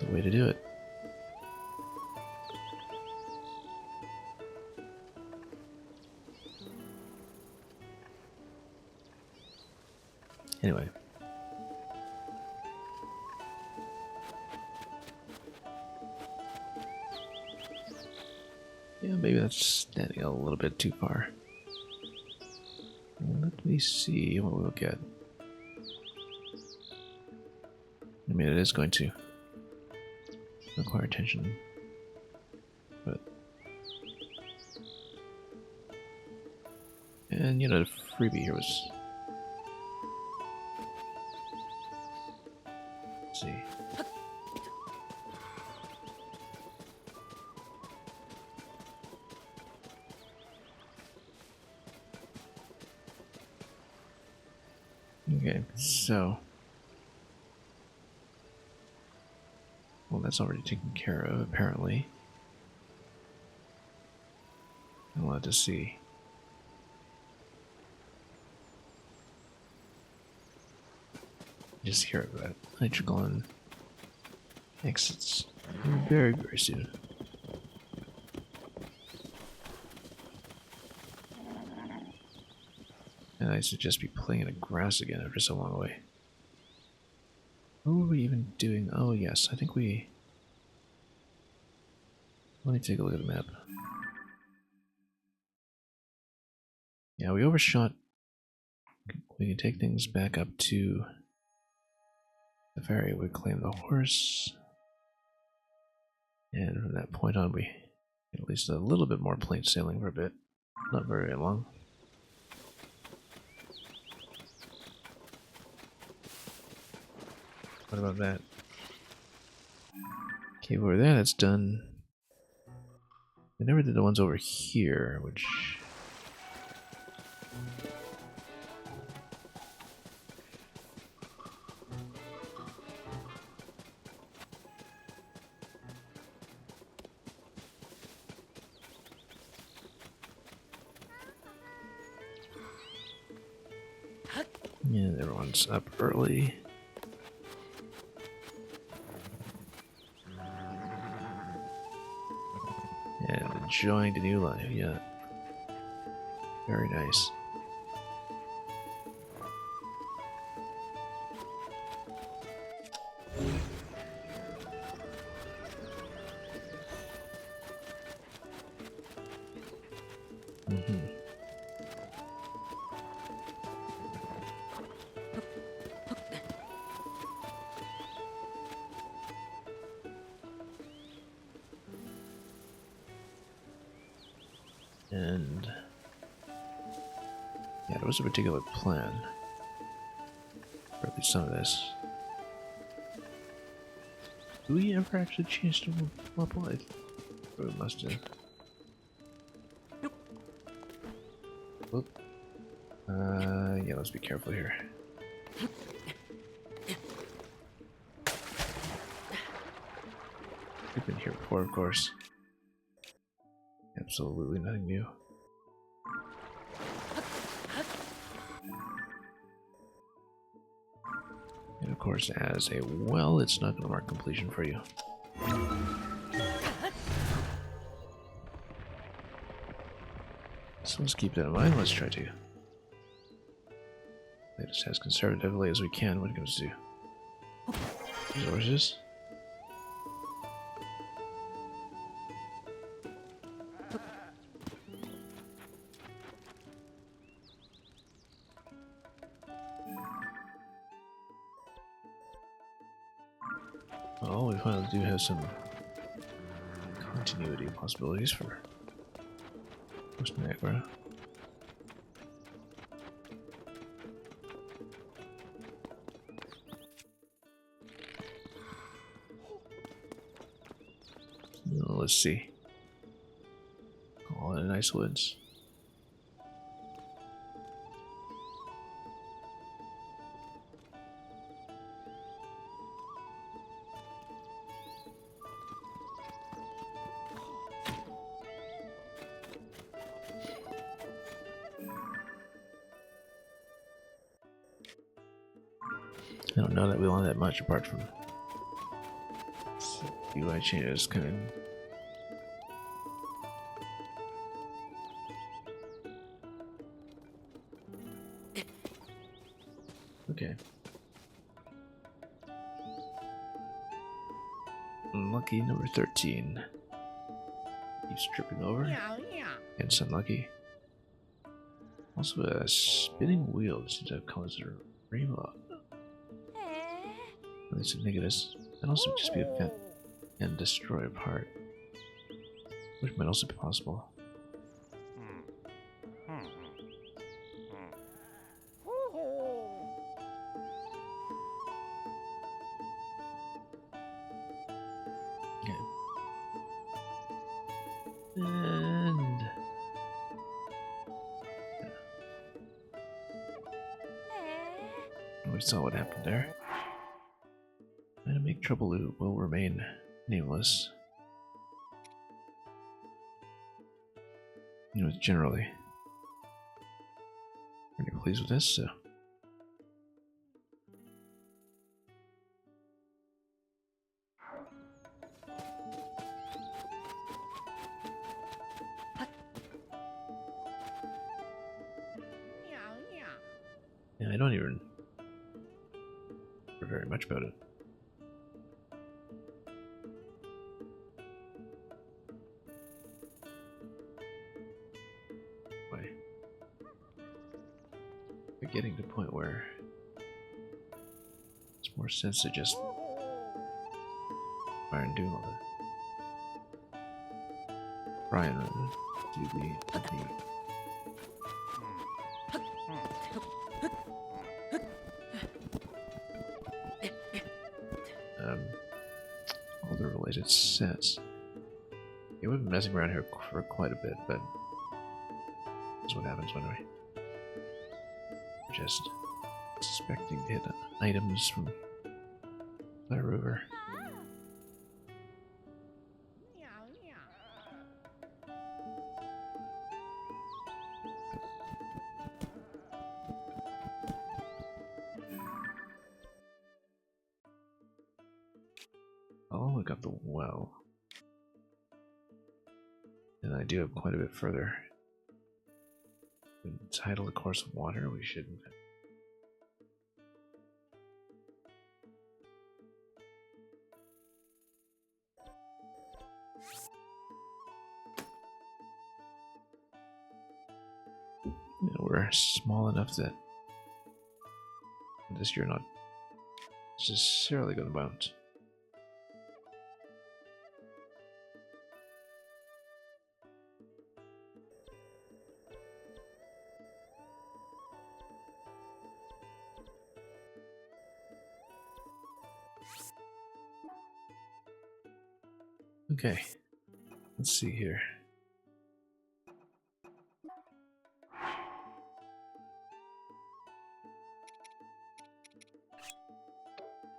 the way to do it. Anyway. Yeah, maybe that's standing a little bit too far. Let me see what we'll get. I mean, it is going to require attention, but... And, you know, the freebie here was... Let's see. Okay, so... Well, that's already taken care of, apparently. I wanted to see. Just hear that Nitroglon exits very, very soon. And I suggest we playing in the grass again after so long away. What were we even doing? Oh yes, I think we... Let me take a look at the map. Yeah, we overshot. We can take things back up to the ferry. We claim the horse. And from that point on, we get at least a little bit more plain sailing for a bit. Not very long. What about that? Okay, over there, that's done. We never did the ones over here, which... Yeah, everyone's up early. And enjoying the new life, yeah. Very nice. And yeah, there was a particular plan for at least some of this. Do we ever actually change the level? I think we must have. Whoop. Yeah, let's be careful here. We've been here before, of course. Absolutely nothing new. And of course, as a well, it's not going to mark completion for you. So let's keep that in mind. Let's try to play this as conservatively as we can when it comes to resources. Well, we finally do have some continuity possibilities for post-Niagara. Well, let's see. All in nice woods. I don't know that we want that much apart from UI changes coming. Okay. Unlucky number 13. Keeps tripping over. And it's unlucky. Also a spinning wheel seems to have colors that are rainbow. At least think of this. And also just be a pet and destroy a part. Which might also be possible. Okay. And we saw what happened there. And to make trouble will remain nameless. You know, generally pretty pleased with this, so. Yeah, I don't even care very much about it. Why? We're getting to the point where it's more sense to just fire and do all that. Brian, do the all the related sets. Yeah, we've been messing around here for quite a bit, but that's what happens when we just expecting to hit items from the river. Oh, look up the well. And I do have quite a bit further. Title, A Course of Water, we shouldn't. You know, we're small enough that this year not necessarily going to bounce. Okay, let's see here.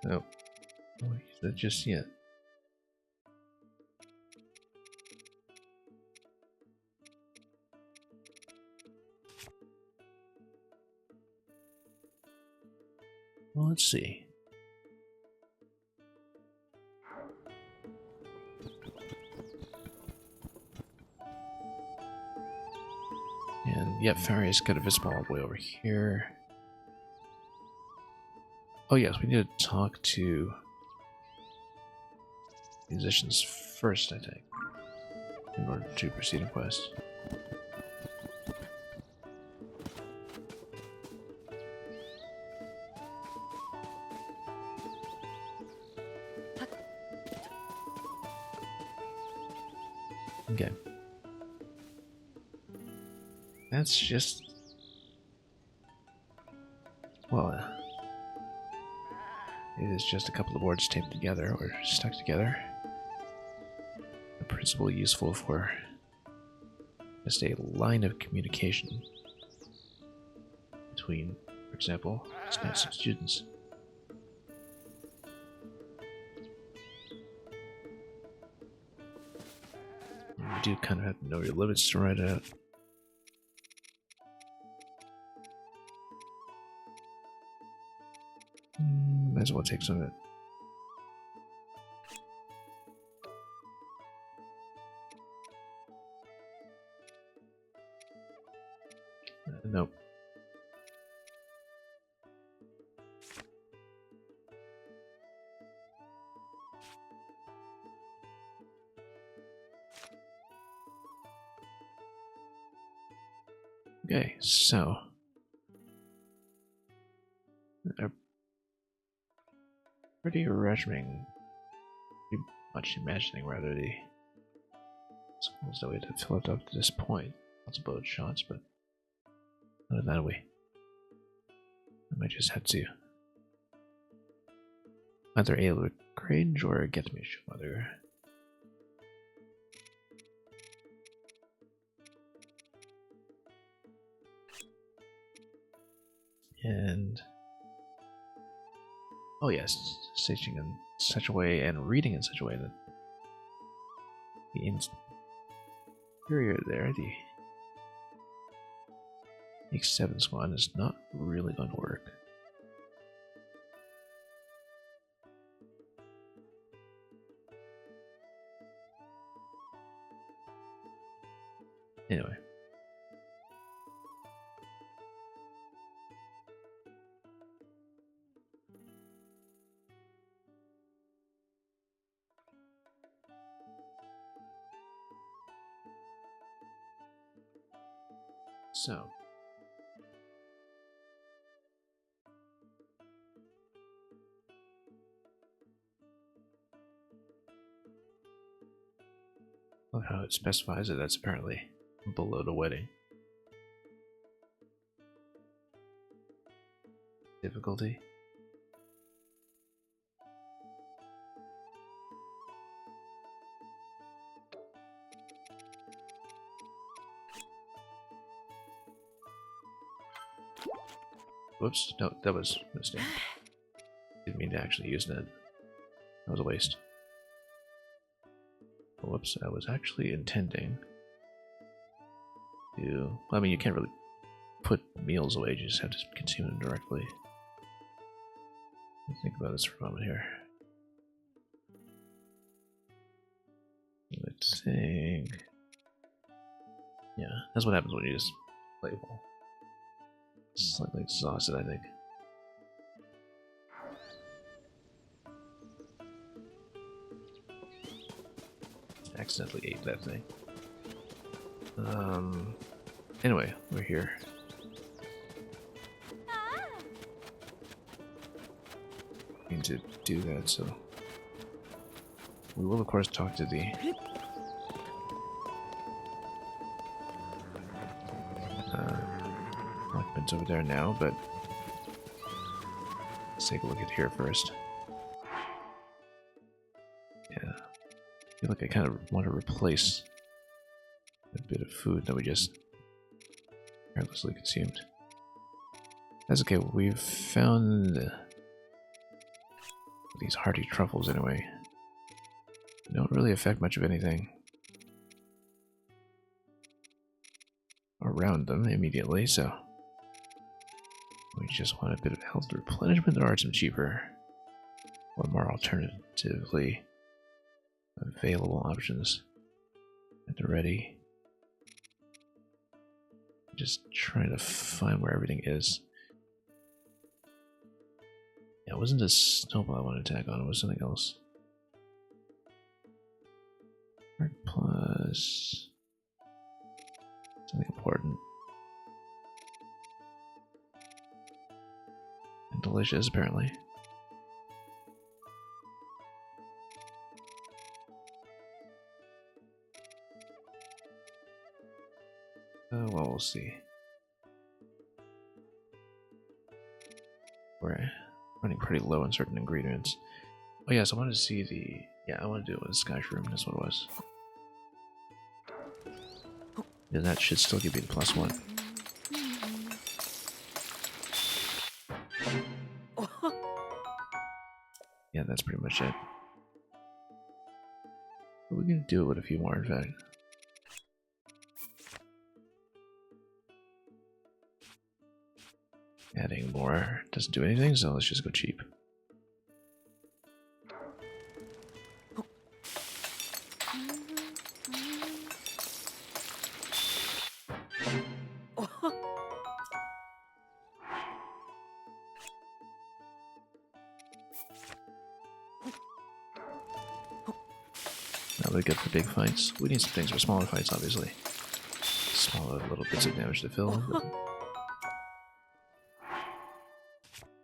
No, oh, use that just yet. Well, let's see. And yep, Farry's got a visible all the way over here. Oh yes, we need to talk to musicians first, I think, in order to proceed in quest. Okay. That's just... well, it is just a couple of boards taped together or stuck together. A principle useful for just a line of communication between, for example, some students. You do kind of have to know your limits to write it out. Might as well take some of it. Nope. Okay, so a pretty imagining, pretty much imagining rather the schools that we had to fill up to this point. Lots of boat shots, but other than that, I might just have to either a cringe or get me show mother. And oh yes, staging in such a way and reading in such a way that the interior there, the X7 squad, is not really going to work. Anyway. So, love how it specifies that that's apparently below the wedding. Difficulty. Whoops, no, that was a mistake. Didn't mean to actually use that. That was a waste. Whoops, I was actually intending to... I mean, you can't really put meals away, you just have to consume them directly. Let's think about this for a moment here. Let's think... yeah, that's what happens when you just play ball. Slightly exhausted, I think. Accidentally ate that thing. Anyway, we're here. Need to do that, so we will of course talk to the occupants over there now, but let's take a look at here first. Yeah. feel like I kind of want to replace a bit of food that we just carelessly consumed. That's okay, we've found these hearty truffles anyway. They don't really affect much of anything around them immediately, so we just want a bit of health replenishment. There are some cheaper or more alternatively available options at the ready. Just trying to find where everything is. Yeah, it wasn't a snowball I wanted to attack on, it was something else. Art plus something important. And delicious, apparently. Well, we'll see. We're running pretty low on certain ingredients. Oh yes, I wanted to see the... Yeah, I want to do it with a sky shroom, that's what it was. Then that should still give you the +1. Yeah, that's pretty much it. But we're gonna do it with a few more, in fact. Adding more doesn't do anything, so let's just go cheap. Not really good for big fights. We need some things for smaller fights, obviously. Smaller little bits of damage to fill.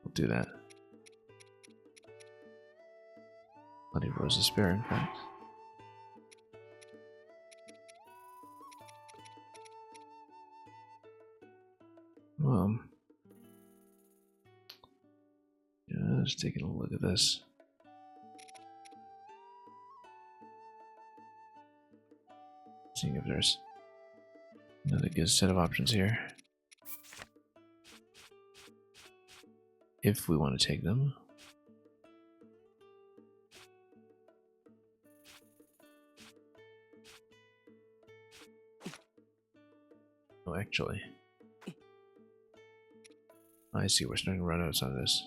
We'll do that. Plenty of roses spare, in fact. Just taking a look at this. Seeing if there's another good set of options here. If we want to take them. Oh, actually. I see, we're starting to run out on this.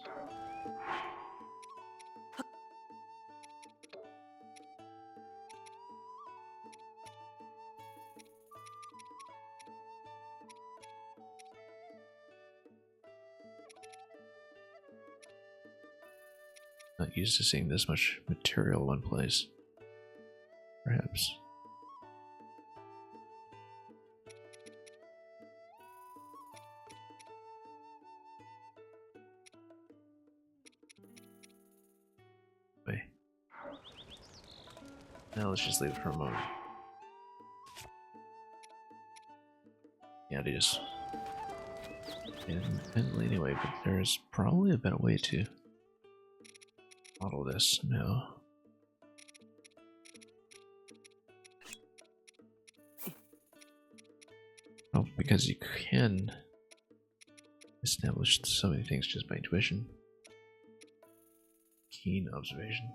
Not used to seeing this much material in one place. Perhaps. Wait. Now let's just leave it for a moment. Yeah, it is. Independently anyway, but there's probably a better way to model this now. Oh, because you can establish so many things just by intuition. Keen observation.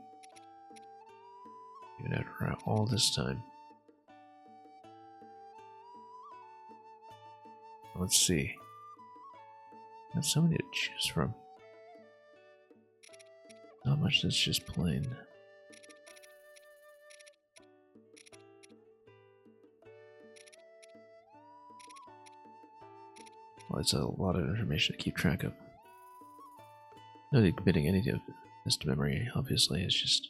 Even after all this time. Let's see. Got so many to choose from. Not much that's just plain. Well, it's a lot of information to keep track of. No committing any of this to memory, obviously. It's just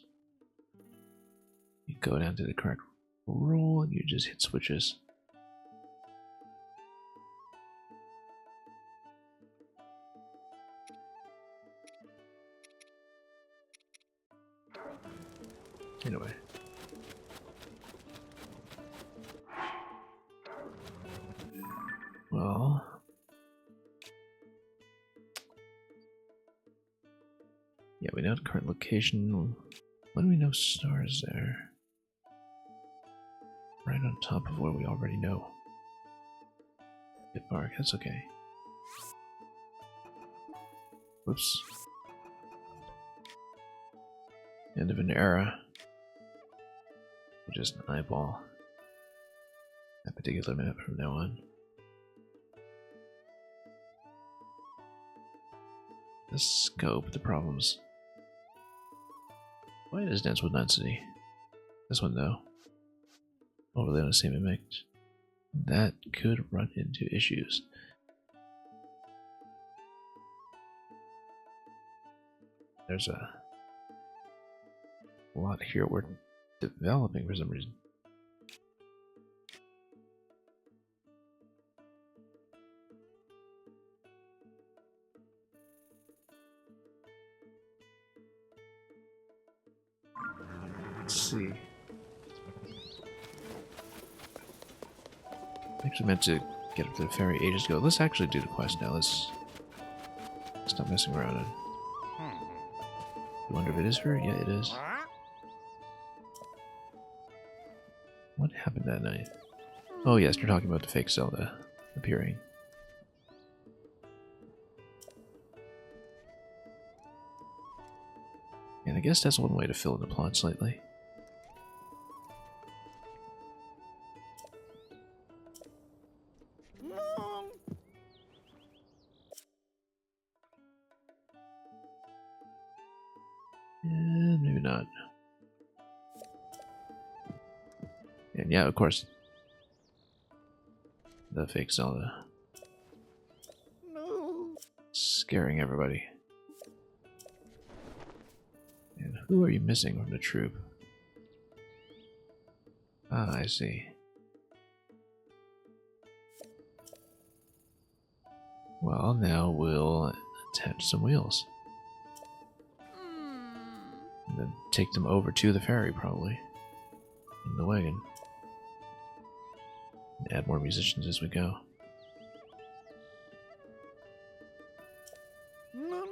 you go down to the correct roll and you just hit switches. Anyway. Well. Yeah, we know the current location. When do we know stars there? Right on top of what we already know. Get bark, that's okay. Whoops. End of an era. Just an eyeball. That particular map from now on. The scope, the problems. Why does dance with density? This one though. Overlay on the same image. That could run into issues. There's a lot here we're developing for some reason. Let's see. I actually meant to get up to the ferry ages ago. Let's actually do the quest now. Let's stop messing around. You wonder if it is her? Yeah, it is. What happened that night? Oh yes, you're talking about the fake Zelda appearing. And I guess that's one way to fill in the plot slightly. Maybe not. And yeah, of course, the fake Zelda. No. Scaring everybody. And who are you missing from the troop? Ah, I see. Well, now we'll attach some wheels. And then take them over to the ferry, probably. In the wagon. And add more musicians as we go. No.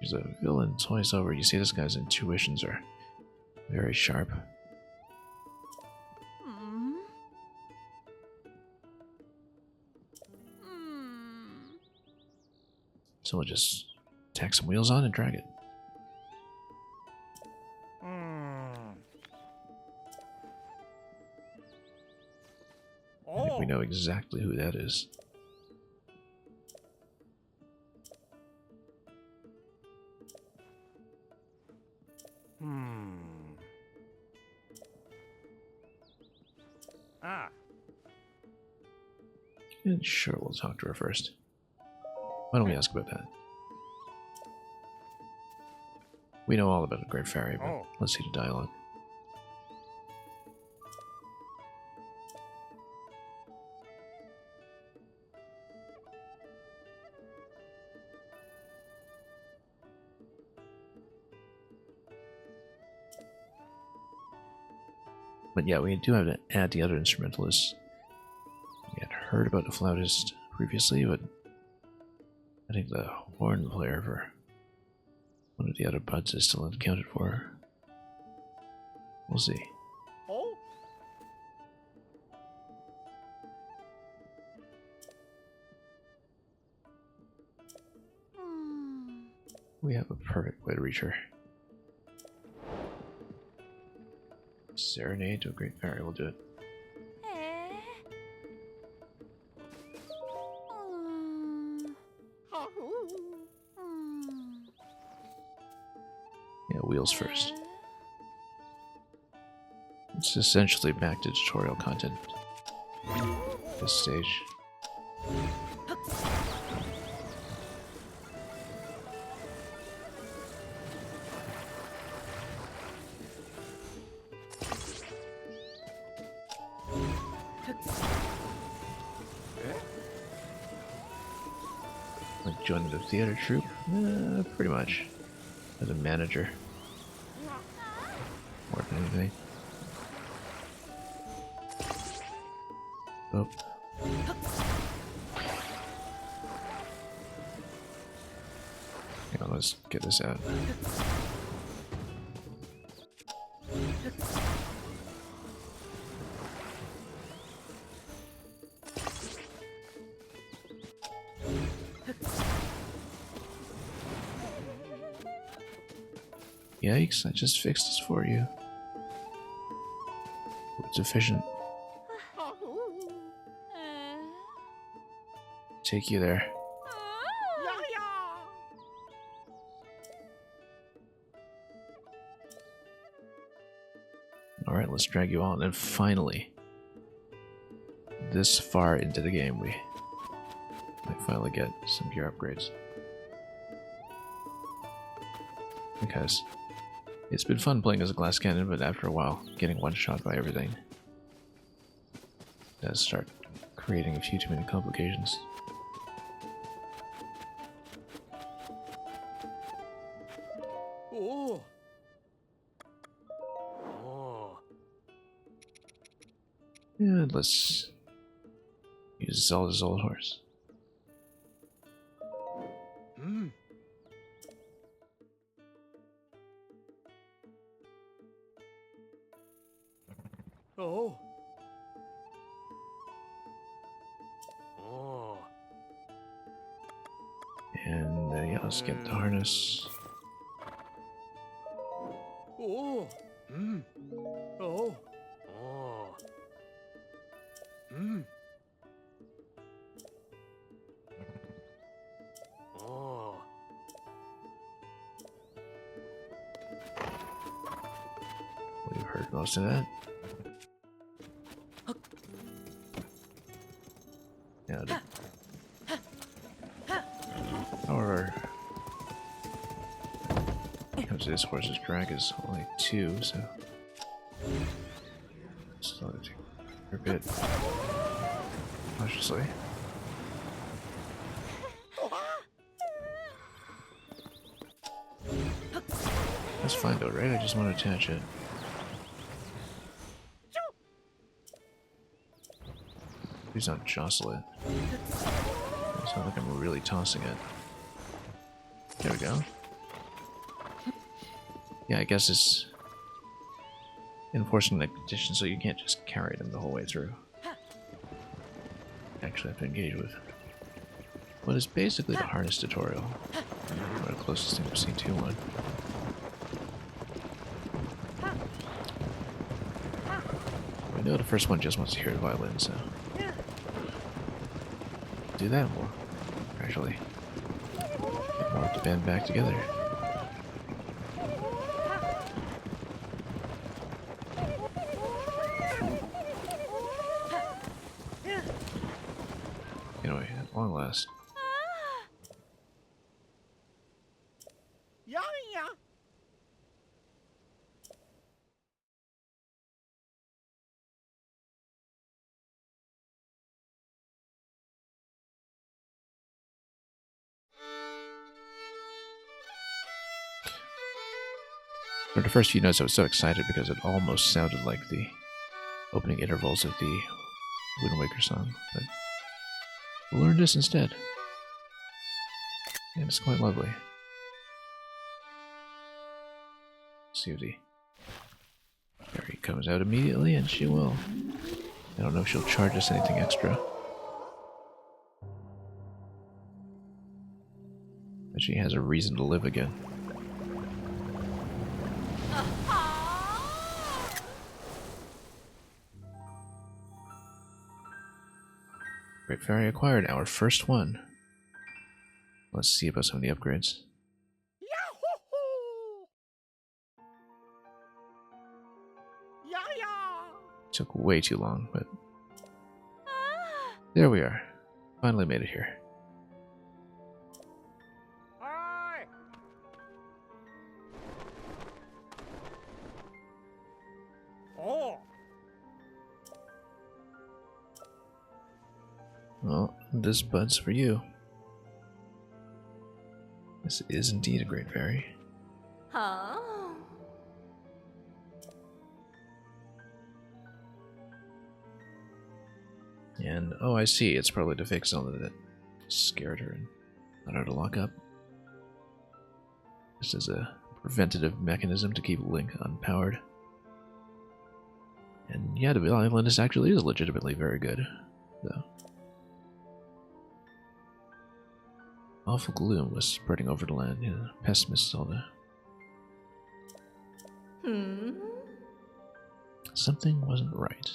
There's a villain twice over. You see, this guy's intuitions are very sharp. So we'll just tack some wheels on and drag it. I think we know exactly who that is. And sure, we'll talk to her first. Why don't we ask about that? We know all about the Great Fairy, but let's see the dialogue. But yeah, we do have to add the other instrumentalists. We had heard about the flautist previously, but I think the horn player for one of the other buds is still unaccounted for. We'll see. We have a perfect way to reach her. Serenade to a Great Fairy, we'll do it. Yeah, wheels first. It's essentially back to tutorial content. This stage. Like joining the theater troupe? Pretty much. As a manager. More than anything. Oh. Hang on, let's get this out. Yikes, I just fixed this for you. It's efficient. Take you there. Alright, let's drag you on. And finally, this far into the game, we finally get some gear upgrades. Because it's been fun playing as a glass cannon, but after a while, getting one-shot by everything does start creating a few too many complications. Oh. Oh. And let's use Zelda's old horse. Hmm. Oh. Oh. And yeah, let's get the harness. Oh. Hmm. Oh. Oh. Hmm. Oh. We've heard most of that. Yeah, however, because this horse's drag is only 2, so slow it a bit cautiously. That's fine though, right? I just want to attach it. Please don't jostle it. It's not like I'm really tossing it. There we go. Yeah, I guess it's enforcing the condition so you can't just carry them the whole way through. Actually have to engage with what is basically the harness tutorial. Or the closest thing I've seen to one. I know the first one just wants to hear the violin, so do that more. Actually, get more of the band back together. Anyway, at long last. Yeah, yeah. For the first few notes, I was so excited because it almost sounded like the opening intervals of the Wind Waker song, but we'll learn this instead. And it's quite lovely. Let's see if the fairy comes out immediately, and she will. I don't know if she'll charge us anything extra. But she has a reason to live again. Great Fairy acquired, our first one. Let's see about some of the upgrades. Yahoo! Yeah, yeah. Took way too long, but there we are. Finally made it here. Hi. Oh. Well, this bud's for you. This is indeed a great fairy. Huh? And, oh, I see, it's probably to fix something that scared her and got her to lock up. This is a preventative mechanism to keep Link unpowered. And yeah, the violinist actually is legitimately very good, though. Awful gloom was spreading over the land. You know, pessimists all the. Something wasn't right.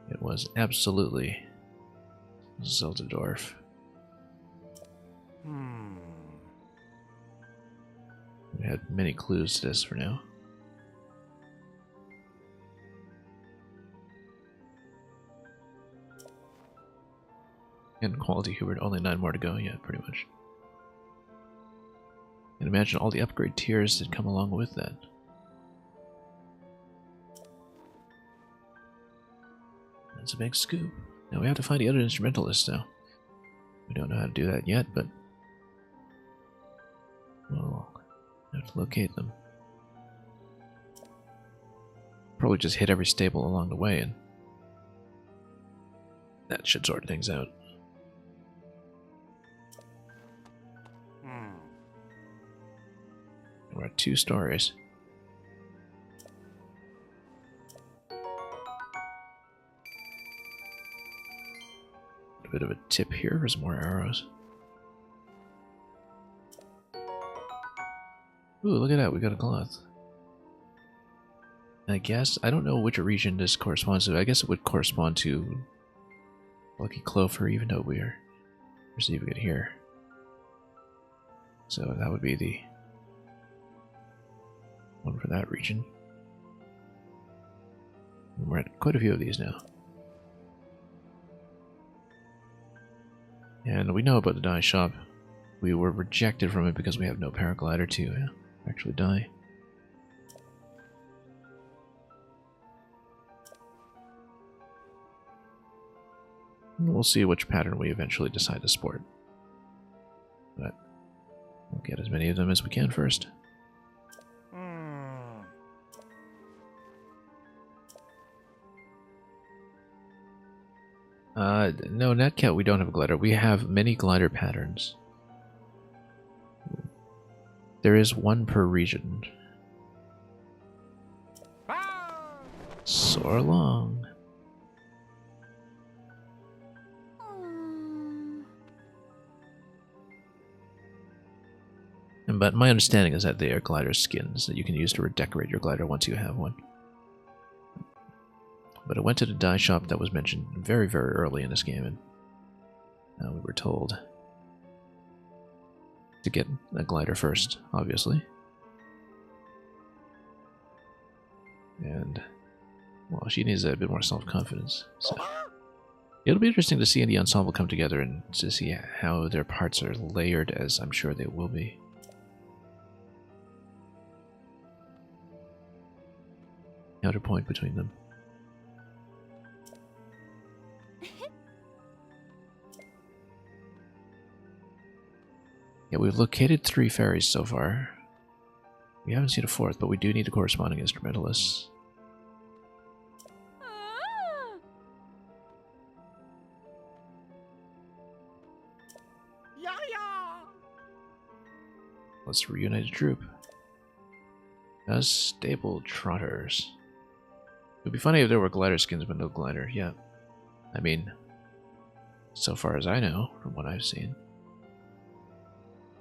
It was absolutely Zeldendorf. We had many clues to this for now. And quality Hubert, only 9 more to go, yeah, pretty much. And imagine all the upgrade tiers that come along with that. That's a big scoop. Now we have to find the other instrumentalists, though. We don't know how to do that yet, but we'll have to locate them. Probably just hit every stable along the way, and that should sort things out. We're at 2 stories. A bit of a tip here for some more arrows. Ooh, look at that, we got a cloth. I guess, I don't know which region this corresponds to. I guess it would correspond to Lucky Clover, even though we're receiving it here. So that would be the one for that region. And we're at quite a few of these now. And we know about the dye shop. We were rejected from it because we have no paraglider to actually dye. And we'll see which pattern we eventually decide to sport. But we'll get as many of them as we can first. No, Netcat, we don't have a glider. We have many glider patterns. There is 1 per region. Soar along. But my understanding is that they are glider skins that you can use to redecorate your glider once you have one. But I went to the dye shop that was mentioned very, very early in this game, and we were told to get a glider first, obviously. And, well, she needs a bit more self-confidence. So it'll be interesting to see the ensemble come together and to see how their parts are layered, as I'm sure they will be. Counterpoint between them. Yeah, we've located 3 ferries so far. We haven't seen a 4th, but we do need the corresponding instrumentalists. Let's reunite a troop. As stable trotters. It would be funny if there were glider skins but no glider. Yeah. I mean, so far as I know, from what I've seen,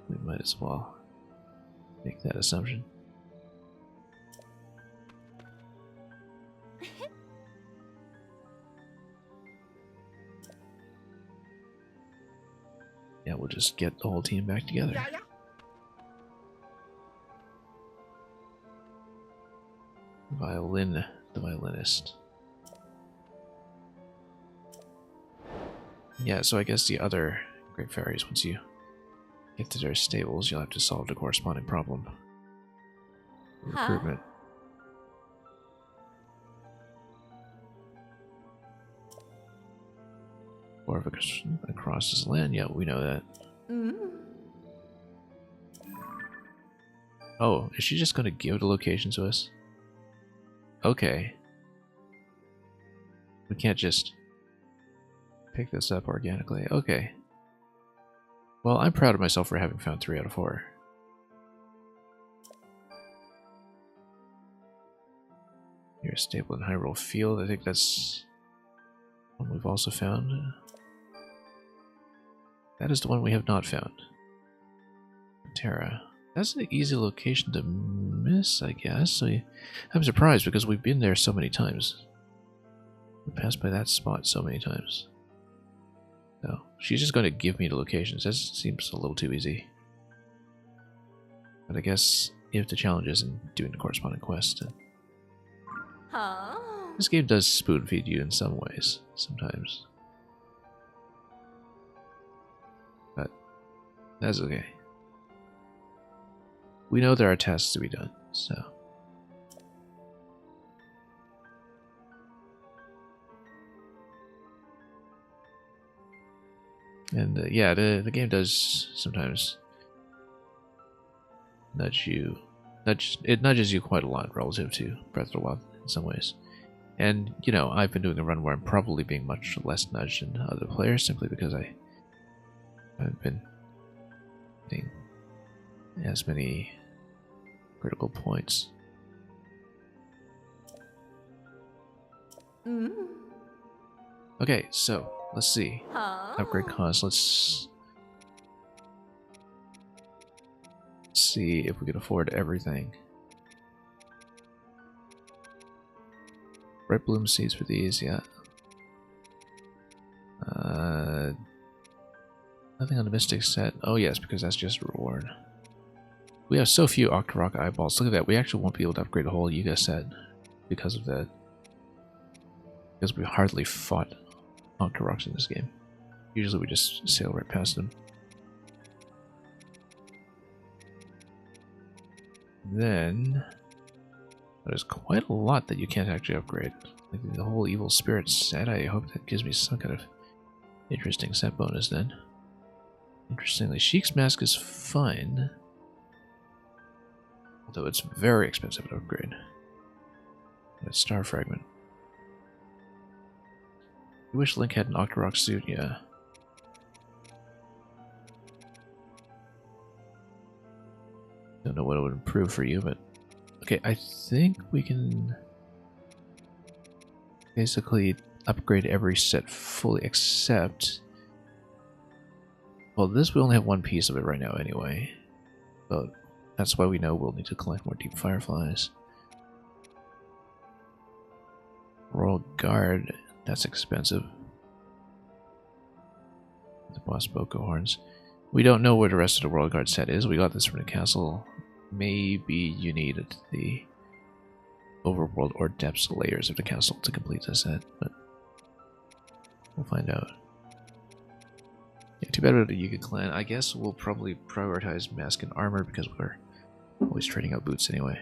we might as well make that assumption. Yeah, we'll just get the whole team back together. Violin, the violinist. Yeah, so I guess the other great fairies, once you get to their stables, you'll have to solve the corresponding problem. Recruitment. Or across this land, yeah, we know that. Oh, is she just going to give the location to us? Okay. We can't just pick this up organically. Okay. Well, I'm proud of myself for having found 3 out of 4. Here's stable in Hyrule Field. I think that's one we've also found. That is the one we have not found. Terra. That's an easy location to miss, I guess. So I'm surprised because we've been there so many times. We passed by that spot so many times. So she's just going to give me the locations. That seems a little too easy. But I guess if the challenge is in doing the corresponding quest, this game does spoon feed you in some ways, sometimes. But that's okay. We know there are tasks to be done, so. And yeah, the game does sometimes it nudges you quite a lot relative to Breath of the Wild in some ways. And, you know, I've been doing a run where I'm probably being much less nudged than other players simply because I haven't been getting as many critical points. Okay, so let's see. Upgrade cost. Let's see if we can afford everything. Red bloom seeds for these, yeah. Nothing on the Mystic set. Oh yes, because that's just a reward. We have so few Octorok eyeballs. Look at that. We actually won't be able to upgrade a whole Yuga set because of that. Because we hardly fought Octoroks in this game. Usually we just sail right past them. Then there's quite a lot that you can't actually upgrade. Like the whole evil spirit set. I hope that gives me some kind of interesting set bonus then. Interestingly, Sheik's mask is fine. Although it's very expensive to upgrade. That star fragment. You wish Link had an Octorok suit, yeah. Don't know what it would improve for you, but okay, I think we can basically upgrade every set fully except, well, this we only have one piece of it right now anyway, but that's why we know we'll need to collect more deep fireflies. Royal Guard, that's expensive. The boss Boko horns. We don't know where the rest of the Royal Guard set is. We got this from the castle. Maybe you need the overworld or depths layers of the castle to complete this set, but we'll find out. Yeah, too bad about the Yuga clan. I guess we'll probably prioritize mask and armor because we're always trading out boots anyway.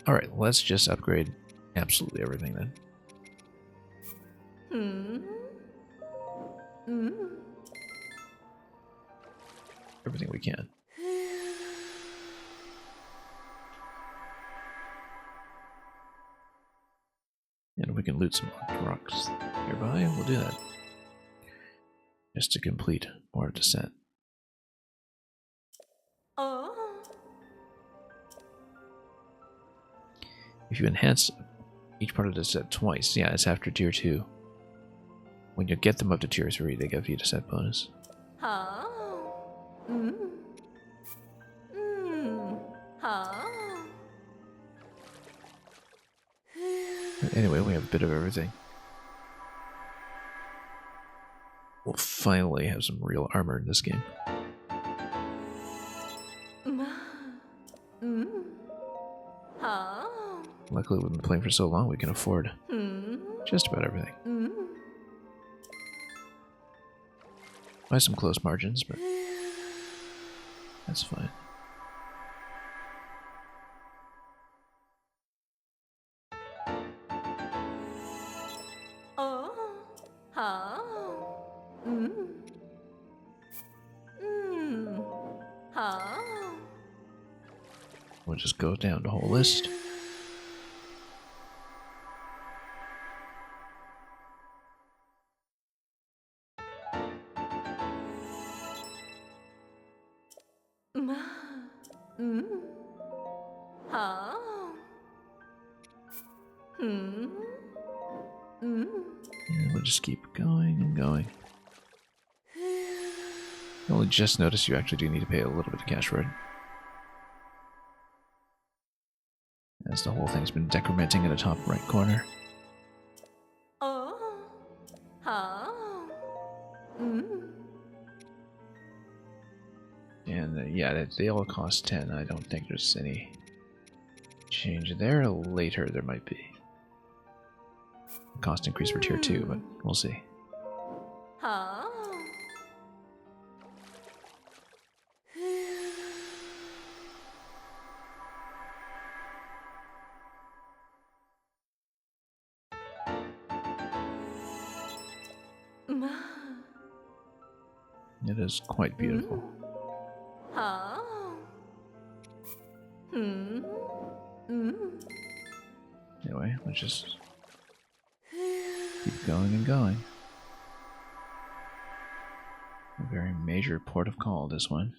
Alright, let's just upgrade absolutely everything then. Everything we can. And if we can loot some rocks nearby, we'll do that. Just to complete more of the set. If you enhance each part of the set twice, yeah, it's after tier 2. When you get them up to tier 3, they give you the set bonus. But anyway, we have a bit of everything. We'll finally have some real armor in this game. Luckily, we've been playing for so long, we can afford just about everything. By some close margins, but that's fine. We'll just go down the whole list. And we'll just keep going and going. I only just noticed you actually do need to pay a little bit of cash for it. As the whole thing's been decrementing in the top right corner. And yeah, they all cost 10. I don't think there's any change there. Later there might be. Cost increase for tier 2, but we'll see. It is quite beautiful. Anyway, let's just keep going and going. A very major port of call, this one.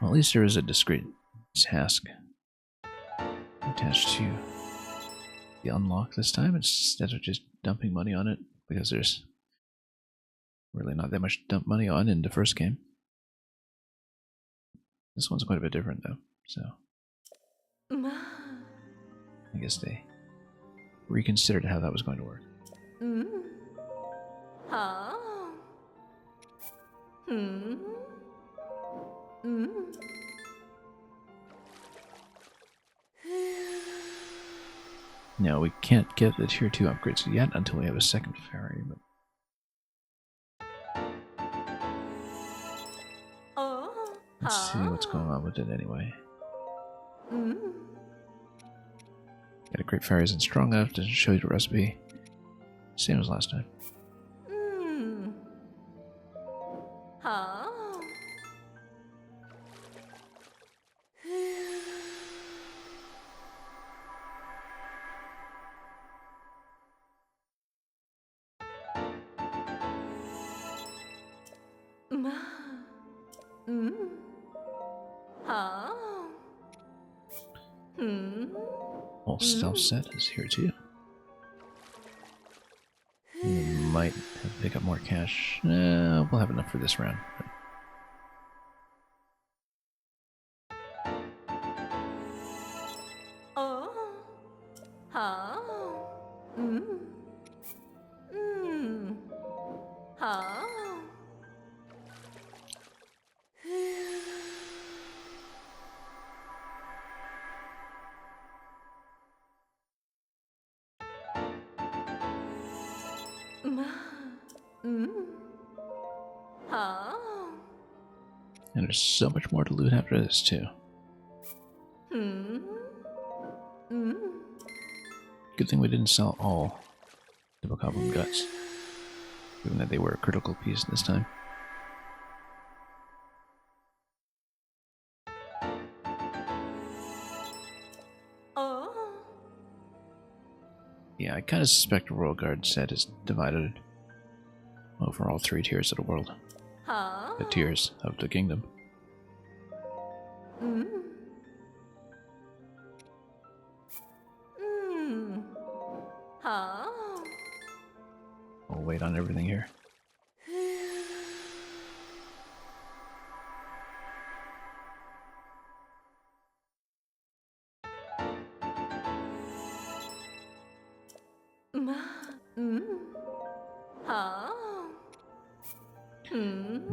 Well, at least there is a discrete task attached to the unlock this time instead of just dumping money on it, because there's really not that much to dump money on in the first game. This one's quite a bit different though, so I guess they reconsidered how that was going to work. Now, we can't get the tier 2 upgrades yet until we have a second ferry, but let's see what's going on with it anyway. Got a great ferry isn't strong enough to show you the recipe. Same as last time. All stealth set is here too. We might have to pick up more cash. We'll have enough for this round. And there's so much more to loot after this too. Good thing we didn't sell all the Bokoblin guts, given that they were a critical piece this time. Yeah, I kind of suspect the Royal Guard set is divided over all 3 tiers of the world. The tiers of the kingdom. We'll wait on everything here.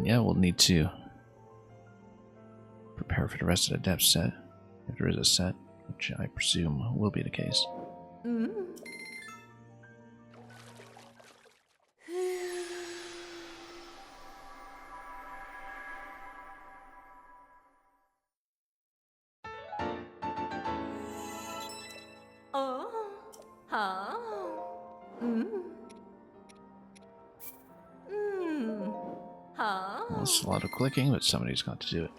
Yeah, we'll need to prepare for the rest of the depth set, if there is a set, which I presume will be the case. Well, it's a lot of clicking, but somebody's got to do it.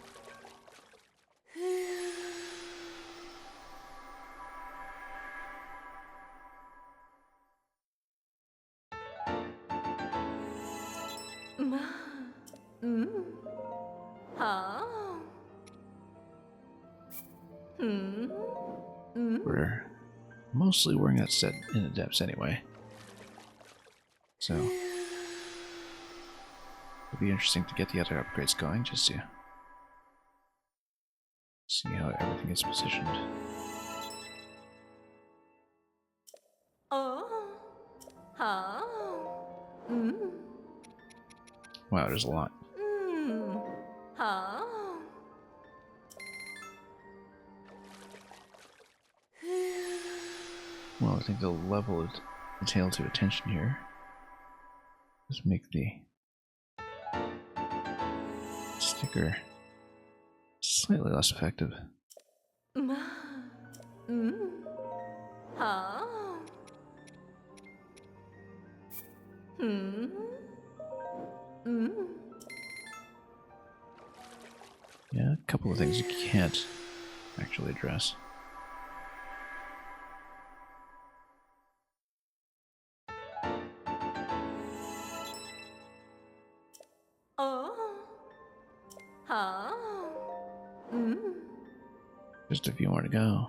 We're mostly wearing that set in the depths anyway. So it'll be interesting to get the other upgrades going just to see how everything gets positioned. Wow, there's a lot. Well, I think the level of detail to attention here is make the sticker slightly less effective. Yeah, a couple of things you can't actually address. Just a few more to go.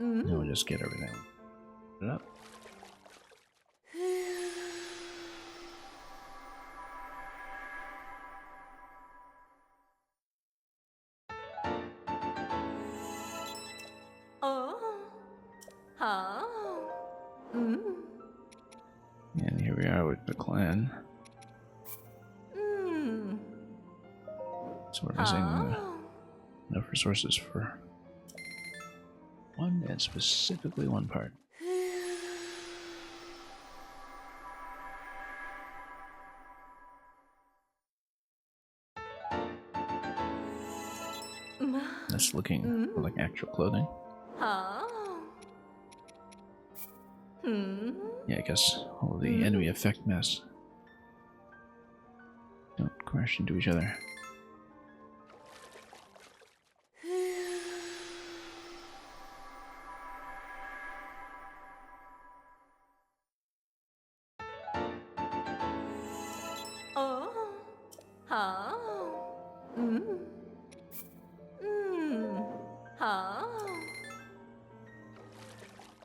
Now we'll just get everything put it up. And here we are with the clan. So we're missing enough resources for one, and specifically one part. That's looking like actual clothing. Yeah, I guess all of the enemy effect masks don't crash into each other.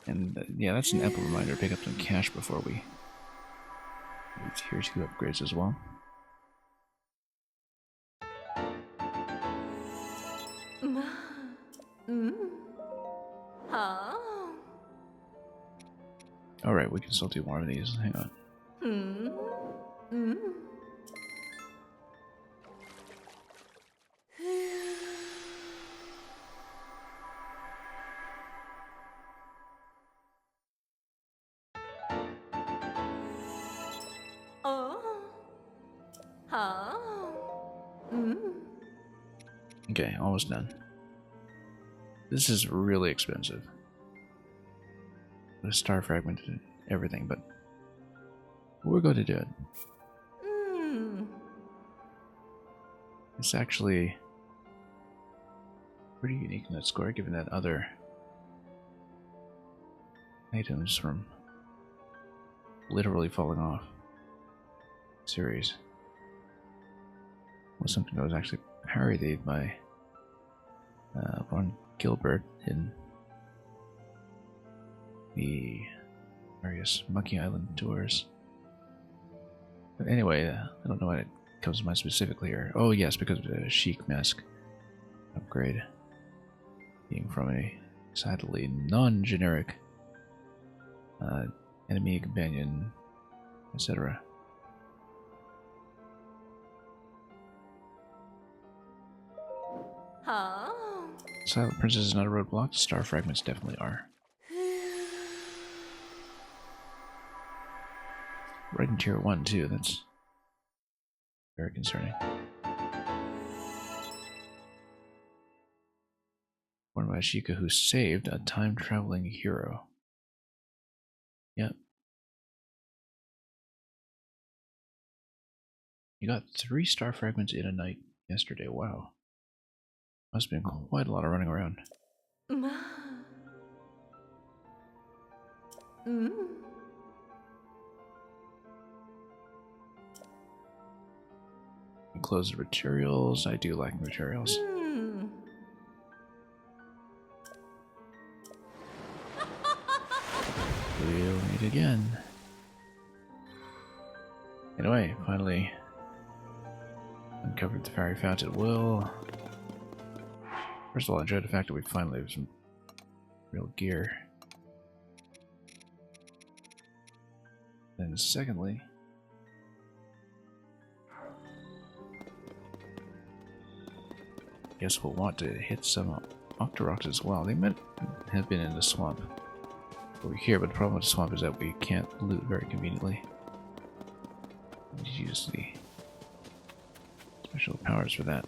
And yeah, that's an ample reminder to pick up some cash before we do tier 2 upgrades as well. Alright, we can still do more of these. Hang on. Okay, almost done. This is really expensive. The star fragment and everything, but we're going to do it. It's actually pretty unique in that score, given that other items from literally falling off series was something that was actually parodied by Von Gilbert in the various Monkey Island tours. But anyway, I don't know why it comes to mind specifically here. Oh yes, because of the Sheik mask upgrade being from a decidedly non-generic enemy, companion, etc. Silent Princess is not a roadblock. Star fragments definitely are. Right in tier 1 too. That's very concerning. Born by Ashika, who saved a time-traveling hero. Yep. You got 3 star fragments in a night yesterday. Wow. Must have been quite a lot of running around. Close the materials. I do like materials. We'll meet again. Anyway, finally uncovered the fairy fountain. Will. First of all, I enjoyed the fact that we finally have some real gear. Then secondly, I guess we'll want to hit some Octoroks as well. They might have been in the swamp over here, but the problem with the swamp is that we can't loot very conveniently. We need to use the special powers for that.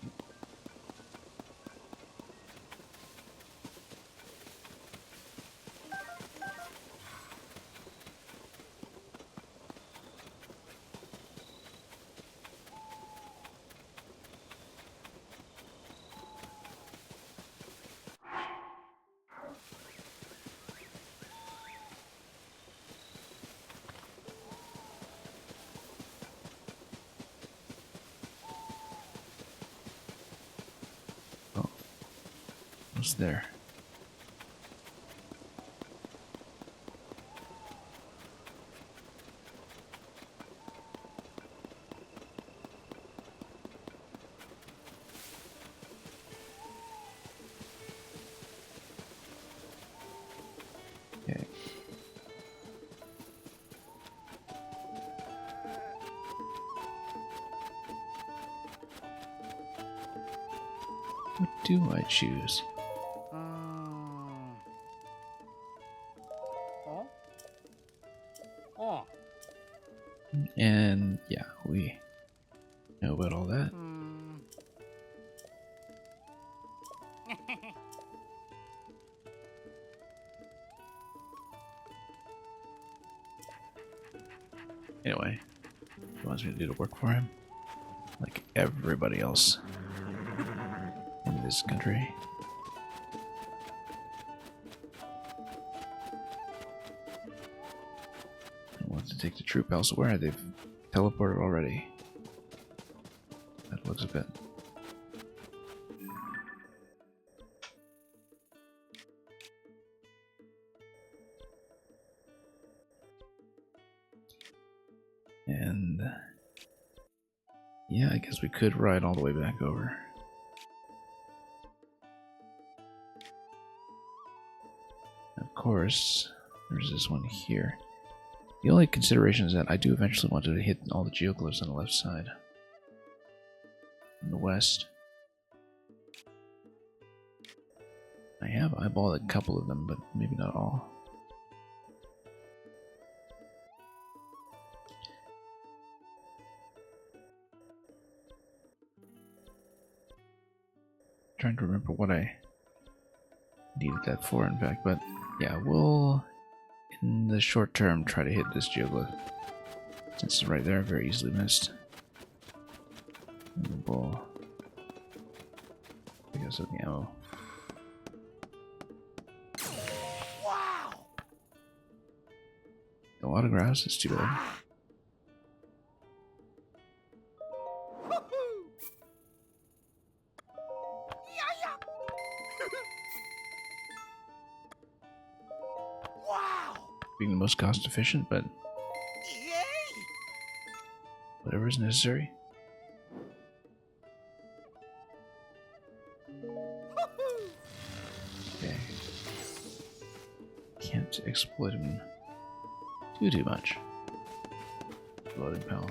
What's there? Okay. What do I choose? Oh. And yeah, we know about all that. Anyway, he wants me to do the work for him, like everybody else in this country. I want to take the troop elsewhere. They've teleported already. That looks a bit. And yeah, I guess we could ride all the way back over. Of course, there's this one here. The only consideration is that I do eventually want to hit all the geoglyphs on the left side. On the west. I have eyeballed a couple of them, but maybe not all. Trying to remember what I needed that for, in fact, but yeah, we'll, in the short term, try to hit this geoglyph. Since it's right there, very easily missed. And we'll pick us up the ammo. Wow. No autographs, it's too bad. Wow. Being the most cost efficient, but Yay. whatever is necessary. Okay. Can't exploit him too much. Loading pal.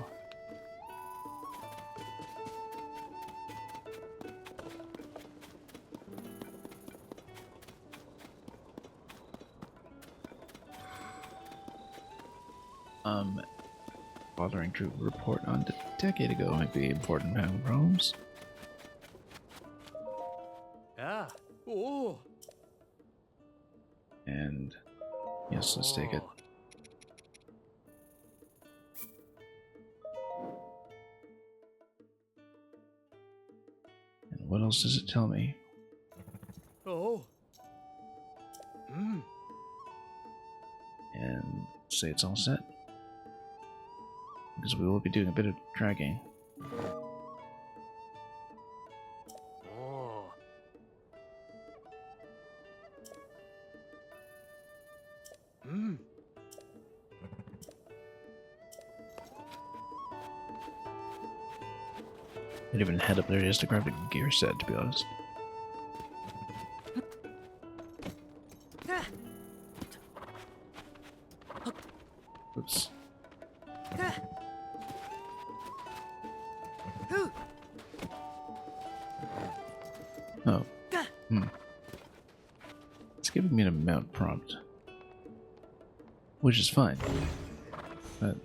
Bothering to report on a decade ago might be important having problems. Ah. Oh. And yes, let's take it. And what else does it tell me? Oh. Hmm. And say it's all set. Because we will be doing a bit of dragging. Oh. Hmm. I'd even head up there just to grab the gear set, to be honest. Oops. Oh. It's giving me an mount prompt. Which is fine. But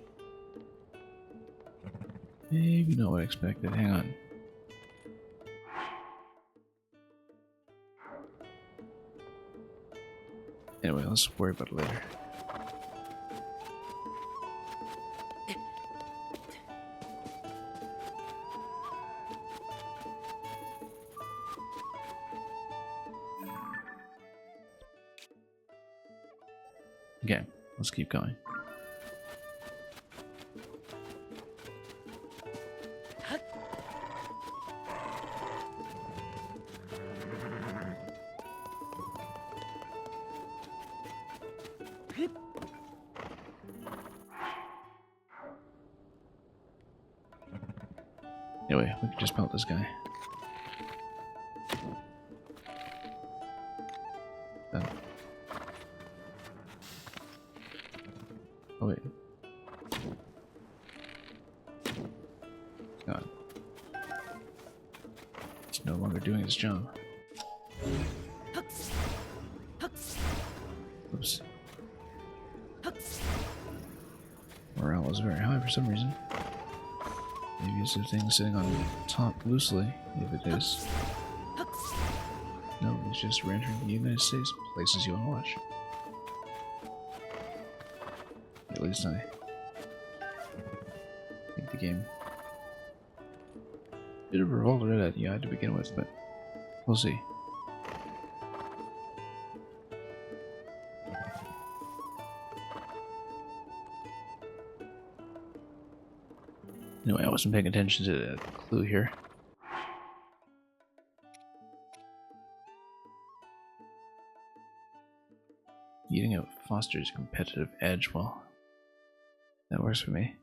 maybe not what I expected. Hang on. Anyway, let's worry about it later. Okay, let's keep going. Anyway, we can just melt this guy. Done. Oh wait. God. It's no longer doing its job. Oops. Morale is very high for some reason. Maybe it's the thing sitting on top loosely, if it is. No, it's just re-entering the United States, places you want to watch. At least I think the game did a revolve right at you to begin with, but we'll see. Anyway, I wasn't paying attention to the clue here. Eating out fosters competitive edge. Well, that works for me.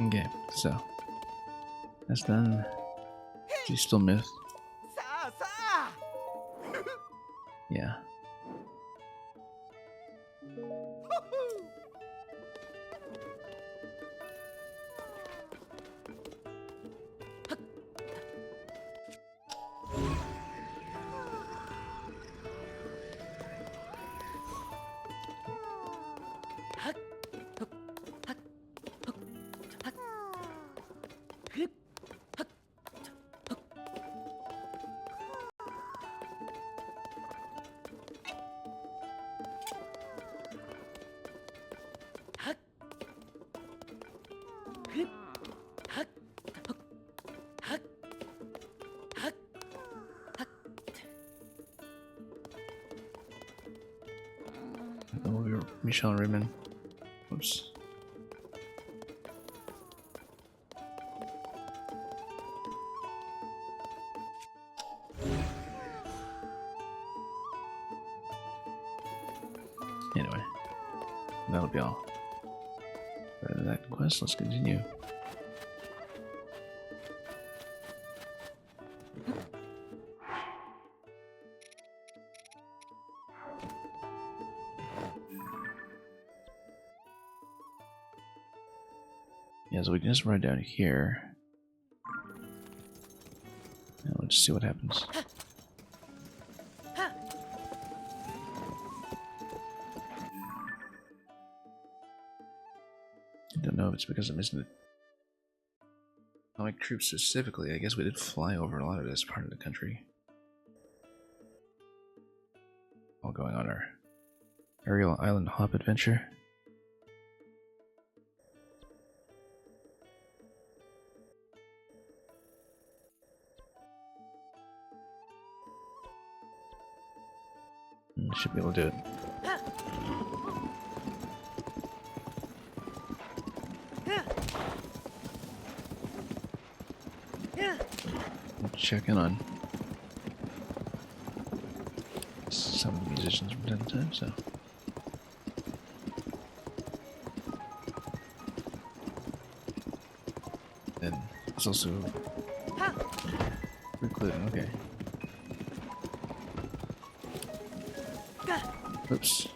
Okay, so that's done. She's still missed. Sa sa. Yeah. Oh, Michelle Raymond. Oops. Anyway, that'll be all. For that quest, let's continue. Yeah, so we can just ride down here. And let's see what happens. I don't know if it's because I'm missing the atomic troops specifically. I guess we did fly over a lot of this part of the country. All going on our aerial island hop adventure. Should be able to do it. We'll check in on some of the musicians from time to time, so. And it's also recording, okay. Oops.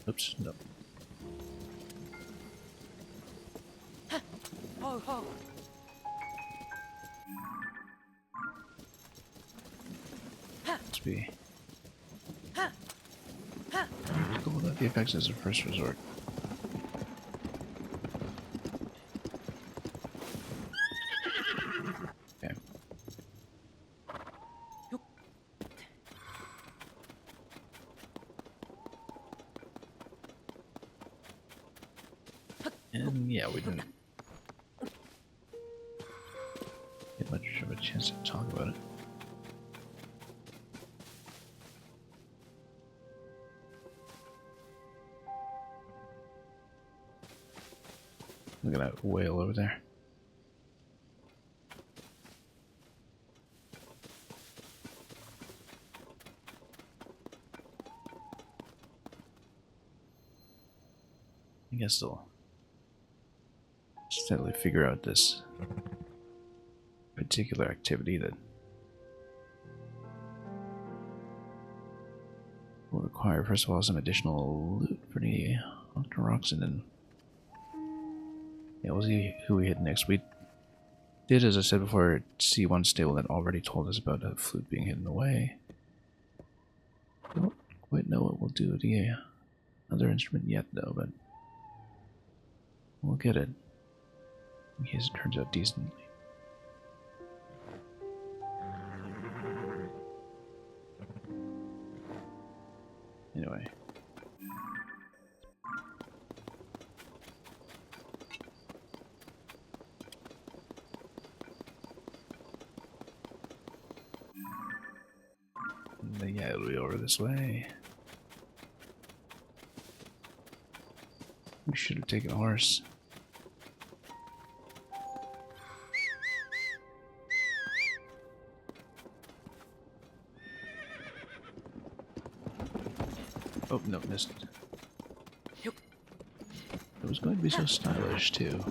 Oops, no. Must be cool about the effects as a first resort. Okay. And yeah, we didn't get much of a chance to talk about it. Look at that whale over there. I guess they'll steadily figure out this particular activity that will require, first of all, some additional loot for the Octoroxen, and yeah, we'll see who we hit next. We did, as I said before, see one stable that already told us about a flute being hidden away. Don't quite know what we'll do with the other instrument yet, though, but we'll get it in case it turns out decently. Anyway. Yeah, it'll be over this way. We should have taken a horse. Oh, no, missed. It was going to be so stylish, too.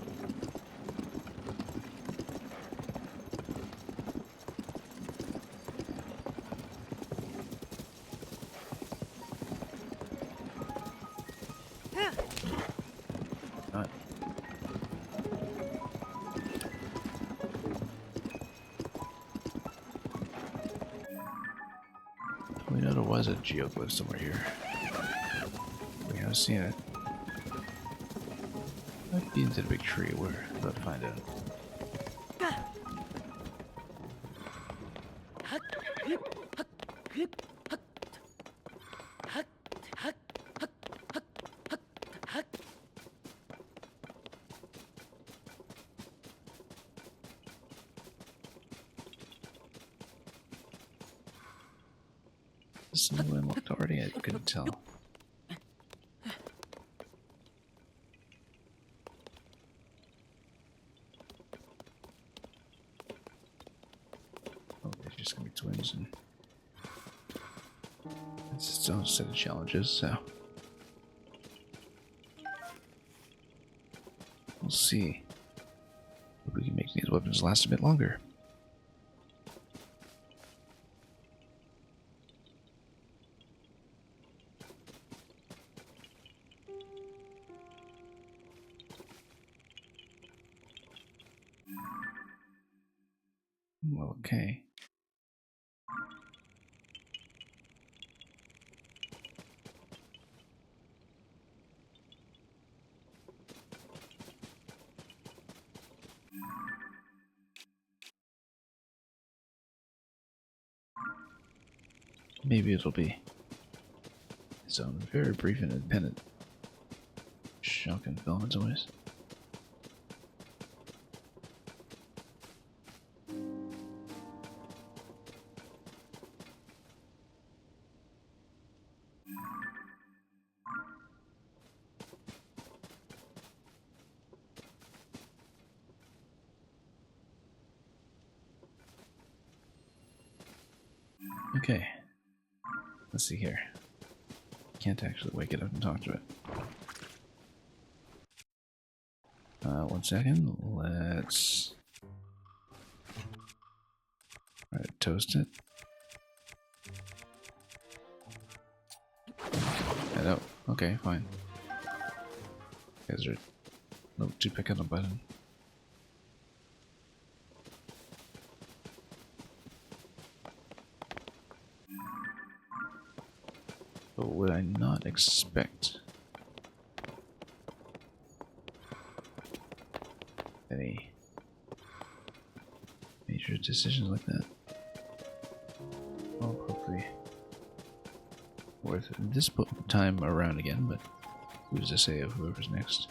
We know there was a geoglyph somewhere here. We haven't seen it. Might be into the big tree. We're about to find out. This is unlocked already? I couldn't tell. Oh, they're just gonna be twins, and it's its own set of challenges, so we'll see if we can make these weapons last a bit longer. Okay. Maybe it'll be its own very brief and independent shocking film in some ways. Okay. Let's see here. Can't actually wake it up and talk to it. 1 second. Let's try to toast it. Oh, okay, fine. You guys are a little too pick on the button. But would I not expect any major decisions like that? Well, hopefully worth this time around again, but who's to say of whoever's next?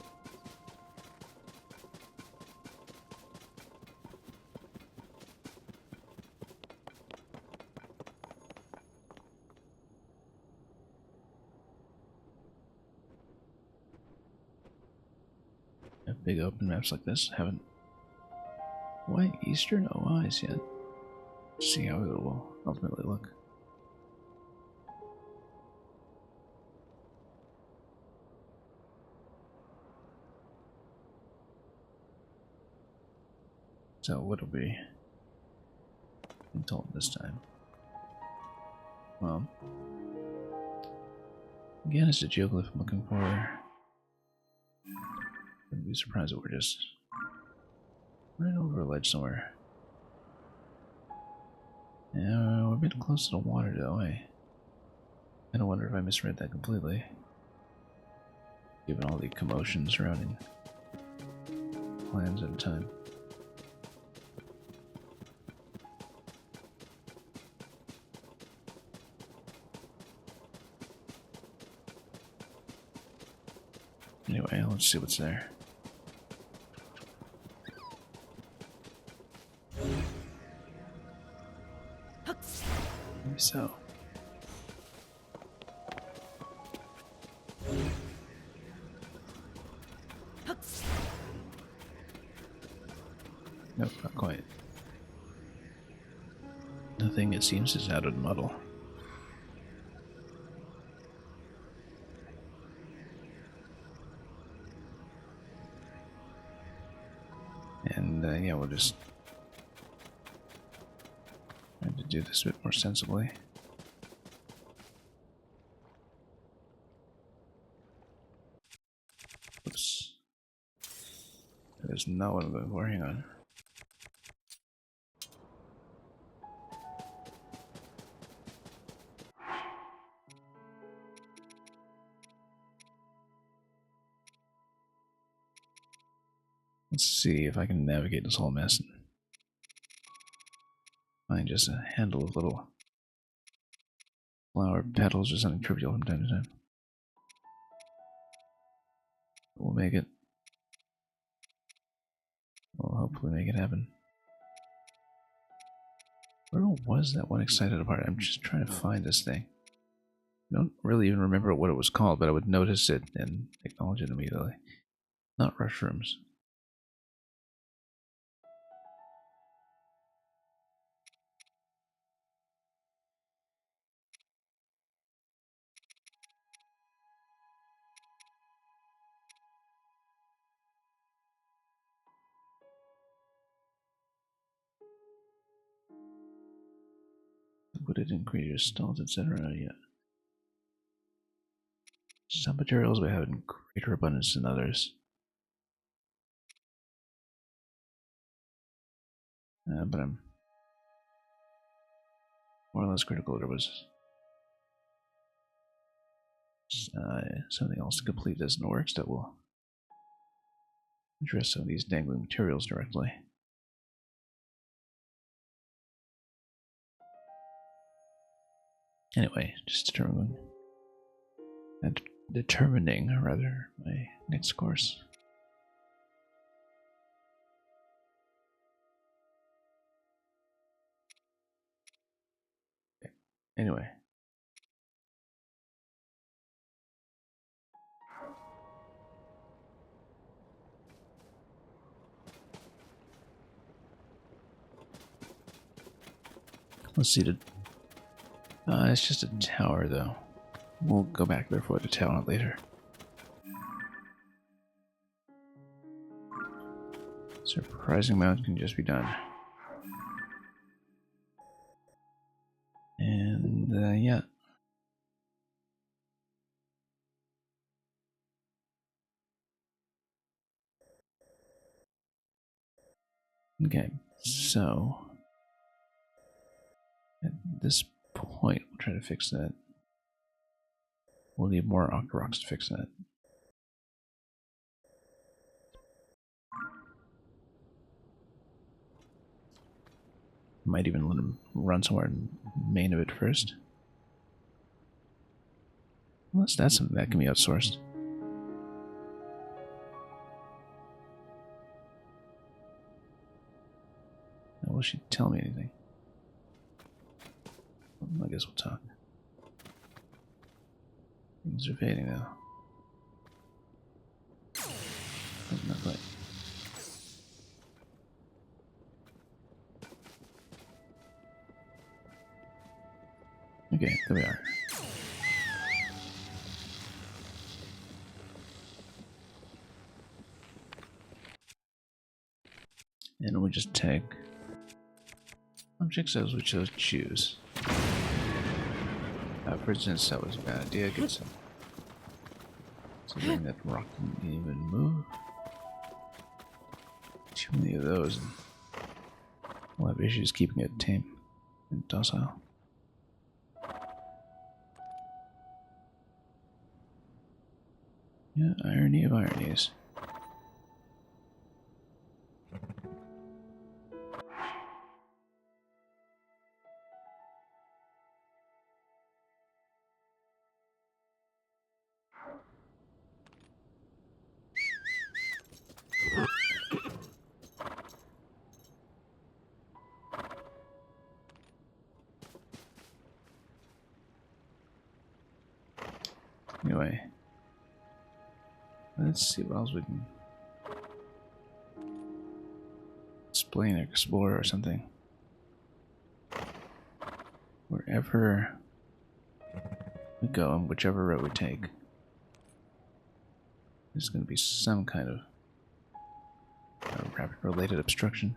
Big open maps like this haven't quite Eastern OIs yet. See how it will ultimately look. So what'll be been told this time? Well, again, it's a geoglyph I'm looking for. Wouldn't be surprised if we're just right over a ledge somewhere. Yeah, we're a bit close to the water though, I don't wonder if I misread that completely. Given all the commotion surrounding plans at the time. Anyway, let's see what's there. Maybe so. Nope, not quite. Nothing, it seems, is out of the muddle. And yeah, we'll just try to do this a bit more sensibly. Oops. That is not what I'm going for. Hang on. Let's see if I can navigate this whole mess and find just a handle of little flower petals or something trivial from time to time. We'll make it. We'll hopefully make it happen. Where was that one excited part? I'm just trying to find this thing. I don't really even remember what it was called, but I would notice it and acknowledge it immediately. Not mushrooms. Would it increase your stalls, etc.? Yeah. Some materials will have in greater abundance than others. But I'm more or less critical. There was something else to complete this in the works that will address some of these dangling materials directly. Anyway, just determining rather my next course. Anyway. Let's see. It's just a tower, though. We'll go back there for the tower later. Surprising amount can just be done. And, yeah. Okay, so at this point, we'll try to fix that. We'll need more octoroks to fix that. Might even let him run somewhere and main of it first. Unless that's something that can be outsourced. Now, will she tell me anything? I guess we'll talk. Things are fading now. Oh, not quite. Okay, there we are. And we'll just take objects as we chose to choose. For instance, that was a bad idea. Get some. Considering that rock didn't even move. Too many of those, and we'll have issues keeping it tame and docile. Yeah, irony of ironies. Anyway, let's see what else we can explain or explore or something. Wherever we go and whichever road we take, there's going to be some kind of rapid related obstruction.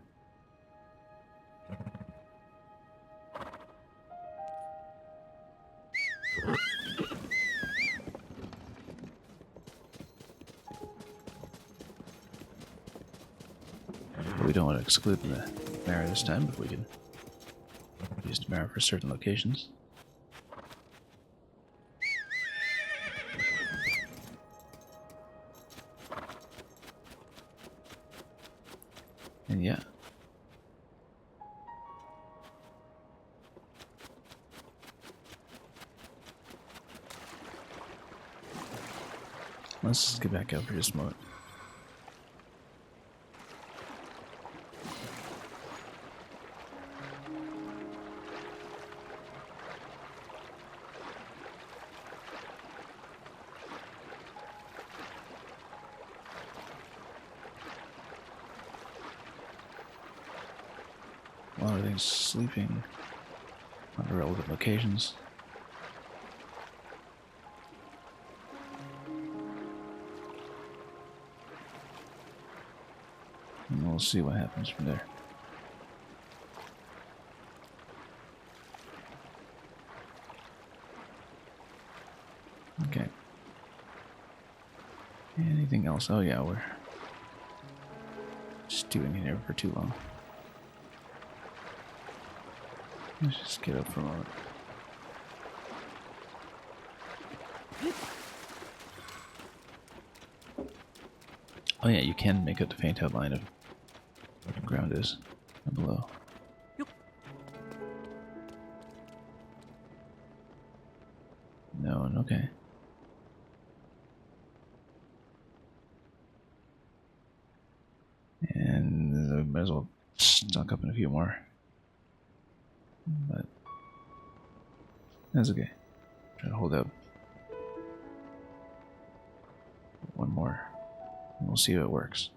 We don't want to exclude the mirror this time, but we can use the mirror for certain locations. And yeah. Let's just get back out for just a moment. A lot of things sleeping under relevant locations. And we'll see what happens from there. Okay. Anything else? Oh yeah, we're stewing in here for too long. Let's just get up for a moment. Oh yeah, you can make out the faint outline of what the ground is down below. No, okay. And I might as well stock up in a few more. But that's okay. Try to hold out one more. And we'll see if it works.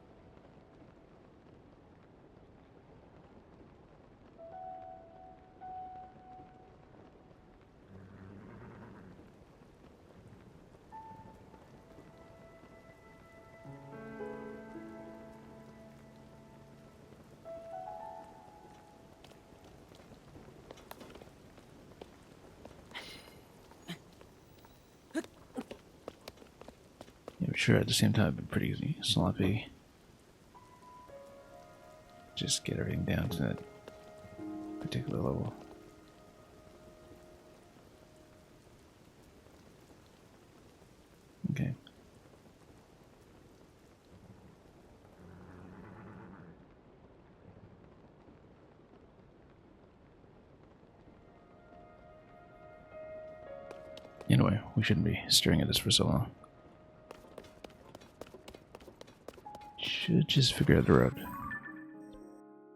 Yeah, but sure, at the same time, I've been pretty sloppy. Just get everything down to that particular level. Okay. Anyway, we shouldn't be staring at this for so long. Should just figure out the road.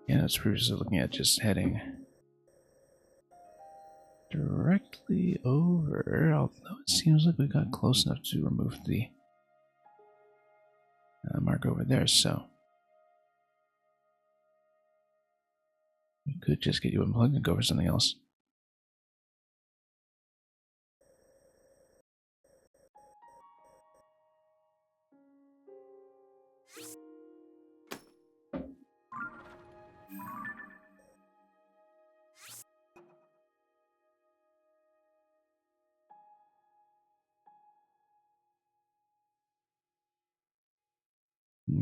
Yeah, it's previously looking at just heading directly over, although it seems like we got close enough to remove the mark over there, so we could just get you unplugged and go for something else.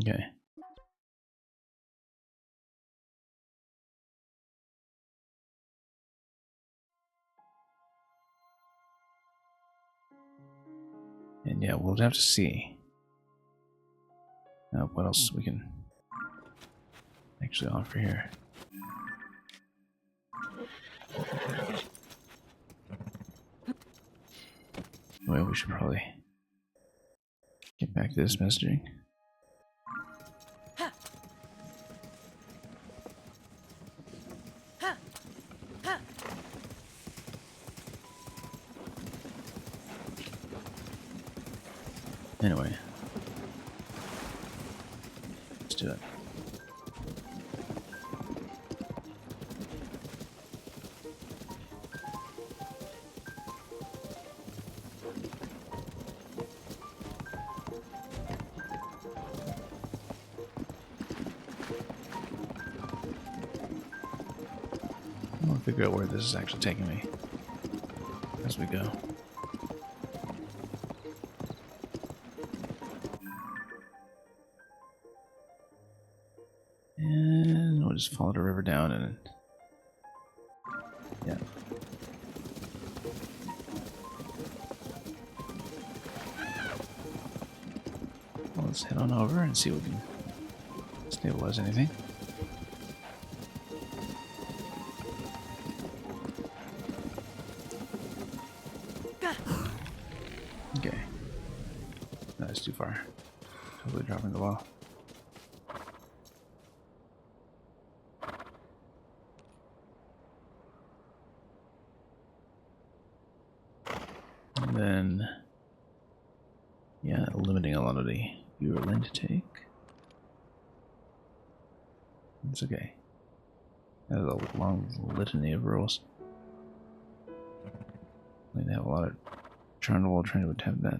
Okay. And yeah, we'll have to see what else we can actually offer here. Well, we should probably get back to this messaging. Anyway, let's do it. I'll figure out where this is actually taking me as we go. And we'll just follow the river down and yeah. Well, let's head on over and see if we can stabilize anything. Okay. That's too far. Totally dropping the ball. And then, yeah, limiting a lot of the viewer lane to take. It's okay. That's a long litany of rules. They have a lot of trying to attempt that.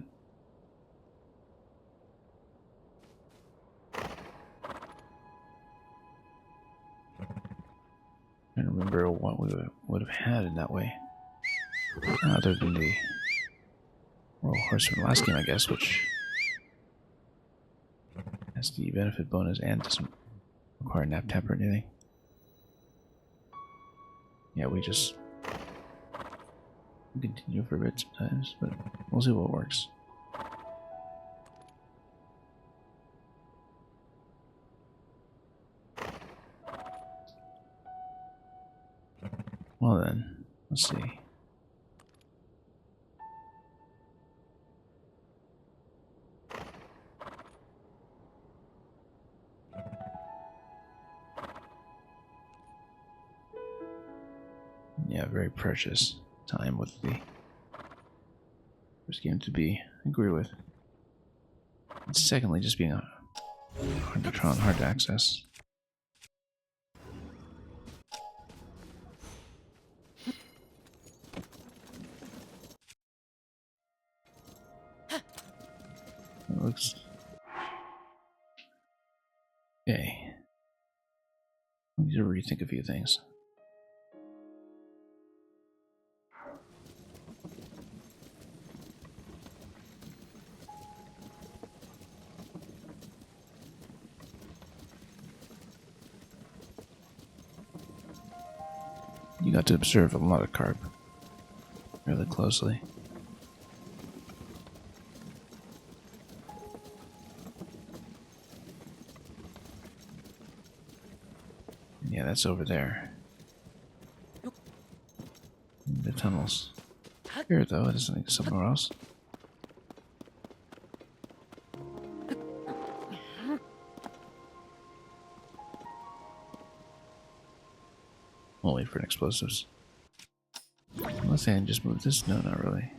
I don't remember what we would have had in that way. Other than the royal horse from the last game, I guess, which has the benefit bonus and doesn't require nap tap or anything. yeah, we continue for a bit sometimes, but we'll see what works. Well then, let's see. Yeah, very precious time with the first game to be agree with. And secondly, just being hard to access. It looks okay. I need to rethink a few things. You got to observe a lot of carp really closely. Yeah, that's over there. The tunnels. Here, though, it isn't like somewhere else. We'll wait for explosives. Unless I can just move this? No, not really.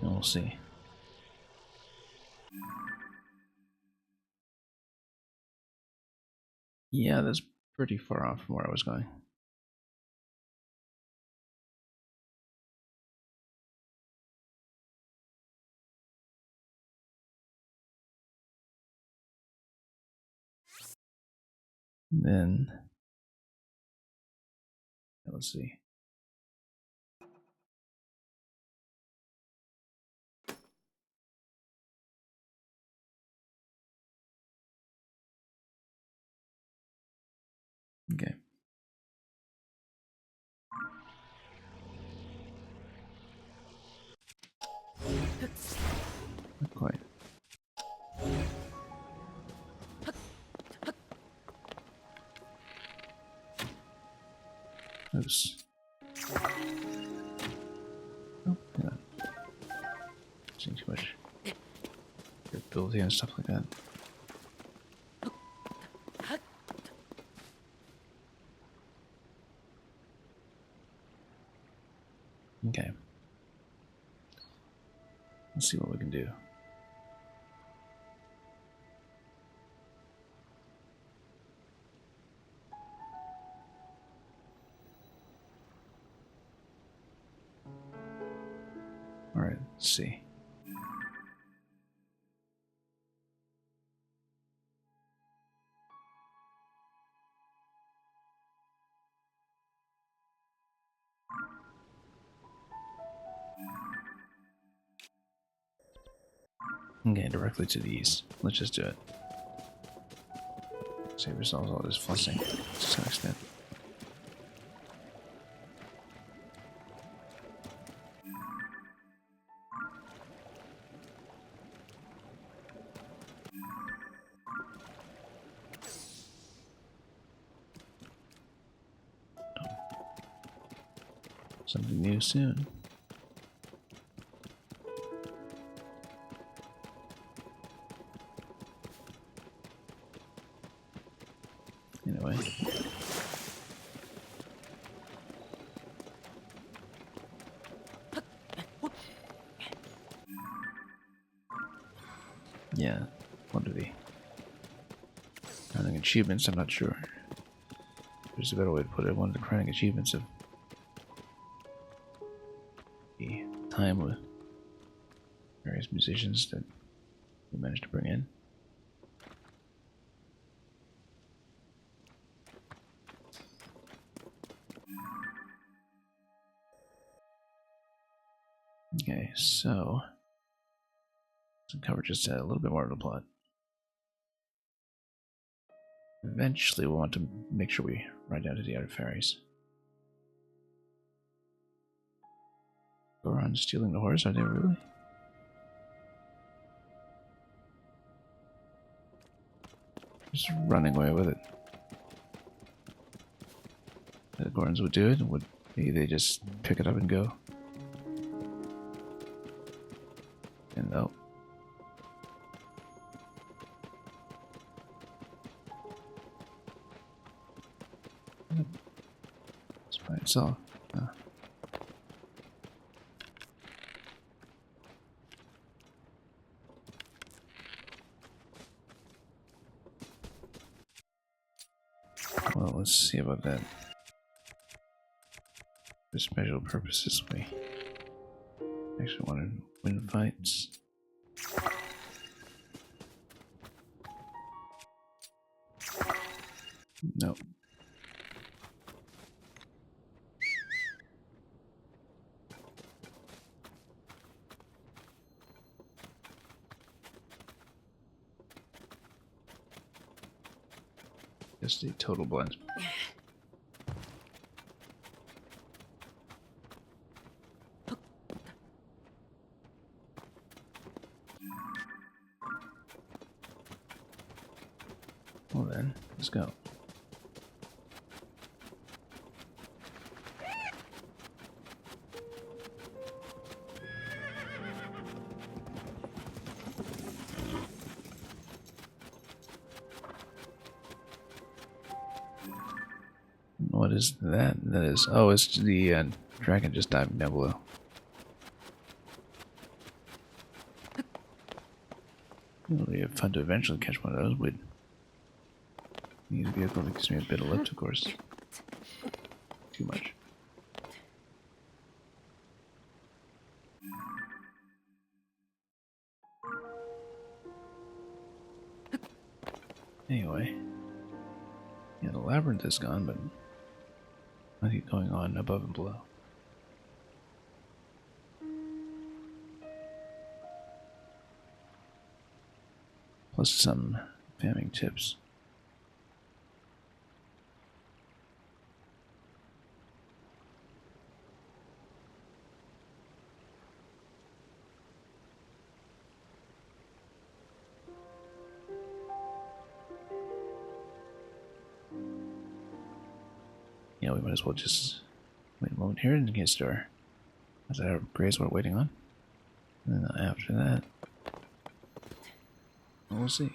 And we'll see. Yeah, that's pretty far off from where I was going. And then, let's see. Okay. Not quite. Oops. Oh, yeah. Seeing too much durability and stuff like that. Okay. Let's see what we can do. Alright, let's see. Okay, directly to the east. Let's just do it. Save ourselves all this fussing to some extent. Something new soon. Anyway. Yeah, what to be? Crowning achievements, I'm not sure. There's a better way to put it. One of the crowning achievements of the time with various musicians that we managed to bring in. Okay, so Some cover just a little bit more of the plot. Eventually, we'll want to make sure we ride down to the outer ferries. Goron stealing the horse? Are they really? Just running away with it. The Gorons would do it, would maybe they just pick it up and go? And no. It's by itself. Well, let's see about that. For special purposes, we actually want to win fights. No. Just a total blend. Well then, let's go. What is that? That is... oh, it's the dragon just diving down below. It'll be fun to eventually catch one of those. We'd need a vehicle that gives me a bit of lift, of course. Too much. Anyway. Yeah, the labyrinth is gone, but plenty going on above and below. Plus some farming tips. Yeah, we might as well just wait a moment here in the case store. That's our upgrades we're waiting on. And then after that, we'll see.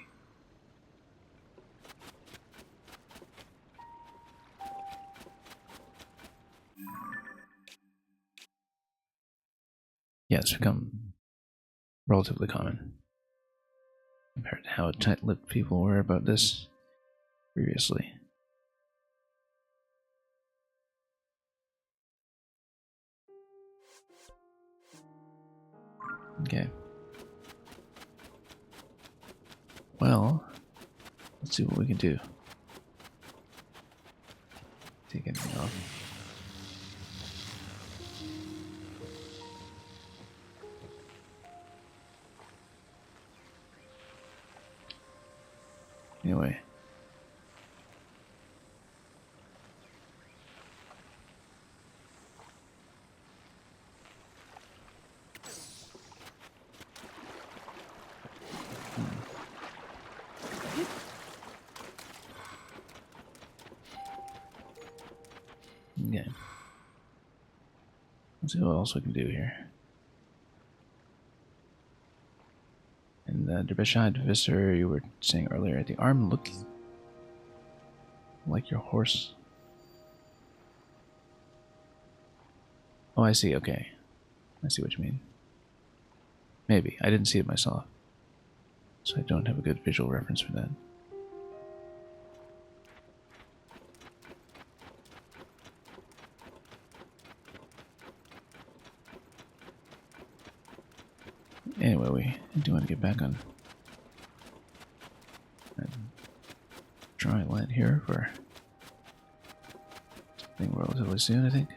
Yeah, it's become relatively common compared to how tight-lipped people were about this previously. Okay. Well, let's see what we can do. Take anything off. Anyway. Okay. Let's see what else we can do here. And the Derbyshire Visser you were saying earlier, the arm looked like your horse. Oh, I see, okay. I see what you mean. Maybe. I didn't see it myself. So I don't have a good visual reference for that. Anyway, we do want to get back on dry land here for something relatively soon, I think.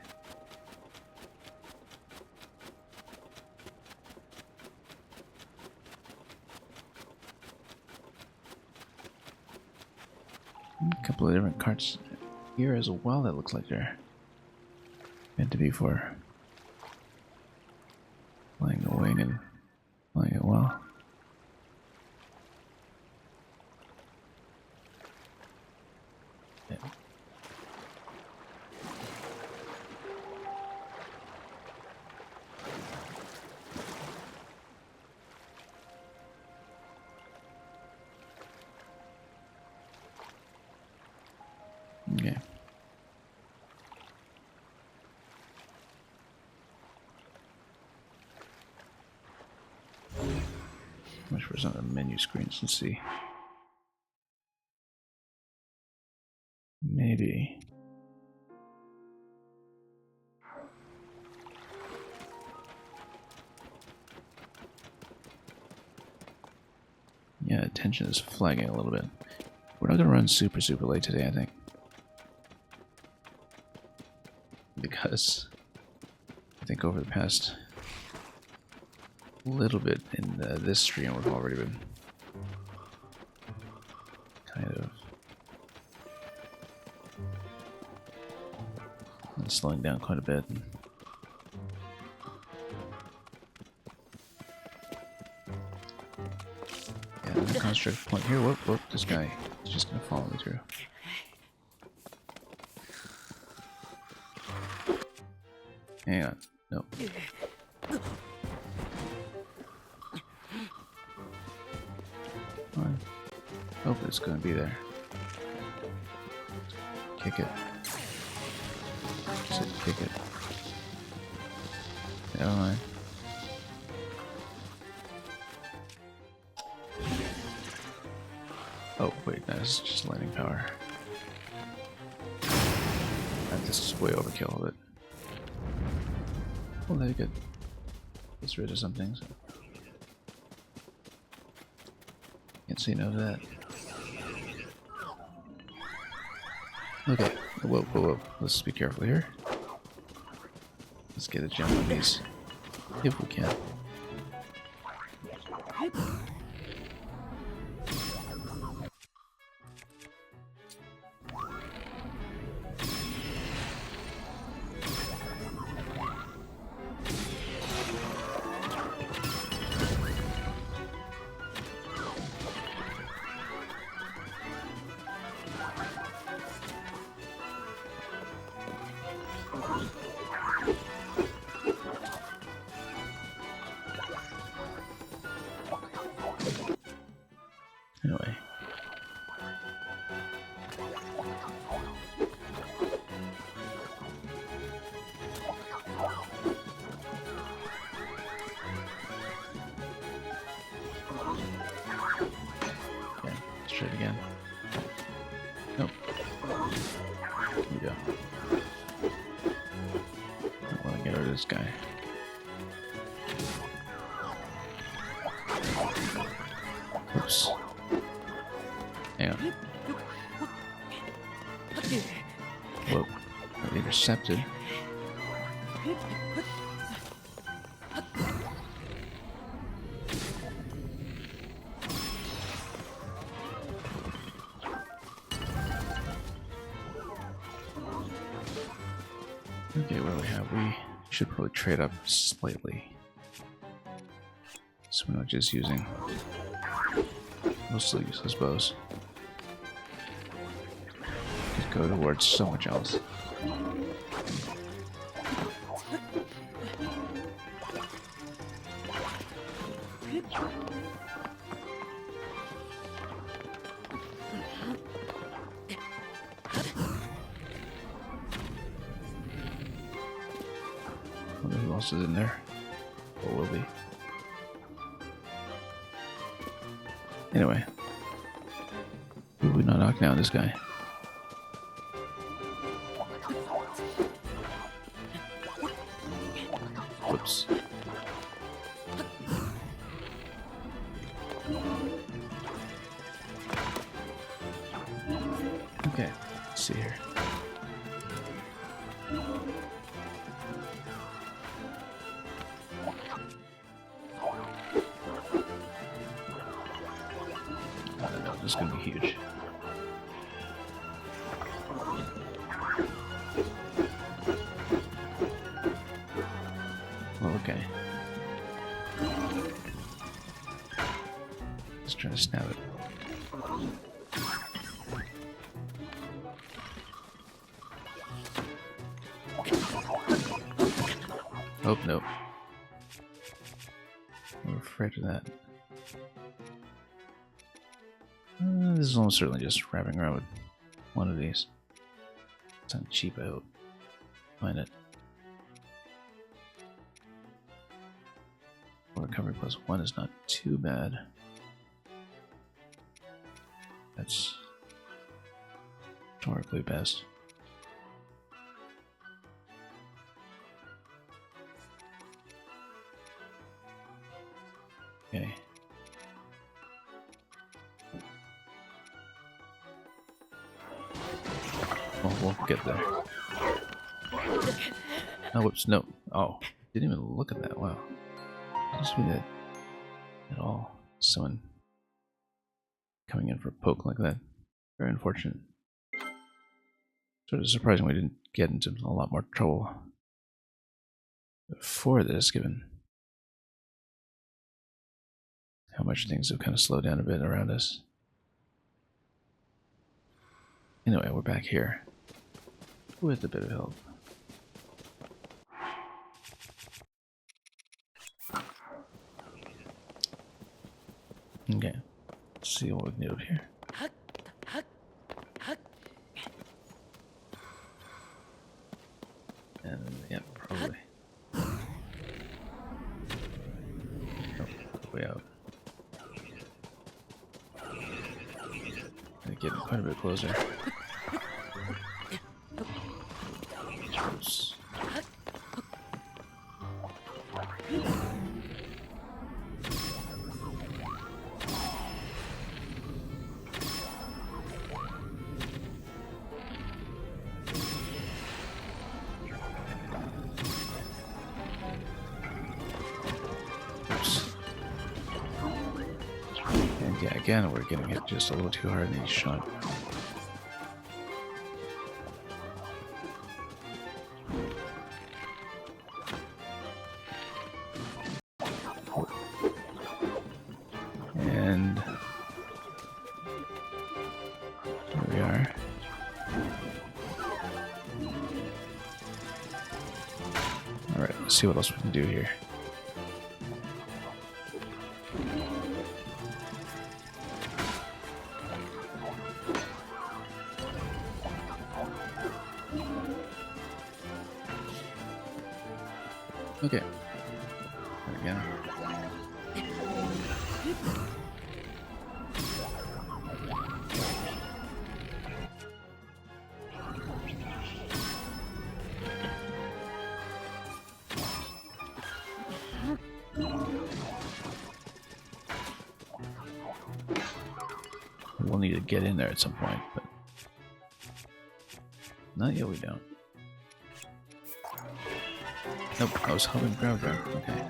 carts here as well that looks like they're meant to be for flying the wing and flying it well. Yeah. Okay. Much for some of the menu screens. Let's see. Maybe. Yeah, attention is flagging a little bit. We're not gonna run super late today, I think. Because I think over the past little bit in this stream we've already been kind of slowing down quite a bit. Yeah, the construct point here. Whoop, this guy is just gonna follow me through. Hang on. No. Come on. Hope it's gonna be there. Kick it. Just kick it. Never mind. Oh wait, that's just lightning power. This is way overkill of it. Well, there you go. Gets rid of some things. Can't say no to that. Okay. Whoa. Let's be careful here. Let's get a jump on these. If we can. Anyway. Okay, let's try it again. Nope. Here we go. I want to get rid of this guy. Oops. Hang on. Whoa. Got intercepted. Okay, what do we have? We should probably trade up slightly. So we're not just using mostly useless bows. Could go towards so much else. I wonder who else is in there. Or will be. Anyway. Who would not knock down this guy? Whoops. Okay, let's see here. I don't know, this is gonna be huge. trying to snap it. Oh, no. I'm afraid of that. This is almost certainly just wrapping around with one of these. Something cheap, I hope. Find it. Recovery plus 1 is not too bad. That's historically best. Okay. Well, we'll get there. Oh, whoops, no. Oh, didn't even look at that. Wow. Didn't see that at all. Someone coming in for a poke like that. Very unfortunate. Sort of surprising we didn't get into a lot more trouble before this, given how much things have kind of slowed down a bit around us. Anyway, we're back here with a bit of help. Okay, let's see what we can do up here. And yeah, probably. Oh, way out. Getting quite a bit closer. Oops. And yeah, again, we're getting hit just a little too hard in each shot. And here we are. Alright, let's see what else we can do here. Okay. There we go. We'll need to get in there at some point, but not yet. We don't. Nope, I was hoping grab there. Okay.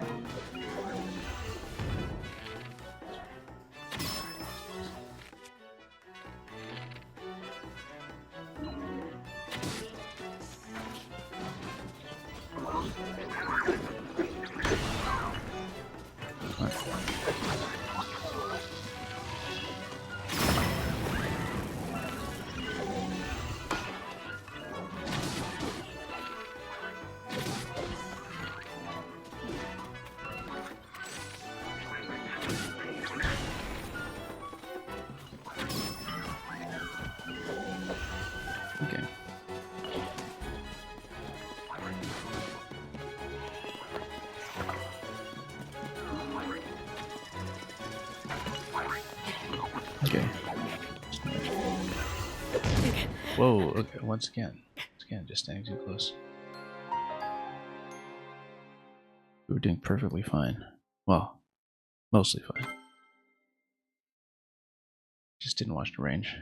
Okay. Okay. Whoa, okay, once again, just standing too close. We were doing perfectly fine. Well, mostly fine. Just didn't watch the range.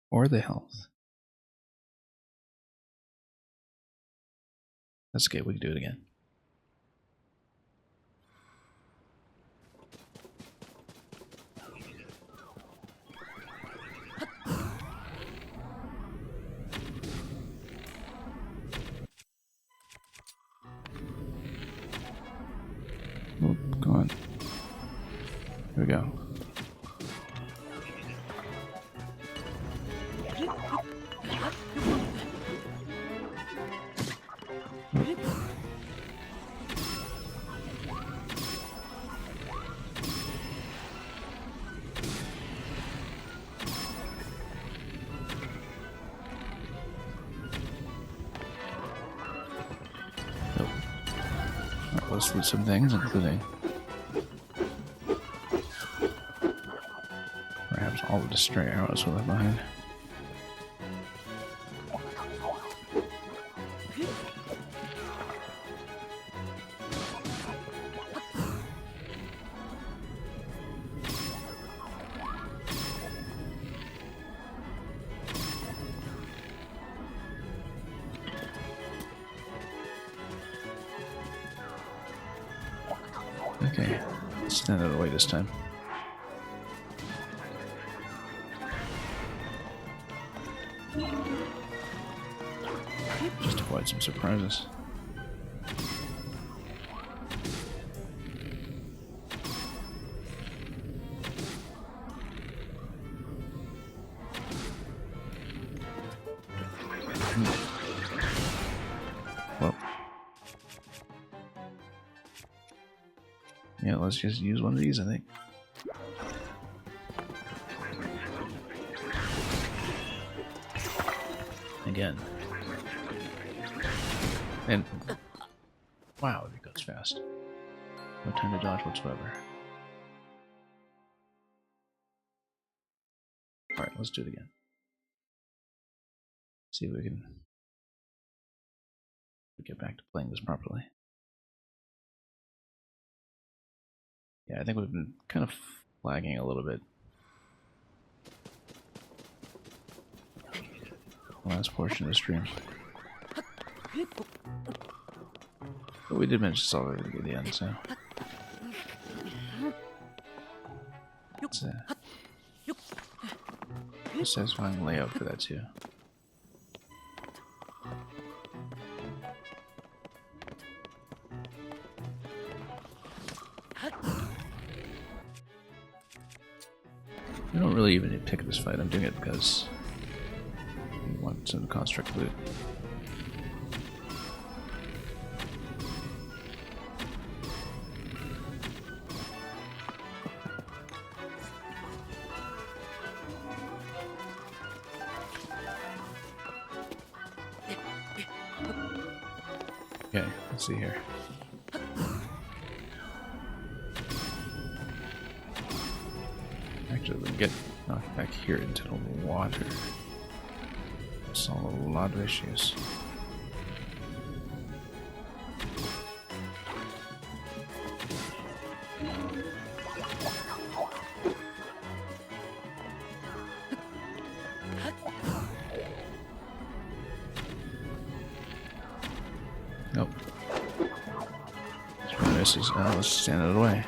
Or the health. That's okay, we can do it again. Oh, go on. Here we go. Nope. Alright, let's loot some things, including perhaps all of the stray arrows we left behind. Okay, let's stand out of the way this time. Just avoid some surprises. Well, yeah, let's just use one of these, I think. Again. And wow, it goes fast. No time to dodge whatsoever. Alright, let's do it again. See if we can get back to playing this properly. Yeah, I think we've been kind of lagging a little bit. Last portion of the stream. But we did manage to solve it at the end, so. It's a satisfying layout for that, too. I don't really even need to pick this fight, I'm doing it because I want some construct loot. Okay, let's see here. Actually, we can get knocked back here into the water. Solve a lot of issues. Nope. Misses. Let's stand out of the way.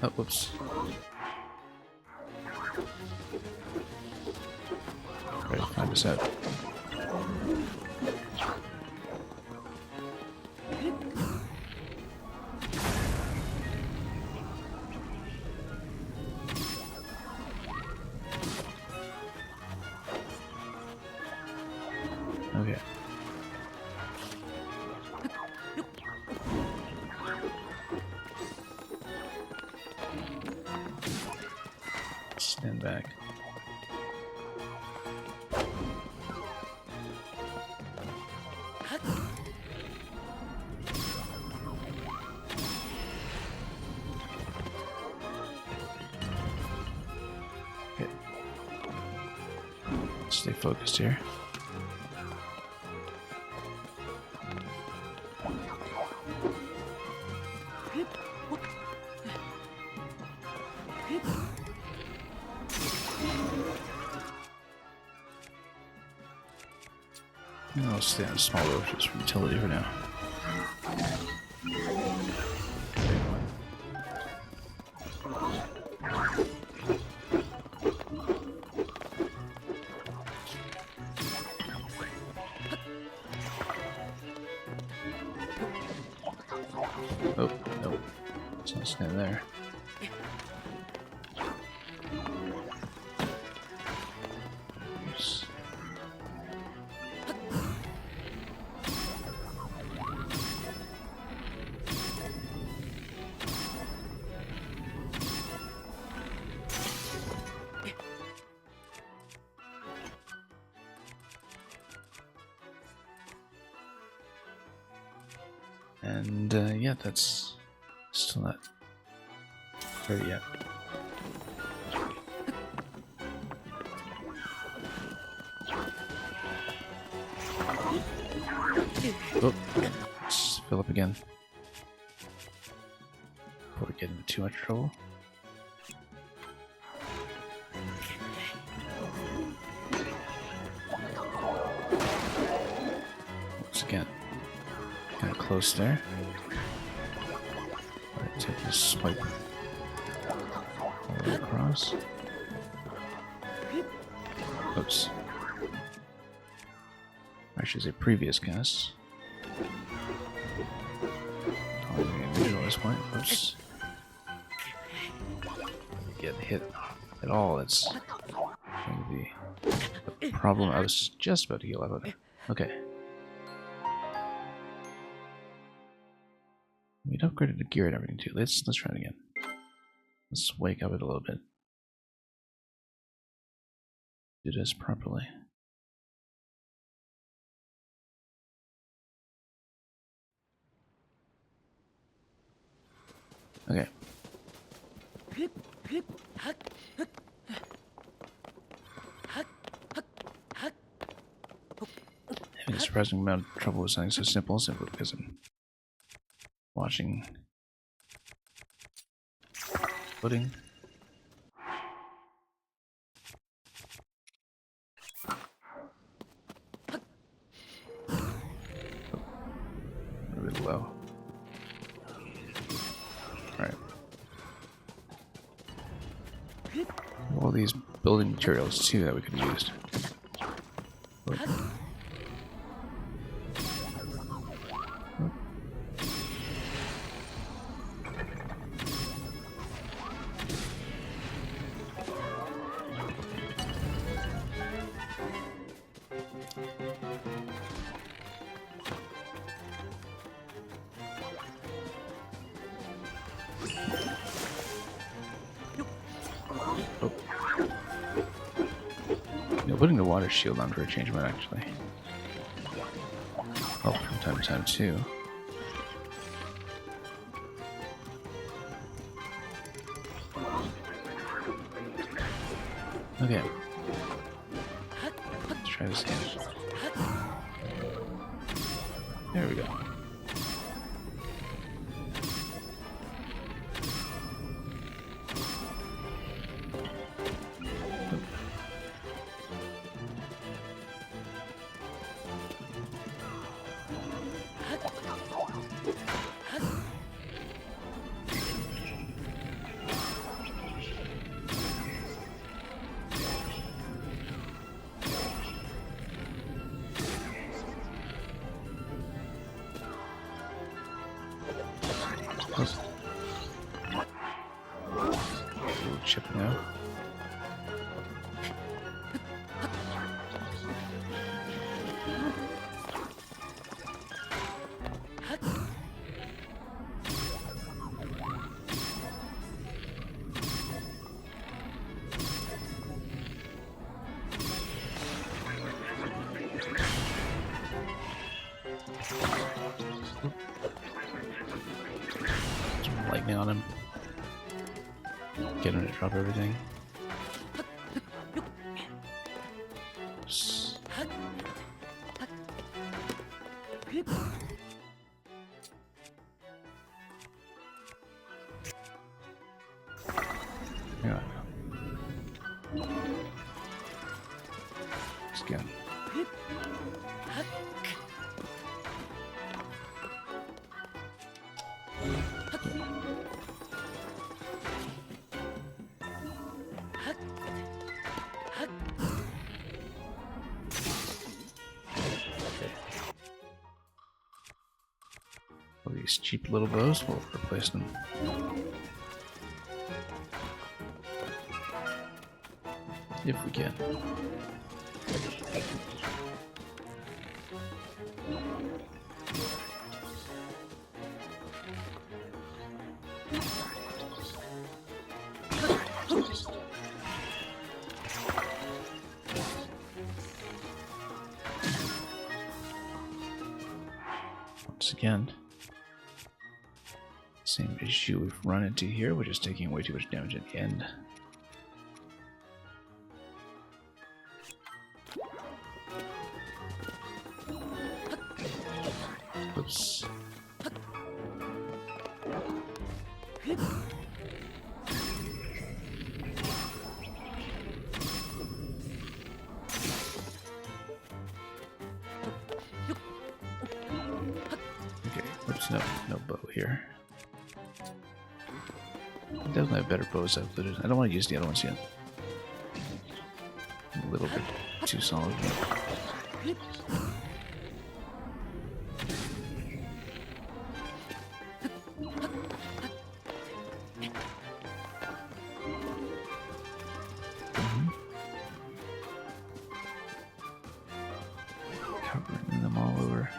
Oh, whoops. Right, find this out. Okay. Stand back. Okay. Stay focused here. I'll stay on a small road just for utility for now. Oh, no. It's not stand there. Oops. And yeah, that's still not ready yet. Oh, let's fill up again before we get into too much trouble. Once again, kind of close there. Alright, take this swipe all the way across. Oops. I should say previous guess. Oh, the original at this point. Oops. Get hit at all. That's going to be the problem. I was just about to heal out of it. Okay. We'd upgraded the gear and everything too. Let's try it again. Let's wake up it a little bit. Do this properly. Okay. Having a surprising amount of trouble with something so simple simply because I'm watching footing. A bit low. Alright. All these building materials too that we could have used. Putting the water shield on for a change might actually help from time to time too. Okay. Let's try this again. There we go. Little chip now. Some lightning on him. Get him to drop everything. Yeah. Again. All these cheap little bows, we'll replace them. If we can. Once again, same issue we've run into here, which is taking way too much damage at the end. Oops. Okay, oops, no bow here. Definitely have better bows outfitted. I don't want to use the other ones yet. A little bit too solid. Covering them all over.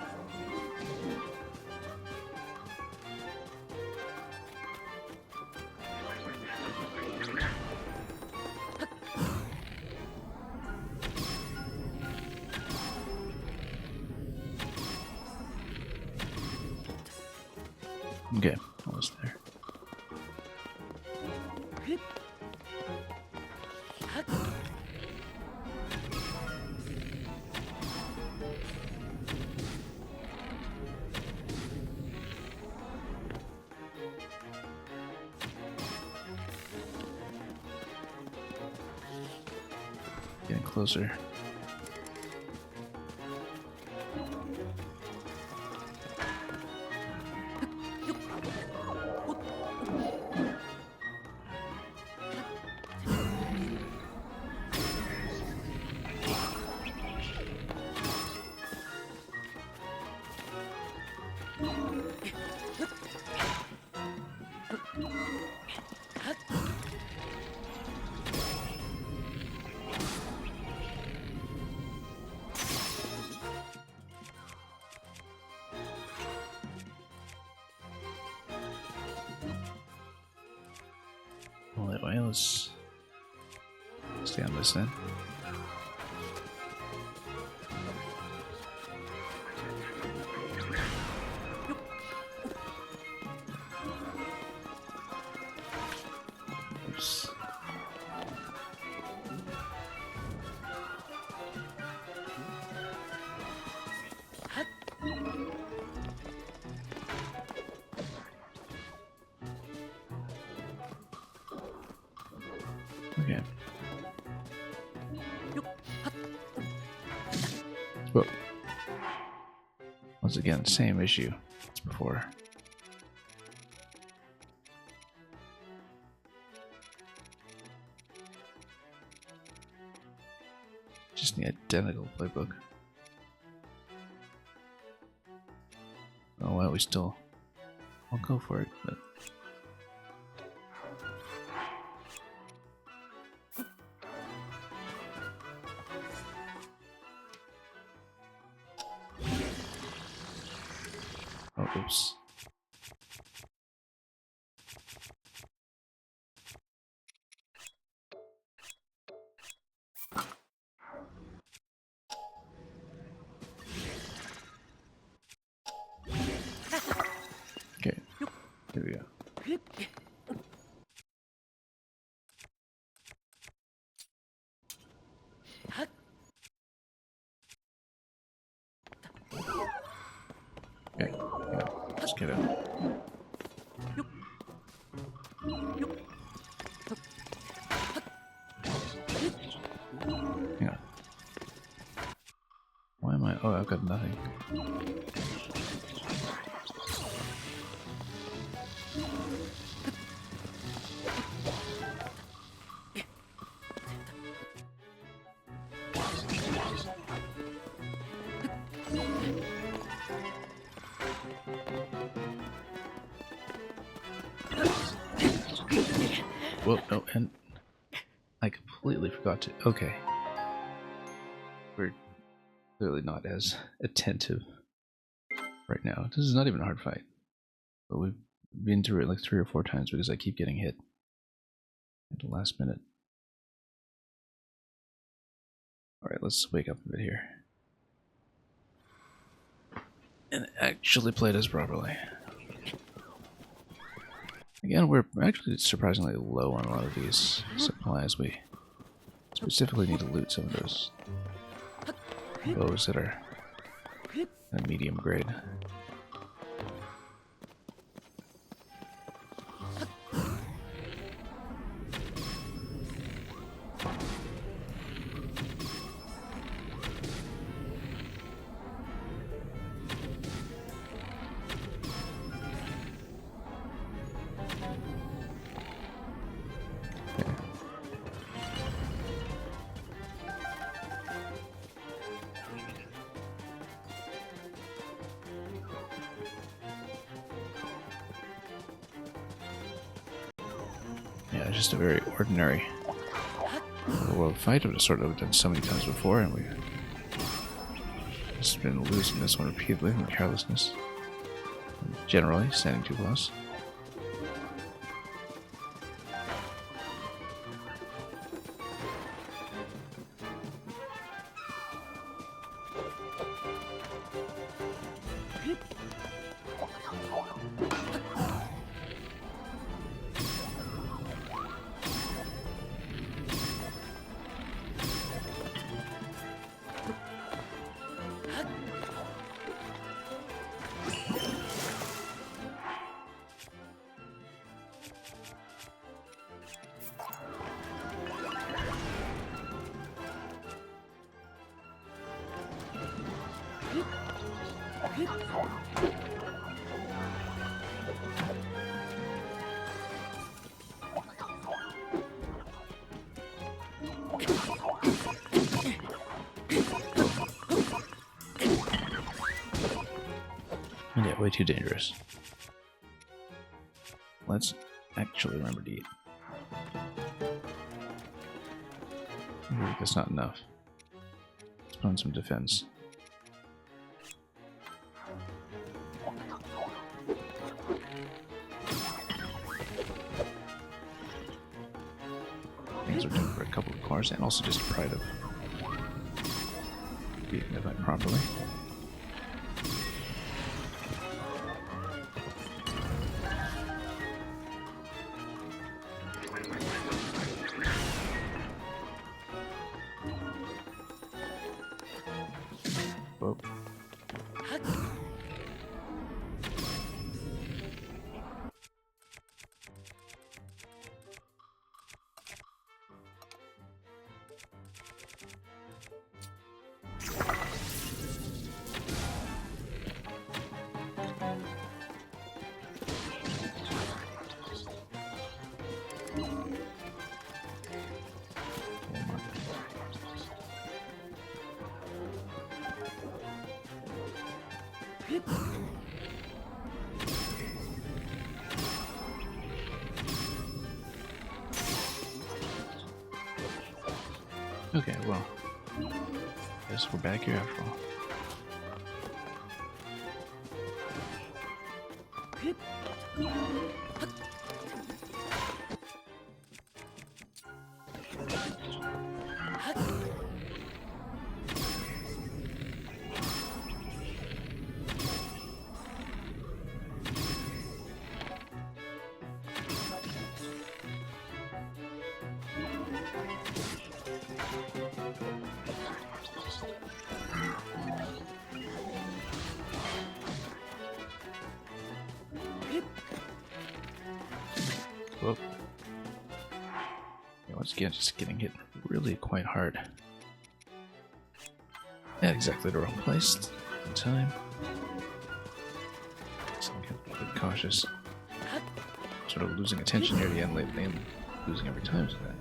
Okay, almost there. Getting closer. Well, that way, let's stay on this then. Oops. Okay. Whoa. Once again, same issue as before. Just the identical playbook. Oh well, we still... I'll go for it, but... Oh, oops. Okay, here we go. Okay, yeah, let's get out. Hang on. Why am I? Oh, I've got nothing. Whoa, no, and I completely forgot to. Okay. We're clearly not as attentive right now. This is not even a hard fight. But we've been through it like 3 or 4 times because I keep getting hit at the last minute. Alright, let's wake up a bit here. And actually play this properly. Again, we're actually surprisingly low on a lot of these supplies. We specifically need to loot some of those bows that are at medium grade. Yeah, it's just a very ordinary world fight of the sort that we've done so many times before, and we've just been losing this one repeatedly from carelessness. Generally, standing too close. Yeah, way too dangerous. Let's actually remember to eat. Maybe that's not enough. Let's put on some defense. Things are done for a couple of cars, and also just pride of beating the fight properly. Whoa. Okay, well, guess we're back here after all. Whoa. Yeah, once again, just getting hit really quite hard. At exactly the wrong place, in time. So I'm getting a bit cautious. Sort of losing attention near the end lately and losing every time to that.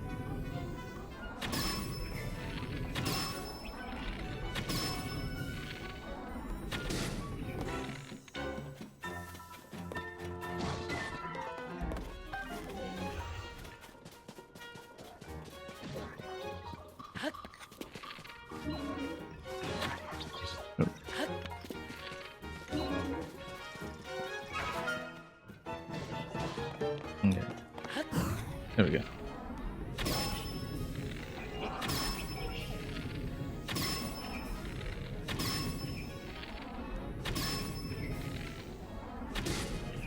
There we go.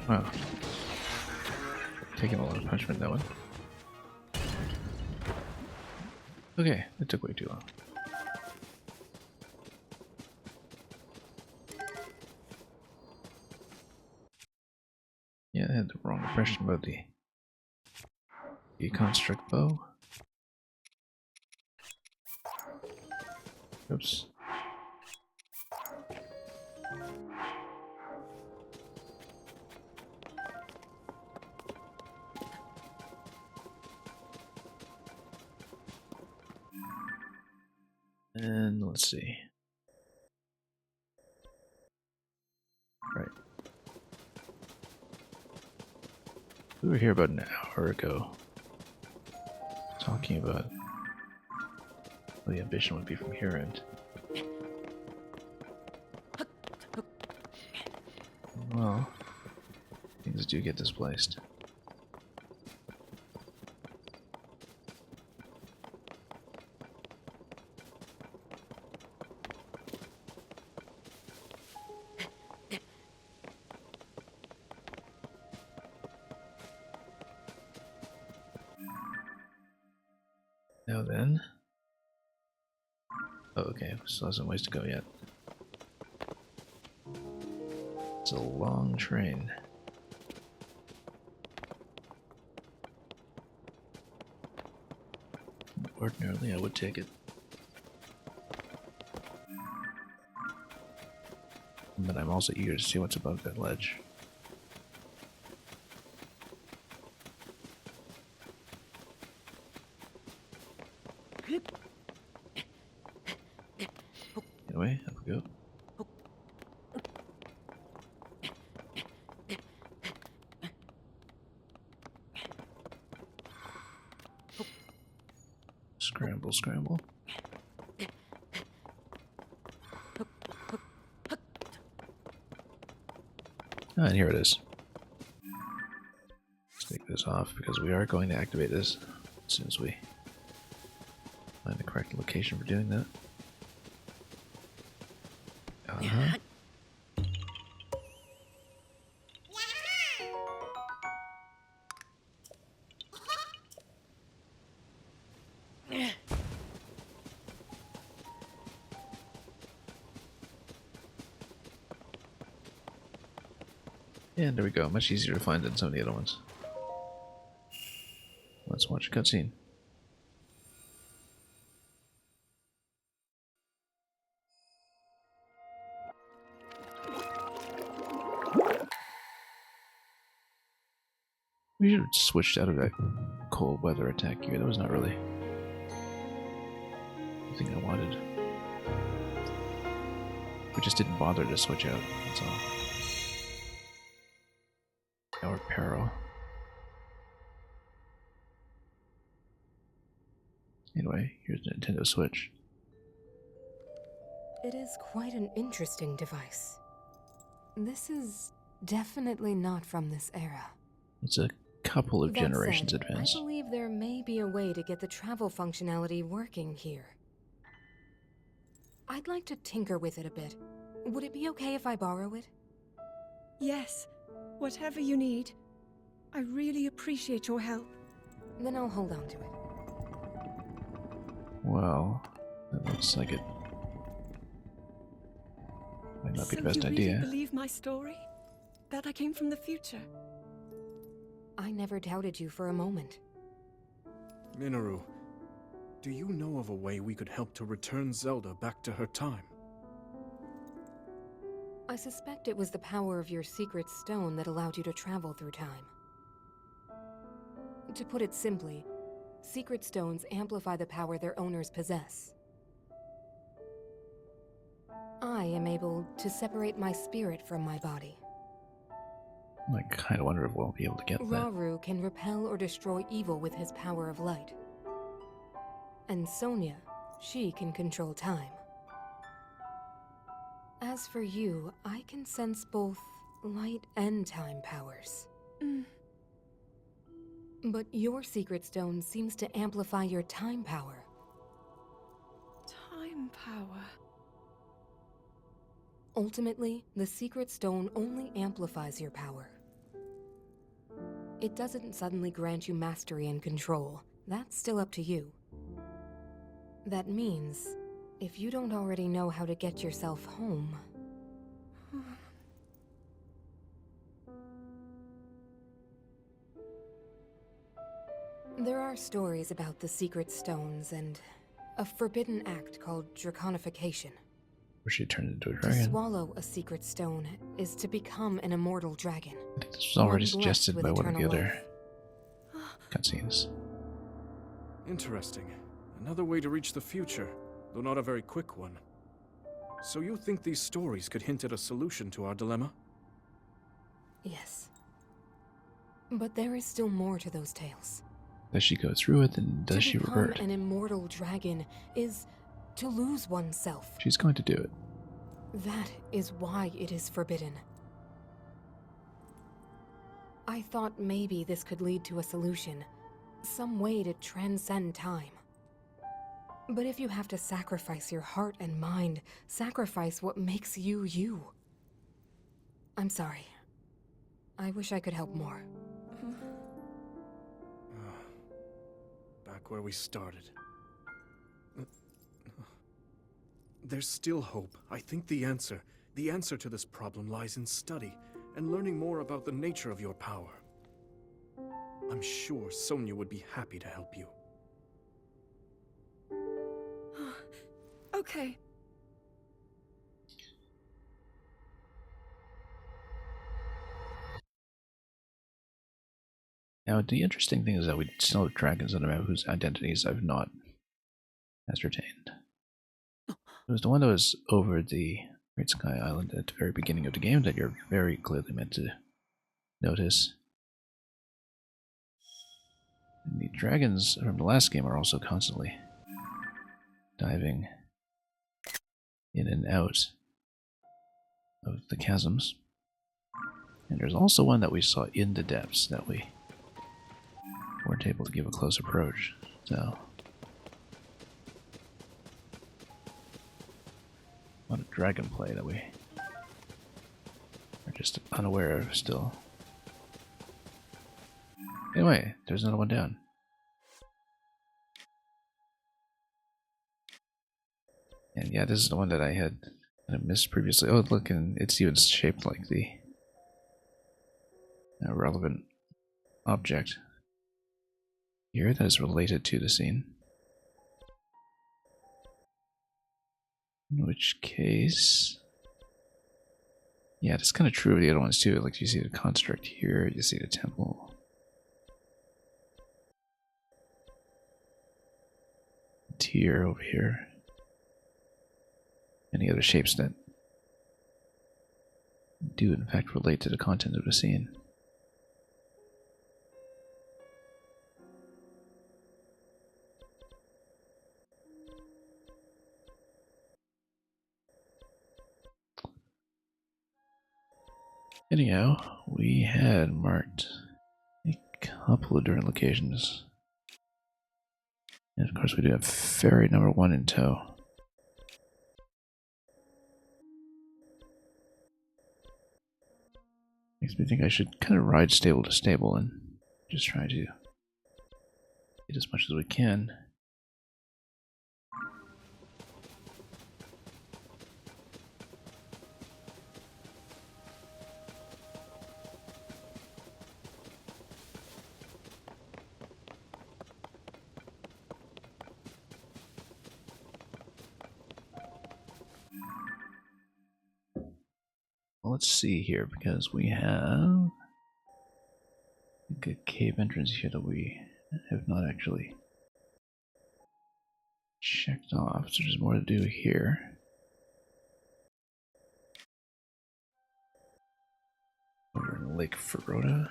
Wow. Taking a lot of punishment, that one. Okay, it took way too long. Yeah, I had the wrong impression about the construct bow. Oops. And let's see. Right. We were here about an hour ago, talking about what the ambition would be from here, and well, things do get displaced. Now then. Oh, okay, still has some ways to go yet. It's a long train. Ordinarily, I would take it. But I'm also eager to see what's above that ledge. Anyway, up we go. Scramble, scramble. Ah, and here it is. Let's take this off because we are going to activate this as soon as we find the correct location for doing that. Uh-huh. And there we go, much easier to find than some of the other ones. Let's watch a cutscene. We should have switched out of that cold weather attack gear. That was not really the thing I wanted. We just didn't bother to switch out, that's all. Our peril. Anyway, here's the Nintendo Switch. It is quite an interesting device. This is definitely not from this era. It's a couple of That generations said, advanced. I believe there may be a way to get the travel functionality working here. I'd like to tinker with it a bit. Would it be okay if I borrow it? Yes, whatever you need. I really appreciate your help. Then I'll hold on to it. Well, that looks like it might not be the So best you idea. really believe my story? That I came from the future? I never doubted you for a moment. Minoru, do you know of a way we could help to return Zelda back to her time? I suspect it was the power of your secret stone that allowed you to travel through time. To put it simply, secret stones amplify the power their owners possess. I am able to separate my spirit from my body. I kind of wonder if we'll be able to get that. Rauru can repel or destroy evil with his power of light. And Sonia, she can control time. As for you, I can sense both light and time powers. But your secret stone seems to amplify your time power. Time power. Ultimately, the secret stone only amplifies your power. It doesn't suddenly grant you mastery and control. That's still up to you. That means, if you don't already know how to get yourself home... There are stories about the secret stones and a forbidden act called draconification. Where she turned into a To dragon. swallow a secret stone is to become an immortal dragon. I think this was already One blessed suggested with by one of the eternal other life. cutscenes. Interesting. Another way to reach the future, though not a very quick one. So you think these stories could hint at a solution to our dilemma? Yes. But there is still more to those tales. Does she go through it, and does she To become revert? an immortal dragon is to lose oneself. She's going to do it. That is why it is forbidden. I thought maybe this could lead to a solution. Some way to transcend time. But if you have to sacrifice your heart and mind, sacrifice what makes you you. I'm sorry. I wish I could help more. Back where we started. There's still hope. I think the answer to this problem lies in study and learning more about the nature of your power. I'm sure Sonia would be happy to help you. Okay. Now, the interesting thing is that we still have dragons on the map whose identities I've not ascertained. It was the one that was over the Great Sky Island at the very beginning of the game that you're very clearly meant to notice. And the dragons from the last game are also constantly diving in and out of the chasms. And there's also one that we saw in the depths that we weren't able to give a close approach. So, a lot of dragon play that we are just unaware of still. Anyway, there's another one down. And yeah, this is the one that I had kind of missed previously. Oh, look, and it's even shaped like the relevant object here that is related to the scene. In which case... yeah, that's kind of true of the other ones too. Like, you see the construct here, you see the temple. Tier over here. Any other shapes that do in fact relate to the content of the scene. Anyhow, we had marked a couple of different locations. And of course we do have ferry number 1 in tow. Makes me think I should kind of ride stable to stable and just try to get as much as we can. Well, let's see here, because we have a good cave entrance here that we have not actually checked off, so there's more to do here. Over in Lake Ferrota.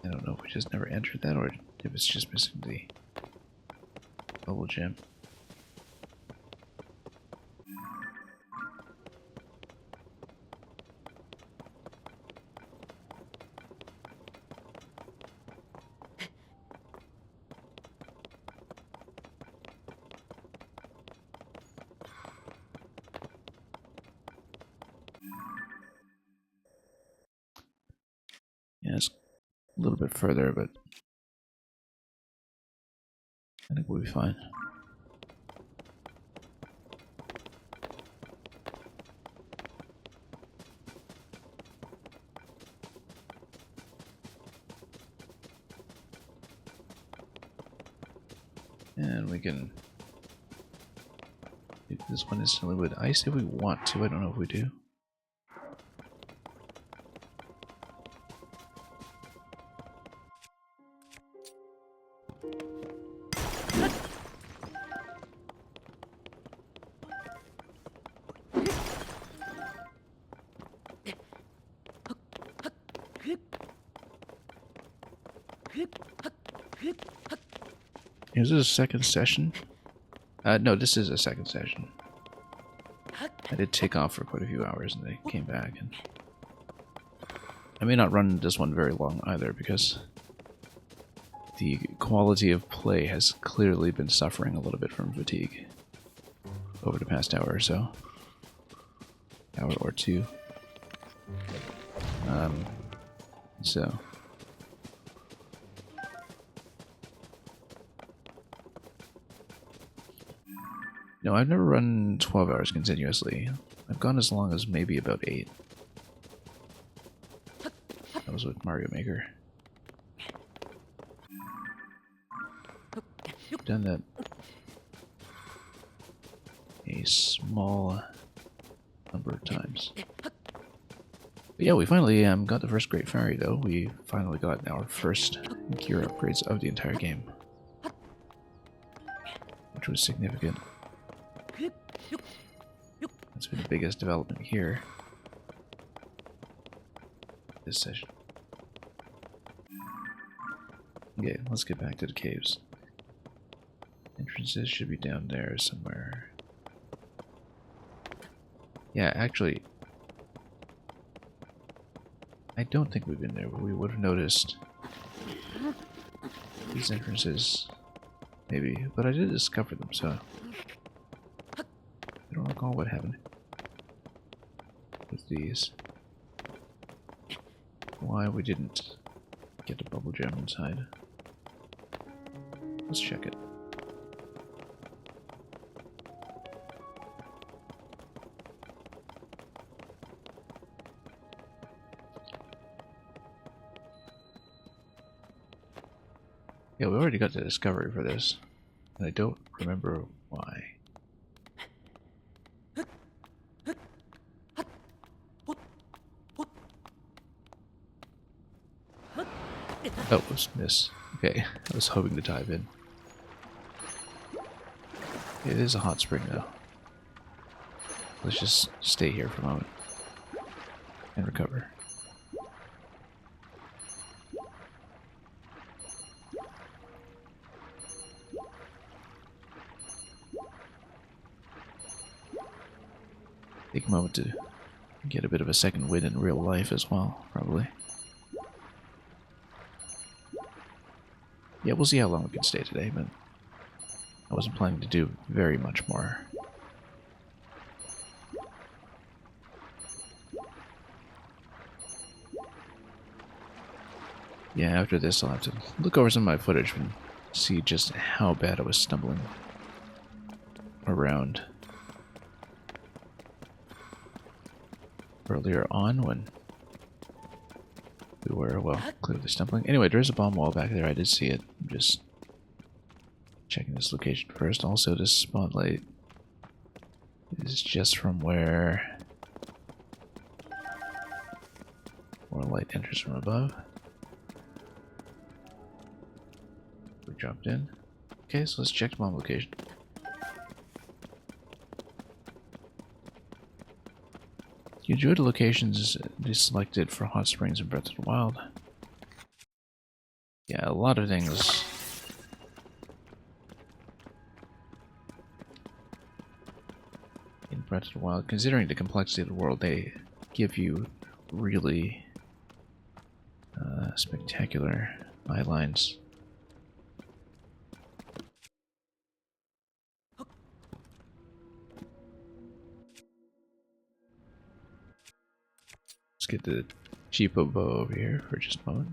I don't know if we just never entered that or if it's just missing the bubble gem. Yeah, it's a little bit further, but I think we'll be fine. And we can do this one instantly with ice if we want to. I don't know if we do. Is this a second session? No, this is a second session. I did take off for quite a few hours and I came back. And I may not run this one very long either because the quality of play has clearly been suffering a little bit from fatigue over the past hour or so. Hour or two. So... No, I've never run 12 hours continuously. I've gone as long as maybe about 8. That was with Mario Maker. I've done that a small number of times. But yeah, we finally got the first Great Fairy, though. We finally got our first gear upgrades of the entire game, which was significant. That's been the biggest development here this session. Okay, let's get back to the caves. Entrances should be down there somewhere. Yeah, actually, I don't think we've been there, but we would have noticed these entrances, maybe. But I did discover them, so I don't recall what happened with these. Why we didn't get a bubble gem inside. Let's check it. Yeah, we already got the discovery for this, and I don't remember why. Oh, it was miss. Okay, I was hoping to dive in. It is a hot spring, though. Let's just stay here for a moment and recover. Take a moment to get a bit of a second wind in real life as well, probably. Yeah, we'll see how long we can stay today, but I wasn't planning to do very much more. Yeah, after this I'll have to look over some of my footage and see just how bad I was stumbling around earlier on when we were, well, clearly stumbling. Anyway, there's a bomb wall back there. I did see it. I'm just checking this location first. Also, this spotlight is just from where more light enters from above. We dropped in. Okay, so let's check the bomb location. You enjoy the locations selected for hot springs in Breath of the Wild. Yeah, a lot of things in Breath of the Wild, considering the complexity of the world, they give you really spectacular eye lines. get the cheapo bow over here for just a moment.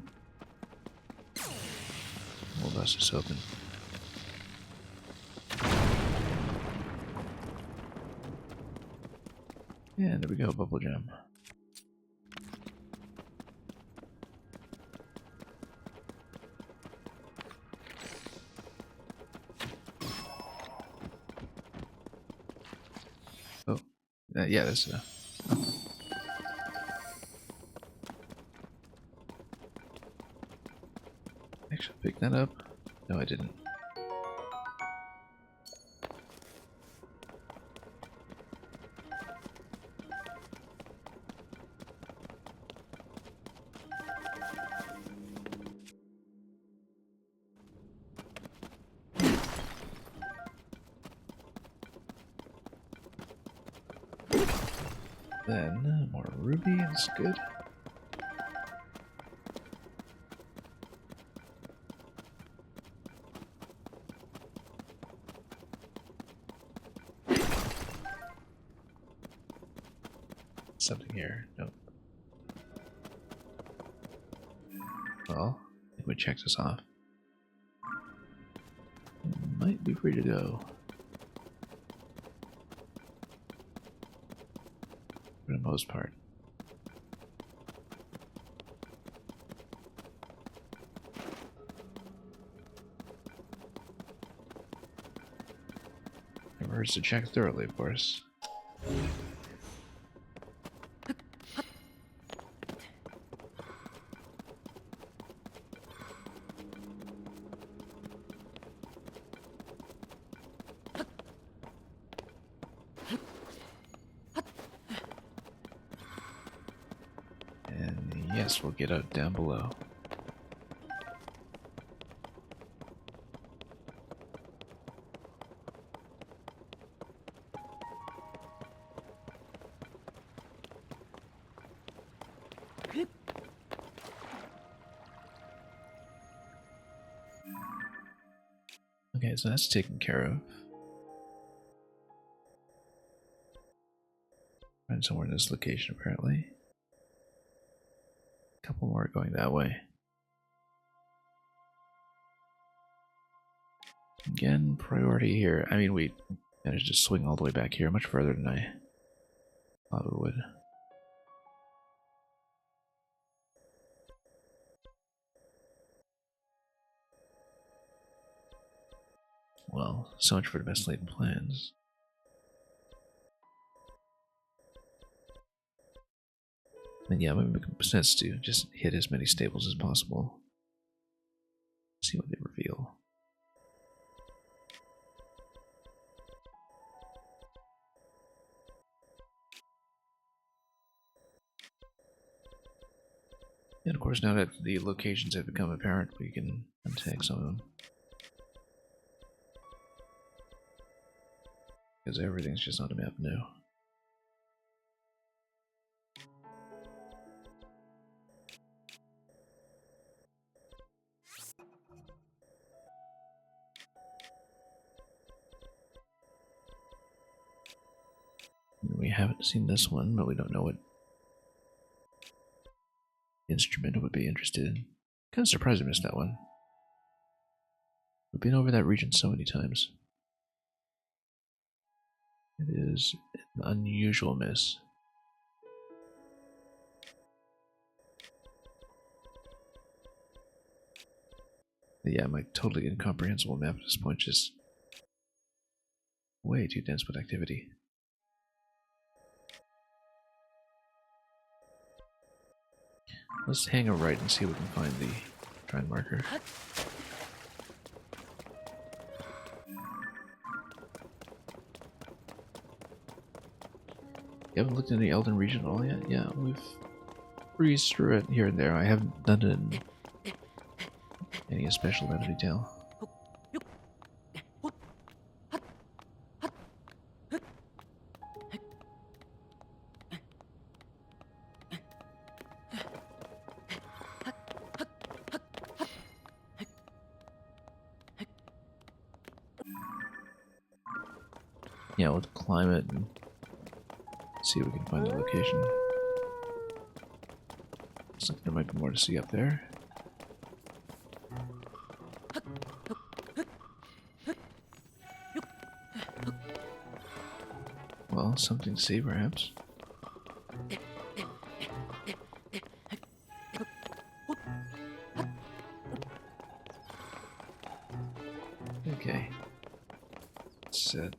We'll bust this open. And there we go, bubble gem. Oh, yeah, that's actually pick that up. No, I didn't. Then more ruby, that's good. Something here. Nope. Well, I think we check this off. Might be free to go. For the most part. Never hurts to check thoroughly, of course. And yes, we'll get out down below. Okay, so that's taken care of. Find somewhere in this location, apparently. A couple more going that way. Again, priority here. I mean, we managed to swing all the way back here, much further than I thought we would. Well, so much for the best laid plans. And yeah, it might make sense to just hit as many stables as possible. See what they reveal. And of course, now that the locations have become apparent, we can untag some of them. Because everything's just on the map now. We haven't seen this one, but we don't know what instrument would be interested in. Kind of surprised I missed that one. We've been over that region so many times. It is an unusual miss. But yeah, my totally incomprehensible map at this point, just way too dense with activity. Let's hang a right and see if we can find the shrine marker. You haven't looked in the Elden region at all yet? Yeah, we've breezed through it here and there. I haven't done it in any special level detail. Yeah, we'll climb it and see if we can find the location. Looks like there might be more to see up there. Well, something to see, perhaps. Okay. Set.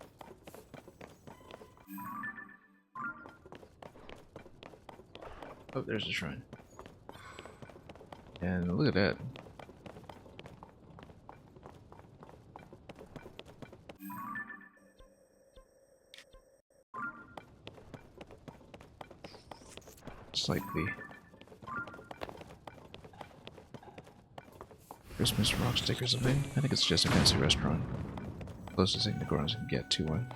Oh, there's a shrine. And look at that. It's like the Christmas rock stick or something. I think it's just a fancy restaurant. Closest thing the Gorons can get to one.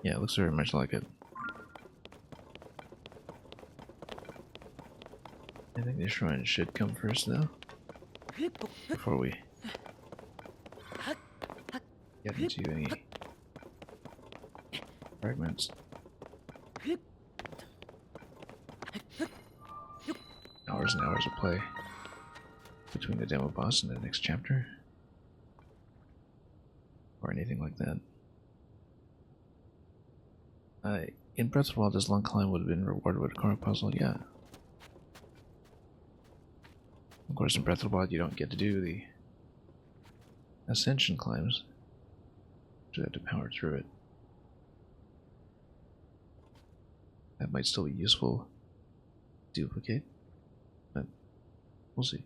Yeah, it looks very much like it. I think the shrine should come first, though. Before we get into any fragments. Hours and hours of play between the demo boss and the next chapter. Or anything like that. In Breath of the Wild, this long climb would have been rewarded with a car puzzle, yeah. Of course, in Breath of the Wild, you don't get to do the ascension climbs. You have to power through it. That might still be useful to duplicate, but we'll see.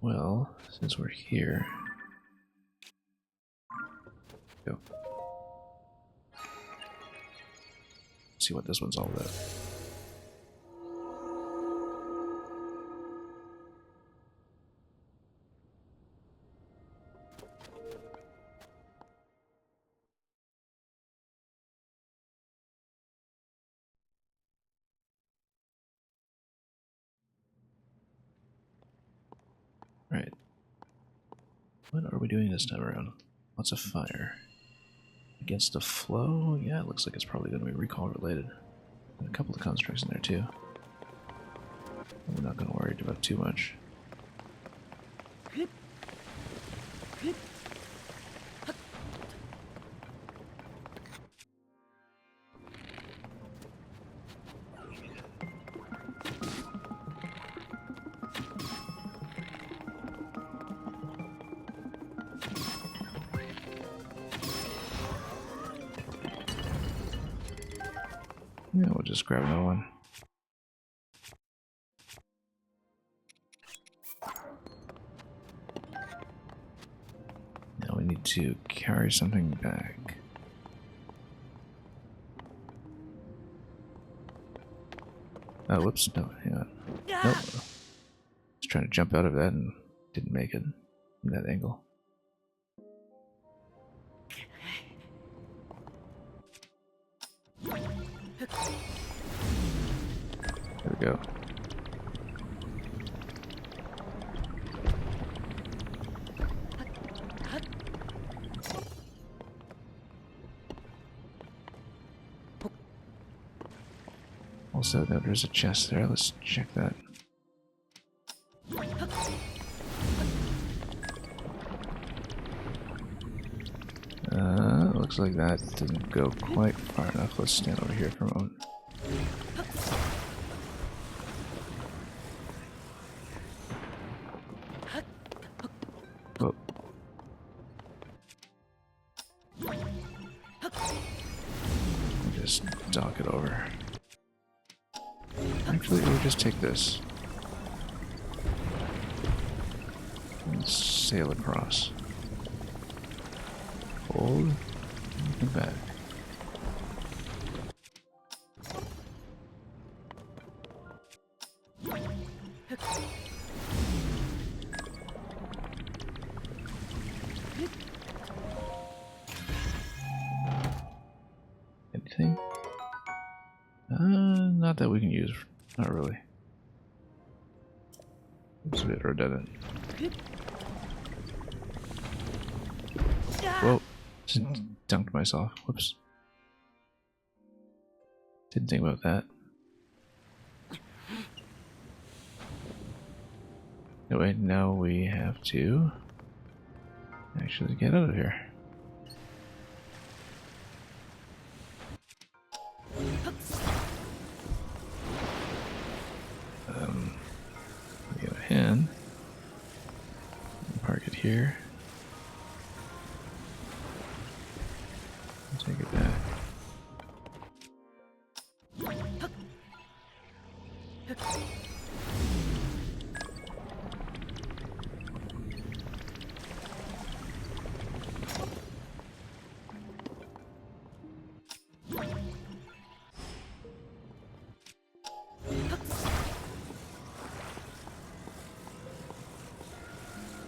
Well, since we're here, go. See what this one's all about. Right. What are we doing this time around? Lots of fire. Against the flow? Yeah, it looks like it's probably going to be recall related. And a couple of constructs in there too. We're not going to worry about too much. Yeah, we'll just grab another one. Now we need to carry something back. Oh, whoops, no, hang on. Nope. I was trying to jump out of that and didn't make it from that angle. There we go. Also, no, there's a chest there. Let's check that. Looks like that didn't go quite far enough. Let's stand over here for a moment. Oh. Just dock it over. Actually, we'll just take this and sail across. Hold and back. not that we can use. Not really. It's a bit redundant. Whoa. Just dunked myself. Whoops. Didn't think about that. Anyway, now we have to actually get out of here. Get a hand. Park it here. Take it back.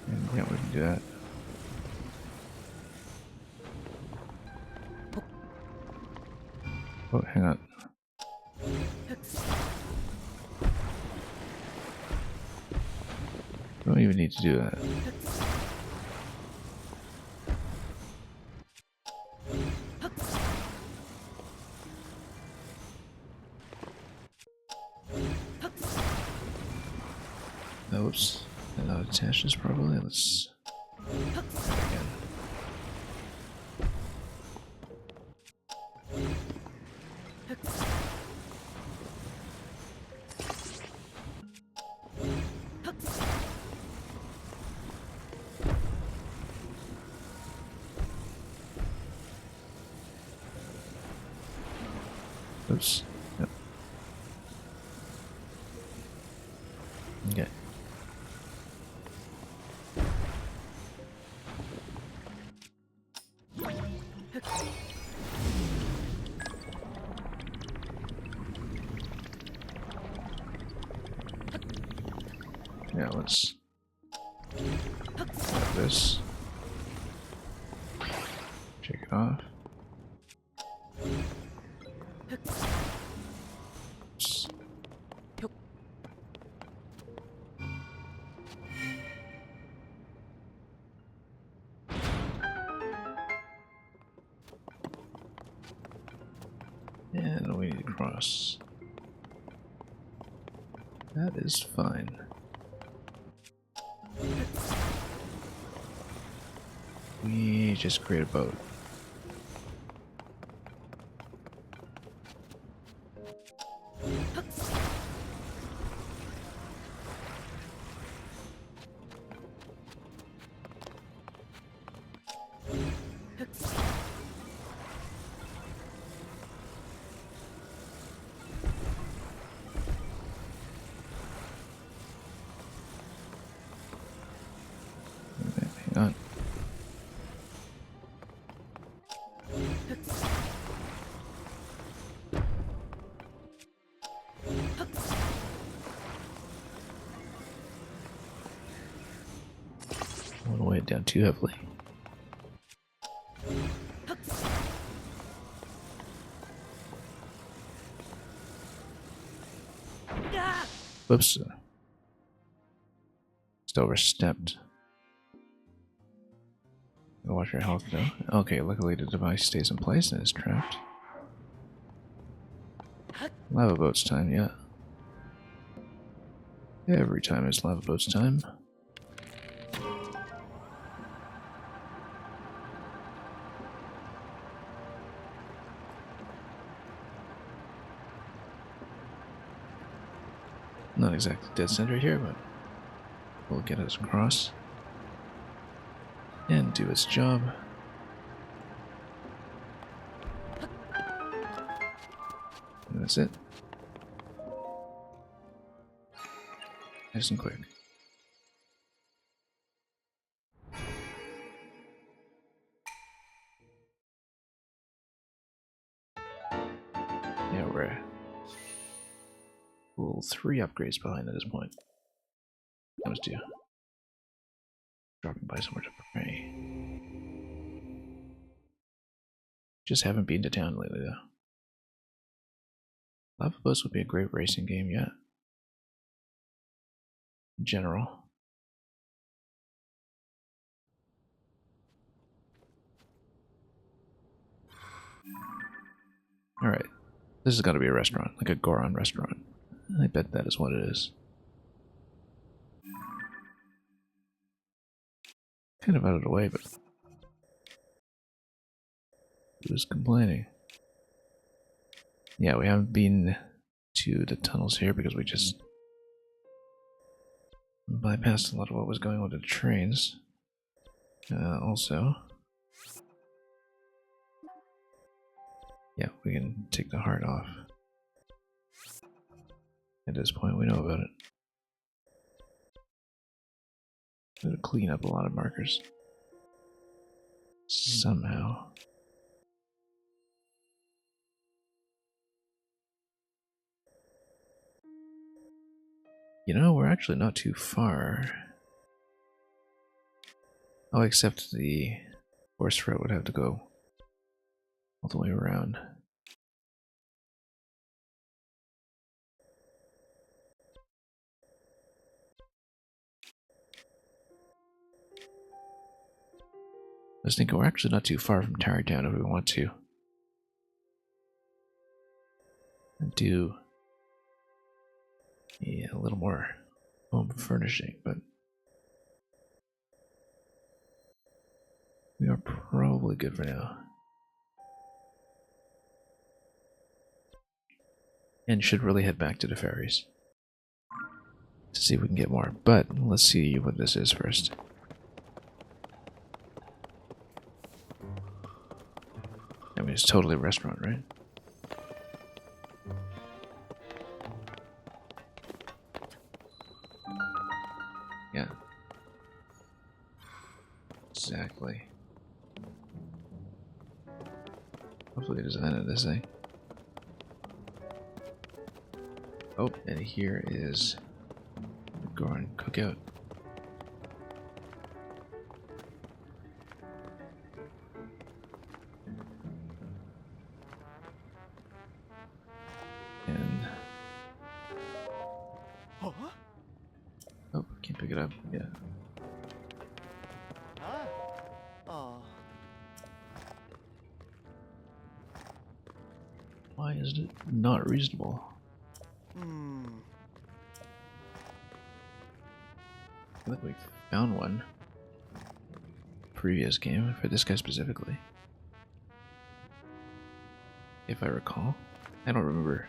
And yeah, we can do that. Oh, hang on. Don't even need to do that. Oops. And that attaches probably. Let's try again. Oops. Yep. Okay. Yeah, let's grab this. Check it off. Oops. And we need to cross. That is fine. We just create a boat. Okay, hang on. I don't want to weigh it down too heavily. Whoops. Just overstepped. Watch your health though. Okay, luckily the device stays in place and is trapped. Lava boat's time, yeah. Every time it's lava boat's time. Not exactly dead center here, but we'll get us across and do its job. And that's it. Nice and quick. Yeah, we're well, 3 upgrades behind at this point. That was due. Dropping by somewhere to pray. Just haven't been to town lately though. Lava Bus would be a great racing game, yeah. In general. Alright. This has got to be a restaurant, like a Goron restaurant. I bet that is what it is. Kind of out of the way, but who's complaining? Yeah, we haven't been to the tunnels here because we just bypassed a lot of what was going on with the trains. Also, yeah, we can take the heart off. At this point, we know about it. It'll clean up a lot of markers. Somehow. You know, we're actually not too far. Oh, except the horse route would have to go all the way around. I was thinking we're actually not too far from Tarrytown if we want to. And do a little more home furnishing, but we are probably good for now. And should really head back to the ferries to see if we can get more. But let's see what this is first. I mean, it's totally a restaurant, right? Yeah. Exactly. Hopefully the design of this thing. Oh, and here is the Goron cookout. And Huh? oh, can't pick it up. Yeah. Ah. Oh. Why is it not reasonable? Hmm. I feel like we found one. Previous game for this guy specifically. If I recall. I don't remember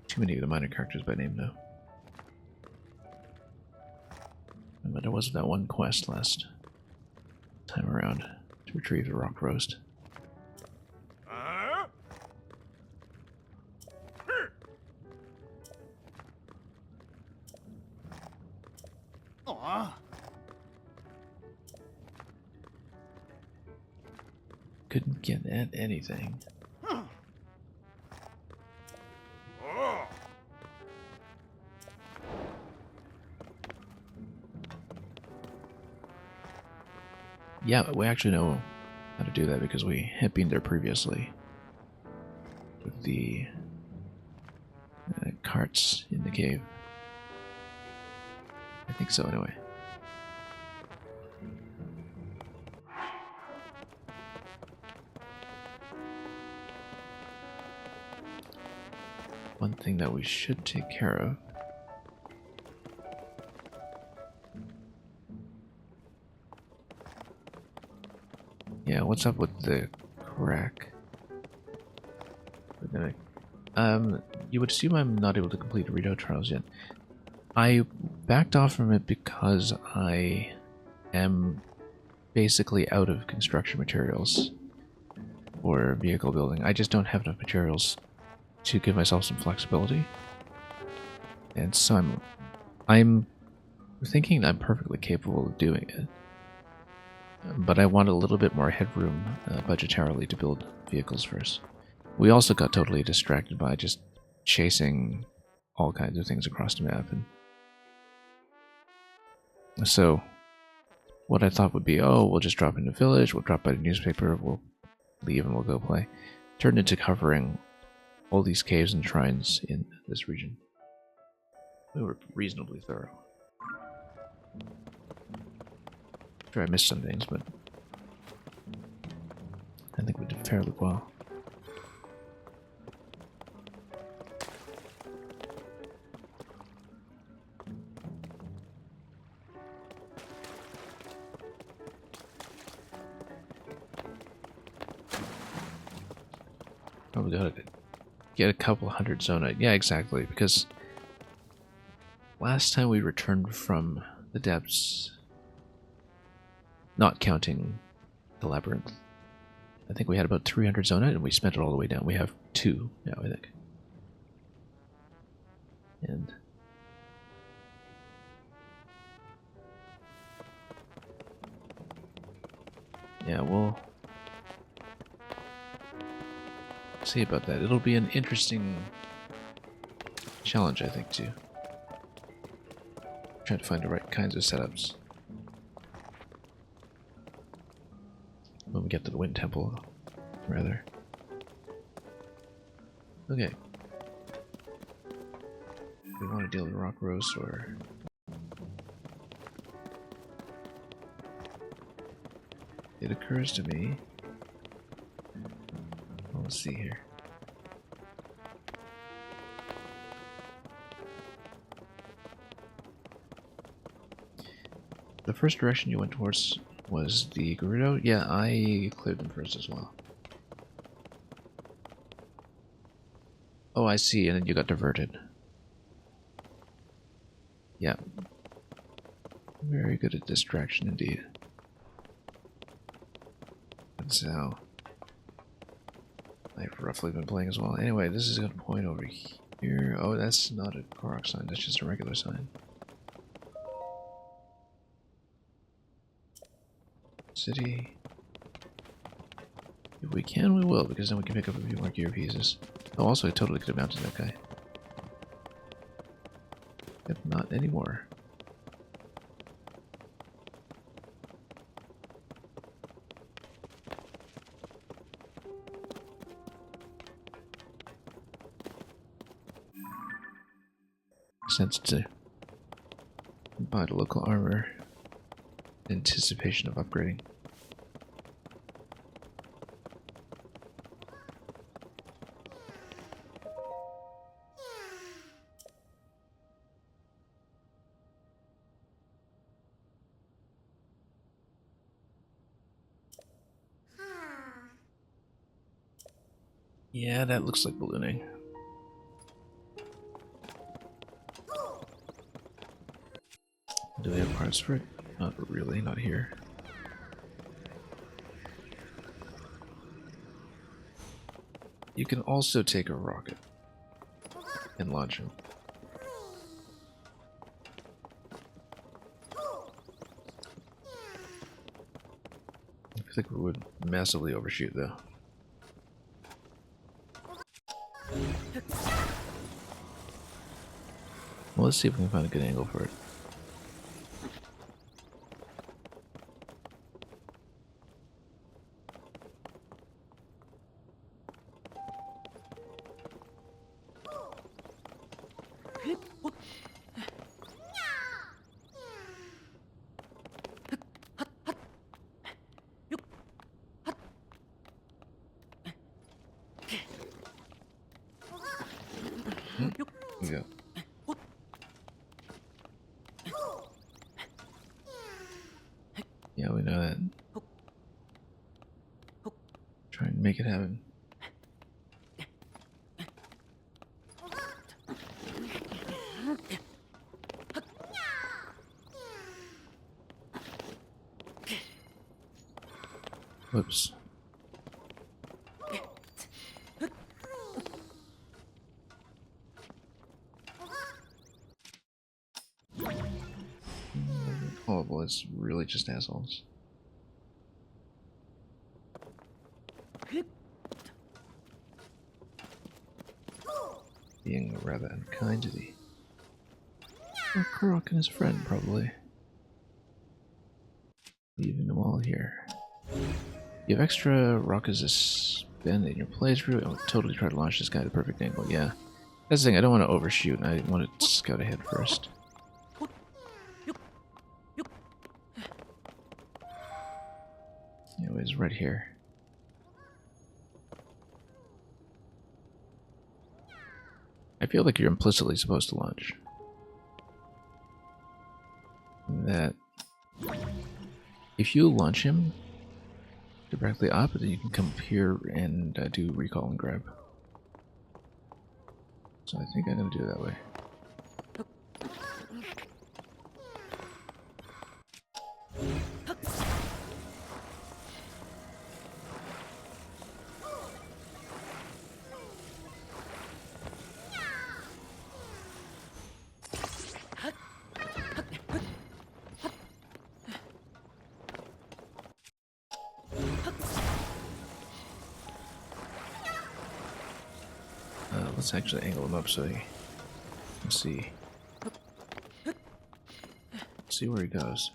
too many of the minor characters by name though. But there was that one quest last time around to retrieve the rock roast. Aw. Couldn't get at anything. Yeah, we actually know how to do that because we had been there previously with the carts in the cave. I think so, anyway. One thing that we should take care of yeah, what's up with the crack? You would assume I'm not able to complete Rito trials yet. I backed off from it because I am basically out of construction materials for vehicle building. I just don't have enough materials to give myself some flexibility. And so I'm thinking I'm perfectly capable of doing it. But I want a little bit more headroom budgetarily to build vehicles first. We also got totally distracted by just chasing all kinds of things across the map. And so what I thought would be, oh, we'll just drop into the village, we'll drop by the newspaper, we'll leave and we'll go play, turned into covering all these caves and shrines in this region. We were reasonably thorough. Sure, I missed some things, but I think we did fairly well. Oh, we gotta get a couple hundred zonite. Yeah, exactly, because last time we returned from the depths, not counting the labyrinth, I think we had about 300 zonite and we spent it all the way down. We have 2 now, I think. And yeah, we'll see about that. It'll be an interesting challenge, I think, too. Trying to find the right kinds of setups when we get to the Wind Temple, rather. Okay. We want to deal with rock roast, or it occurs to me. Well, let's see here. The first direction you went towards was the Gerudo? Yeah, I cleared them first as well. Oh, I see, and then you got diverted. Yeah. Very good at distraction indeed. That's how I've roughly been playing as well. Anyway, this is going to point over here. Oh, that's not a Korok sign, that's just a regular sign. City. If we can, we will, because then we can pick up a few more gear pieces. Oh, also, I totally could have mounted that guy. If not anymore. Sense to buy the local armor in anticipation of upgrading. Yeah, that looks like ballooning. Do they have parts for it? Not really, not here. You can also take a rocket and launch him. I feel like we would massively overshoot though. Well, let's see if we can find a good angle for it. Yeah. Yeah, we know that. Try and make it happen. Whoops. Oh, well, it's really just assholes. Being rather unkind to thee. Or Korok and his friend, probably. Leaving them all here. You have extra rock resist bend in your playthrough. I would totally try to launch this guy at the perfect angle. Yeah. That's the thing, I don't want to overshoot. I want to scout ahead first. Anyways, right here. I feel like you're implicitly supposed to launch. That if you launch him directly up, then you can come up here and do recall and grab. So I think I'm going to do it that way. Let's actually angle him up so he can see where he goes.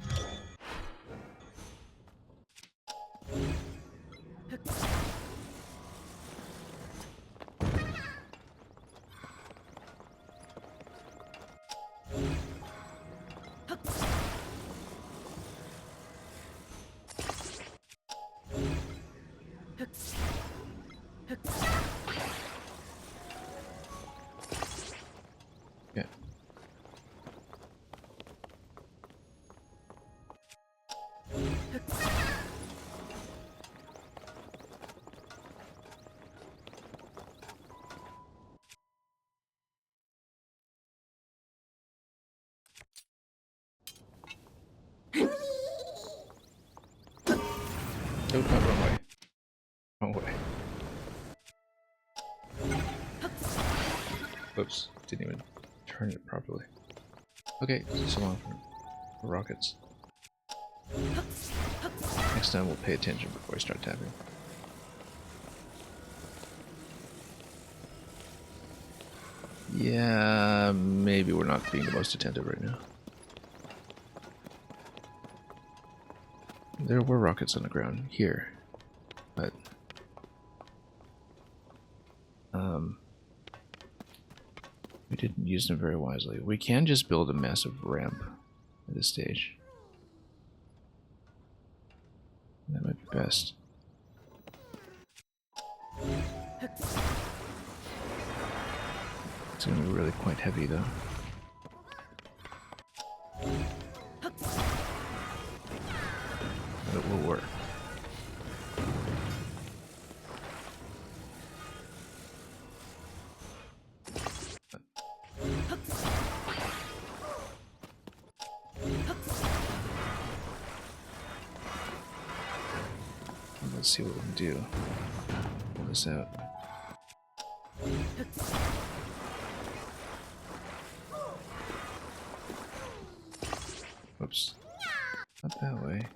Yeah. Nope, not wrong way. Wrong way. Oops, didn't even turn it properly. Okay, so long for rockets. Next time we'll pay attention before I start tapping. Yeah, maybe we're not being the most attentive right now. There were rockets on the ground here, but we didn't use them very wisely. We can just build a massive ramp at this stage. That might be best. It's going to be really quite heavy though. But it will work. Let's see what we can do. Pull this out. Whoops. Not that way.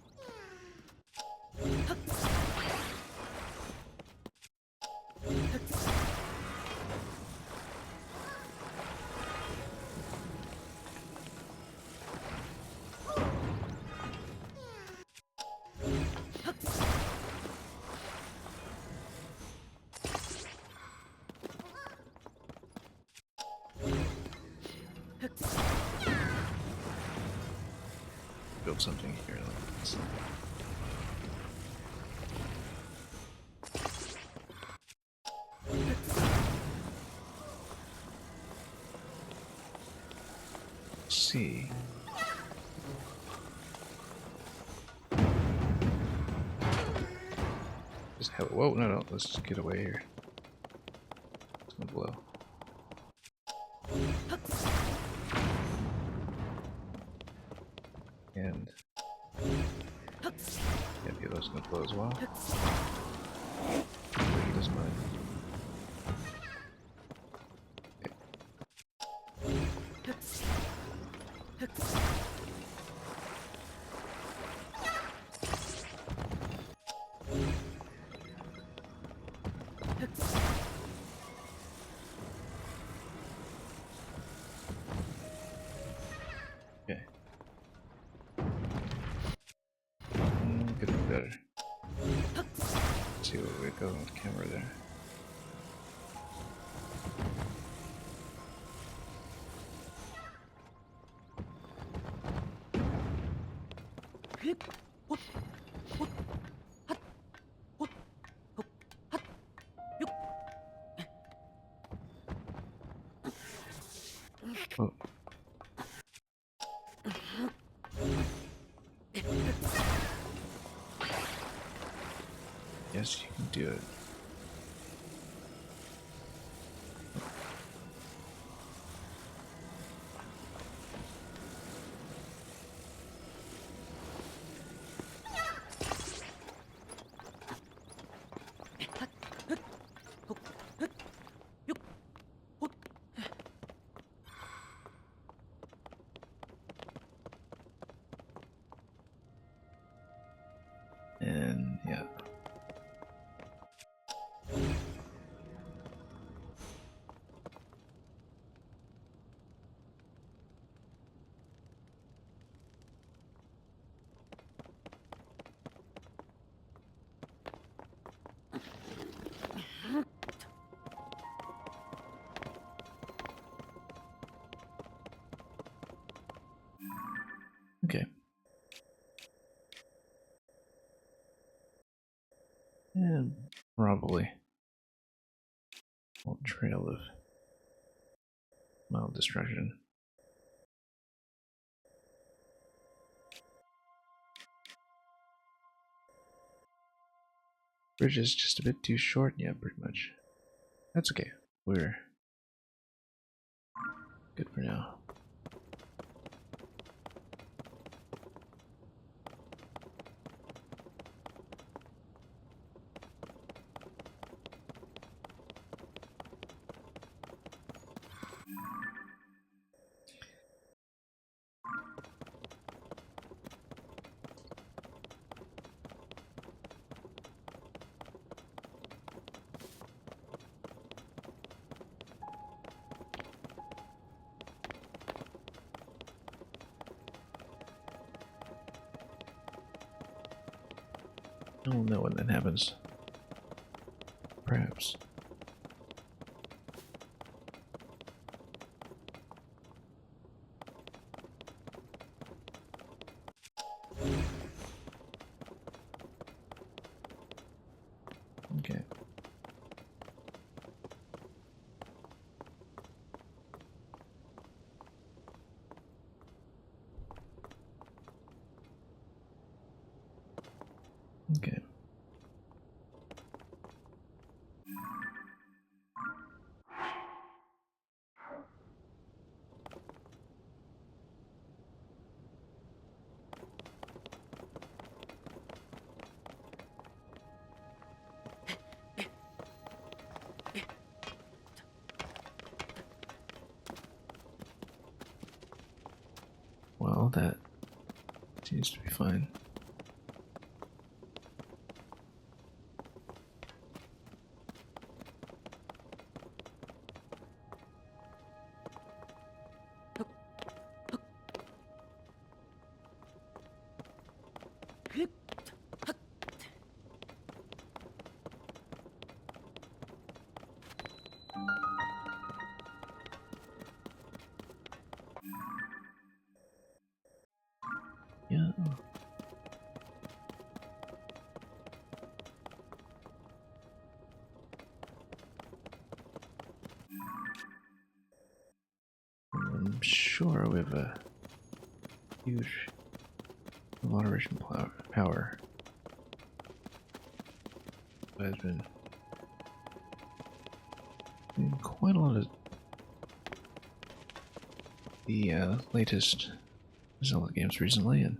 Build something here. Let's see. Just have it. Whoa, no, let's just get away here. It's gonna blow. And yeah, the other's gonna blow as well. He doesn't mind. Okay. Getting better. see where we're going with camera there. Oh. Yes, you can do it. And yeah. Okay. And probably a trail of mild destruction. Bridge is just a bit too short, yeah, pretty much. That's okay. We're good for now. I don't know when that happens. Perhaps. Okay. Okay. Well, that seems to be fine. Yeah. I'm sure we have a huge moderation power. Has been doing quite a lot of the latest Zelda games recently, and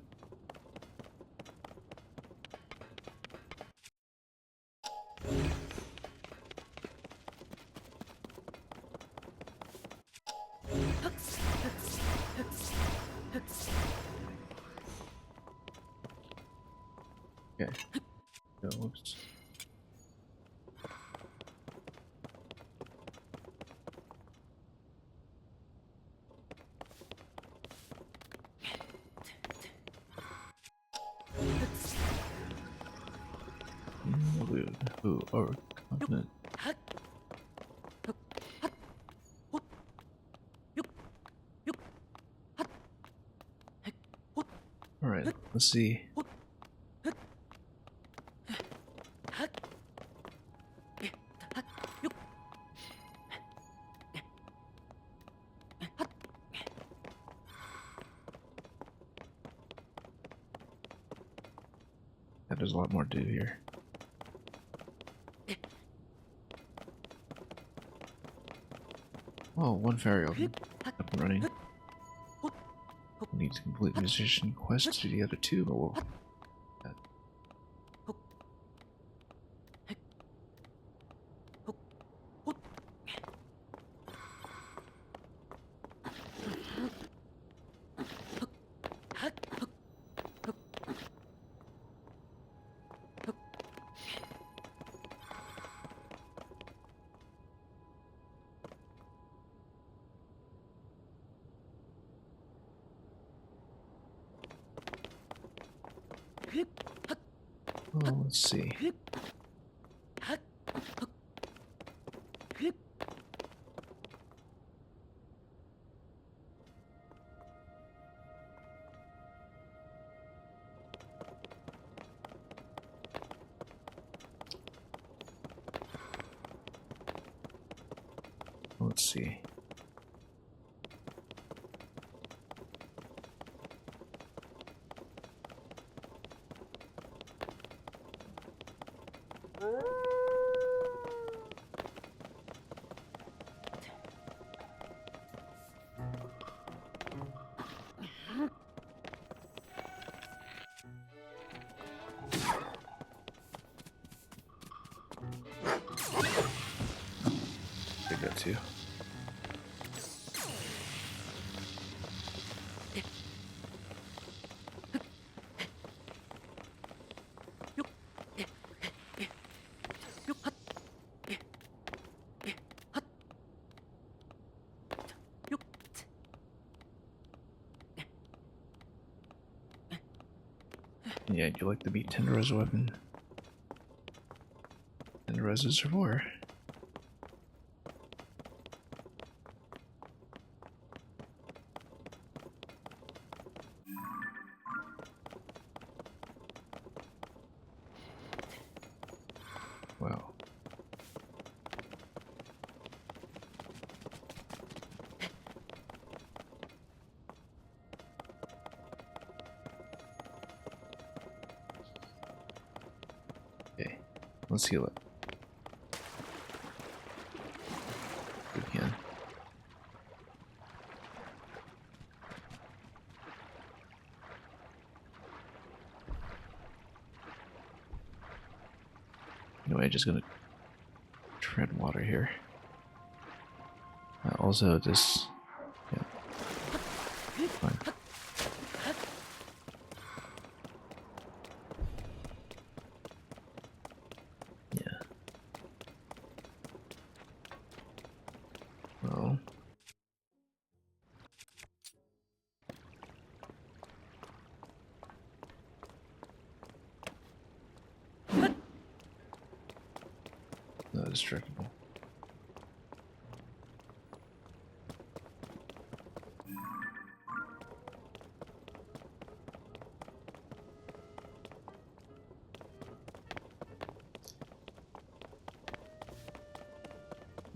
okay. So, whoops. balloon. Ooh, overconfident. Alright, let's see. Yeah, there's a lot more to do here. Oh, one fairy open. Up and running. We need to complete musician quest to the other two, but we'll... Oh, let's see. Let's see. Did that too. Yeah, you like the beat Tender's weapon. Tender's reservoir. Wow. Okay, let's heal it. We can. Anyway, just gonna tread water here. Also, this. Yeah. Fine. Yeah. Well. Not destructible.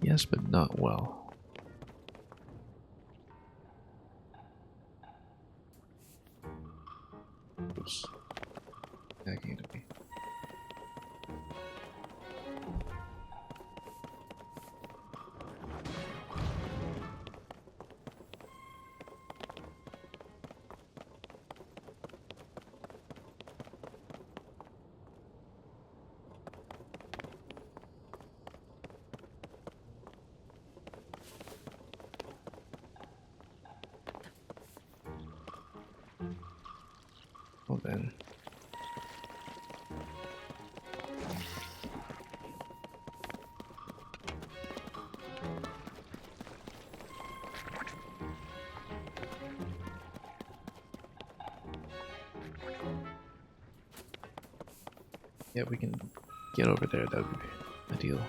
Yes, but not well. Oops. Hacking into me. Well then. Yeah, we can get over there, that would be ideal.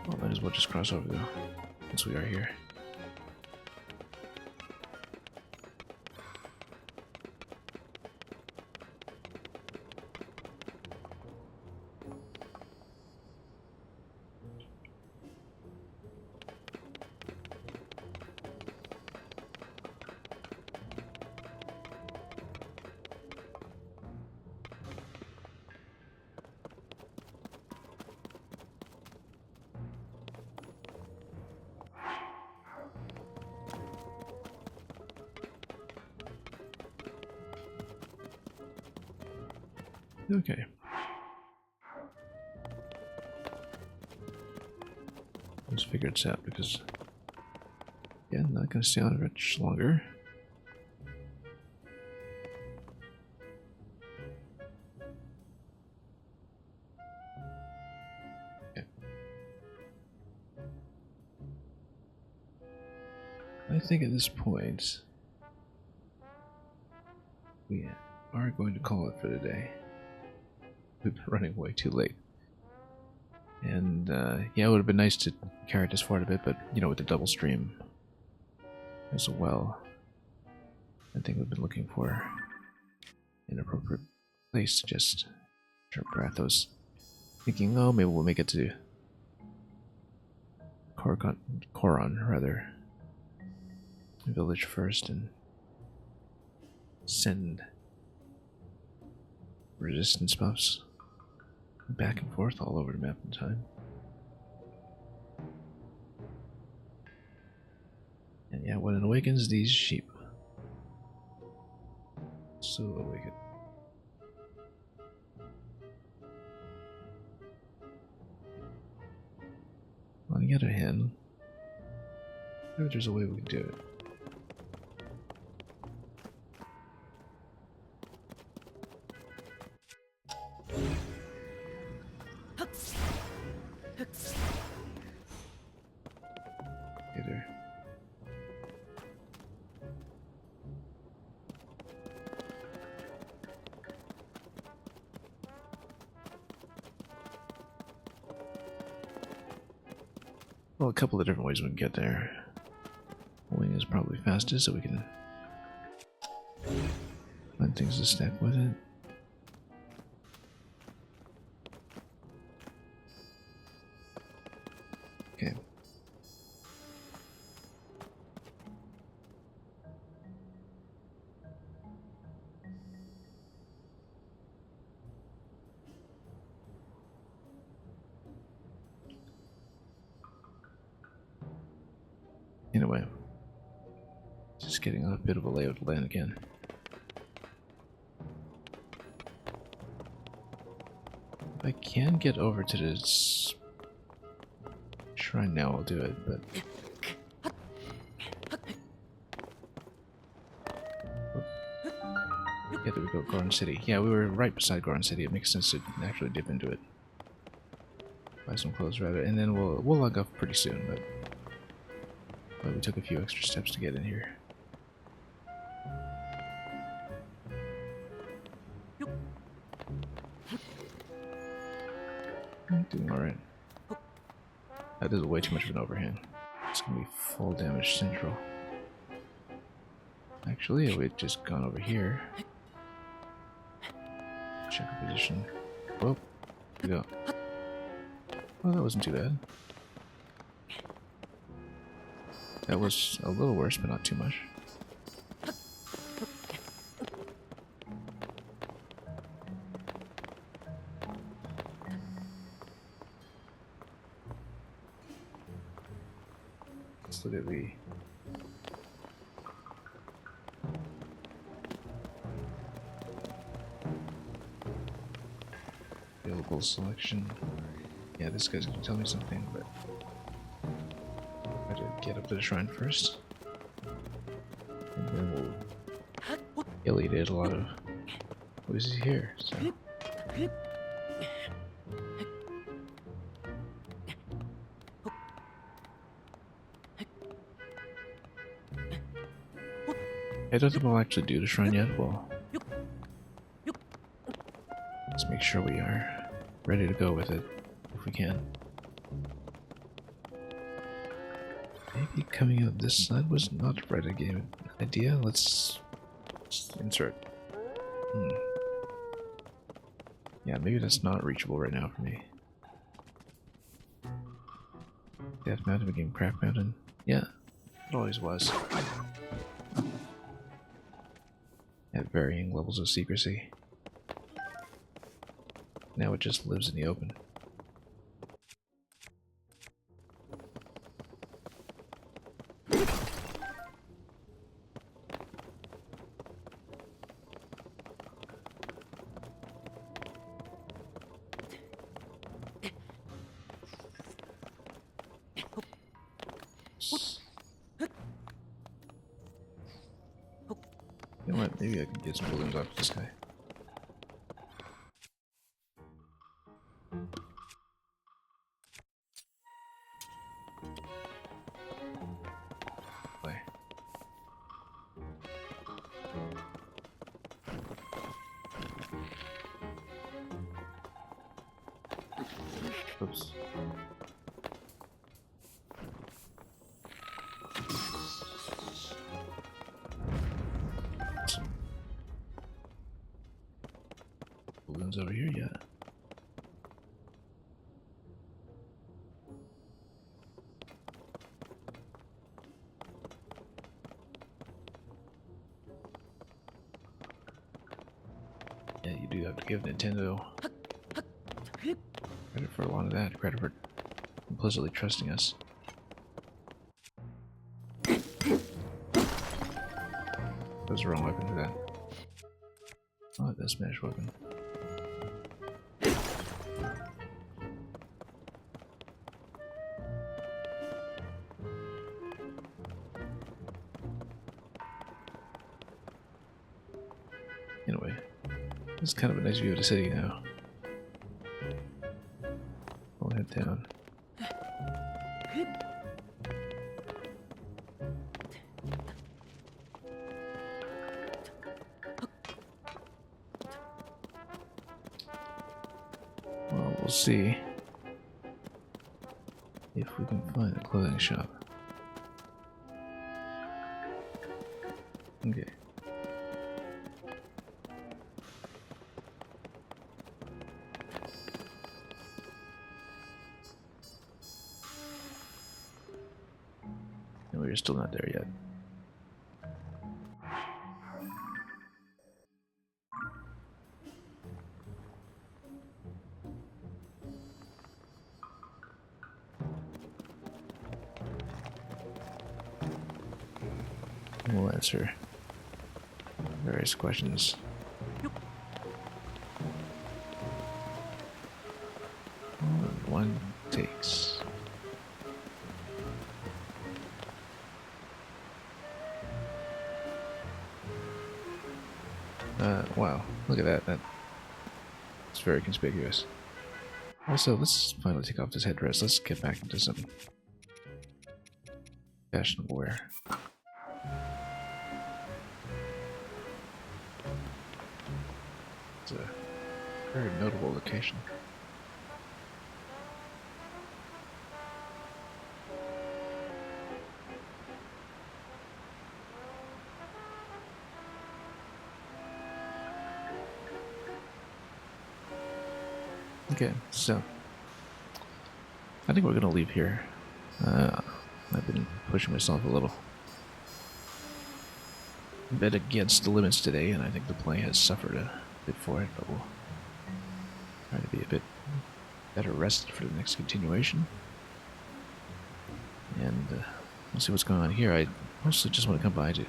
Well, might as well just cross over though, since we are here. Okay. Let's figure this out because, yeah, I'm not going to stay on it much longer. Okay. I think at this point, we are going to call it for the day. We've been running way too late. And, yeah, it would have been nice to carry this forward a bit, but, you know, with the double stream as well, I think we've been looking for an appropriate place to just sharp Brathos. Thinking, oh, maybe we'll make it to Koron, rather, village first, and send resistance buffs back and forth all over the map in time. And yeah, when it awakens these sheep. So awaken. On the other hand, maybe there's a way we can do it. Either. Well, a couple of different ways we can get there. Wing is probably fastest, so we can find things to stack with it. Okay. Anyway, just getting a bit of a lay of the land again. If I can get over to this shrine now, I'll do it, but... Yeah, there we go, Goron City. Yeah, we were right beside Goron City. It makes sense to actually dip into it. Buy some clothes, rather, and then we'll log off pretty soon, but we took a few extra steps to get in here. I'm doing alright. That is way too much of an overhang. It's gonna be full damage central. Actually, we've just gone over here. Check the position. Whoa, here we go. Well, that wasn't too bad. That was a little worse, but not too much. Let's look at the available selection. Yeah, this guy's gonna tell me something, but I gotta get up to the shrine first, and then we'll eliminate a lot of voices here. So. I don't think we'll actually do the shrine yet. Well, let's make sure we are ready to go with it if we can. Maybe coming out this side was not the right idea. Let's insert. Yeah, maybe that's not reachable right now for me. Death Mountain became Craft Mountain. Yeah, it always was. At varying levels of secrecy. Now it just lives in the open. You know what? Maybe I can get some balloons off this guy. Play. Oops. Balloons over here, yeah. Yeah, you do have to give Nintendo credit for a lot of that, credit for implicitly trusting us. That was the wrong weapon for that. Oh, the smash weapon. Anyway, it's kind of a nice view of the city now. I'll head down. Well, we'll see if we can find a clothing shop. Okay. No, we're still not there yet. We'll answer various questions. All one takes. Wow, look at that. That's very conspicuous. Also, let's finally take off this headdress. Let's get back into some fashionable wear. It's a very notable location. Okay, so I think we're gonna leave here. I've been pushing myself a little bit against the limits today, and I think the play has suffered a bit for it, but we'll try to be a bit better rested for the next continuation. And we'll see what's going on here. I mostly just want to come by to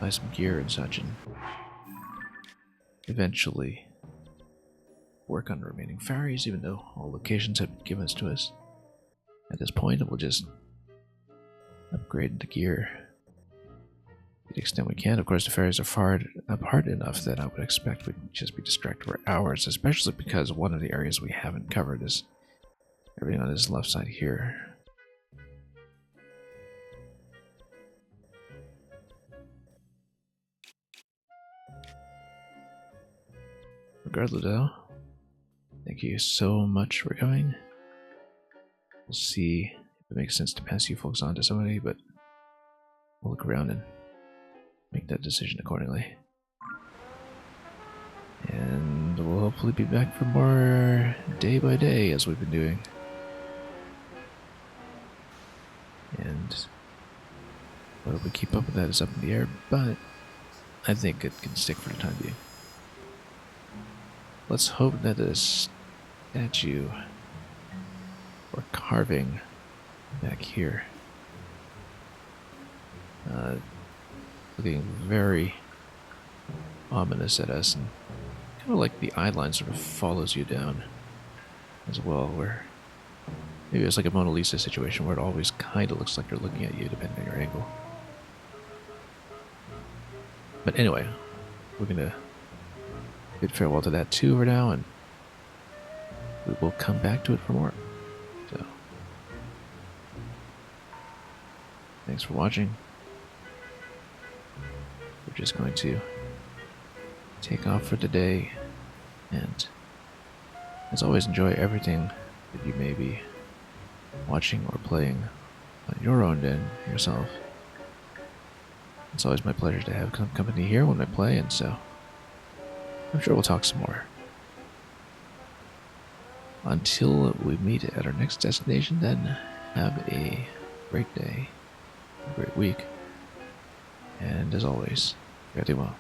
buy some gear and such, and eventually work on the remaining ferries, even though all locations have been given to us. At this point, we'll just upgrade the gear to the extent we can. Of course, the ferries are far apart enough that I would expect we'd just be distracted for hours, especially because one of the areas we haven't covered is everything on this left side here. Regardless, though, thank you so much for coming. We'll see if it makes sense to pass you folks on to somebody, but we'll look around and make that decision accordingly. And we'll hopefully be back for more day by day as we've been doing. And whether we keep up with that is up in the air, but I think it can stick for the time being. Let's hope that a statue or carving back here, looking very ominous at us, and kind of like the eye line sort of follows you down as well, where maybe it's like a Mona Lisa situation where it always kind of looks like they're looking at you depending on your angle. But anyway, we're gonna bid farewell to that too for now, and we will come back to it for more. So, thanks for watching. We're just going to take off for today, and as always, enjoy everything that you may be watching or playing on your own end yourself. It's always my pleasure to have company here when I play, and so I'm sure we'll talk some more. Until we meet at our next destination, then, have a great day, a great week, and as always, fare thee well.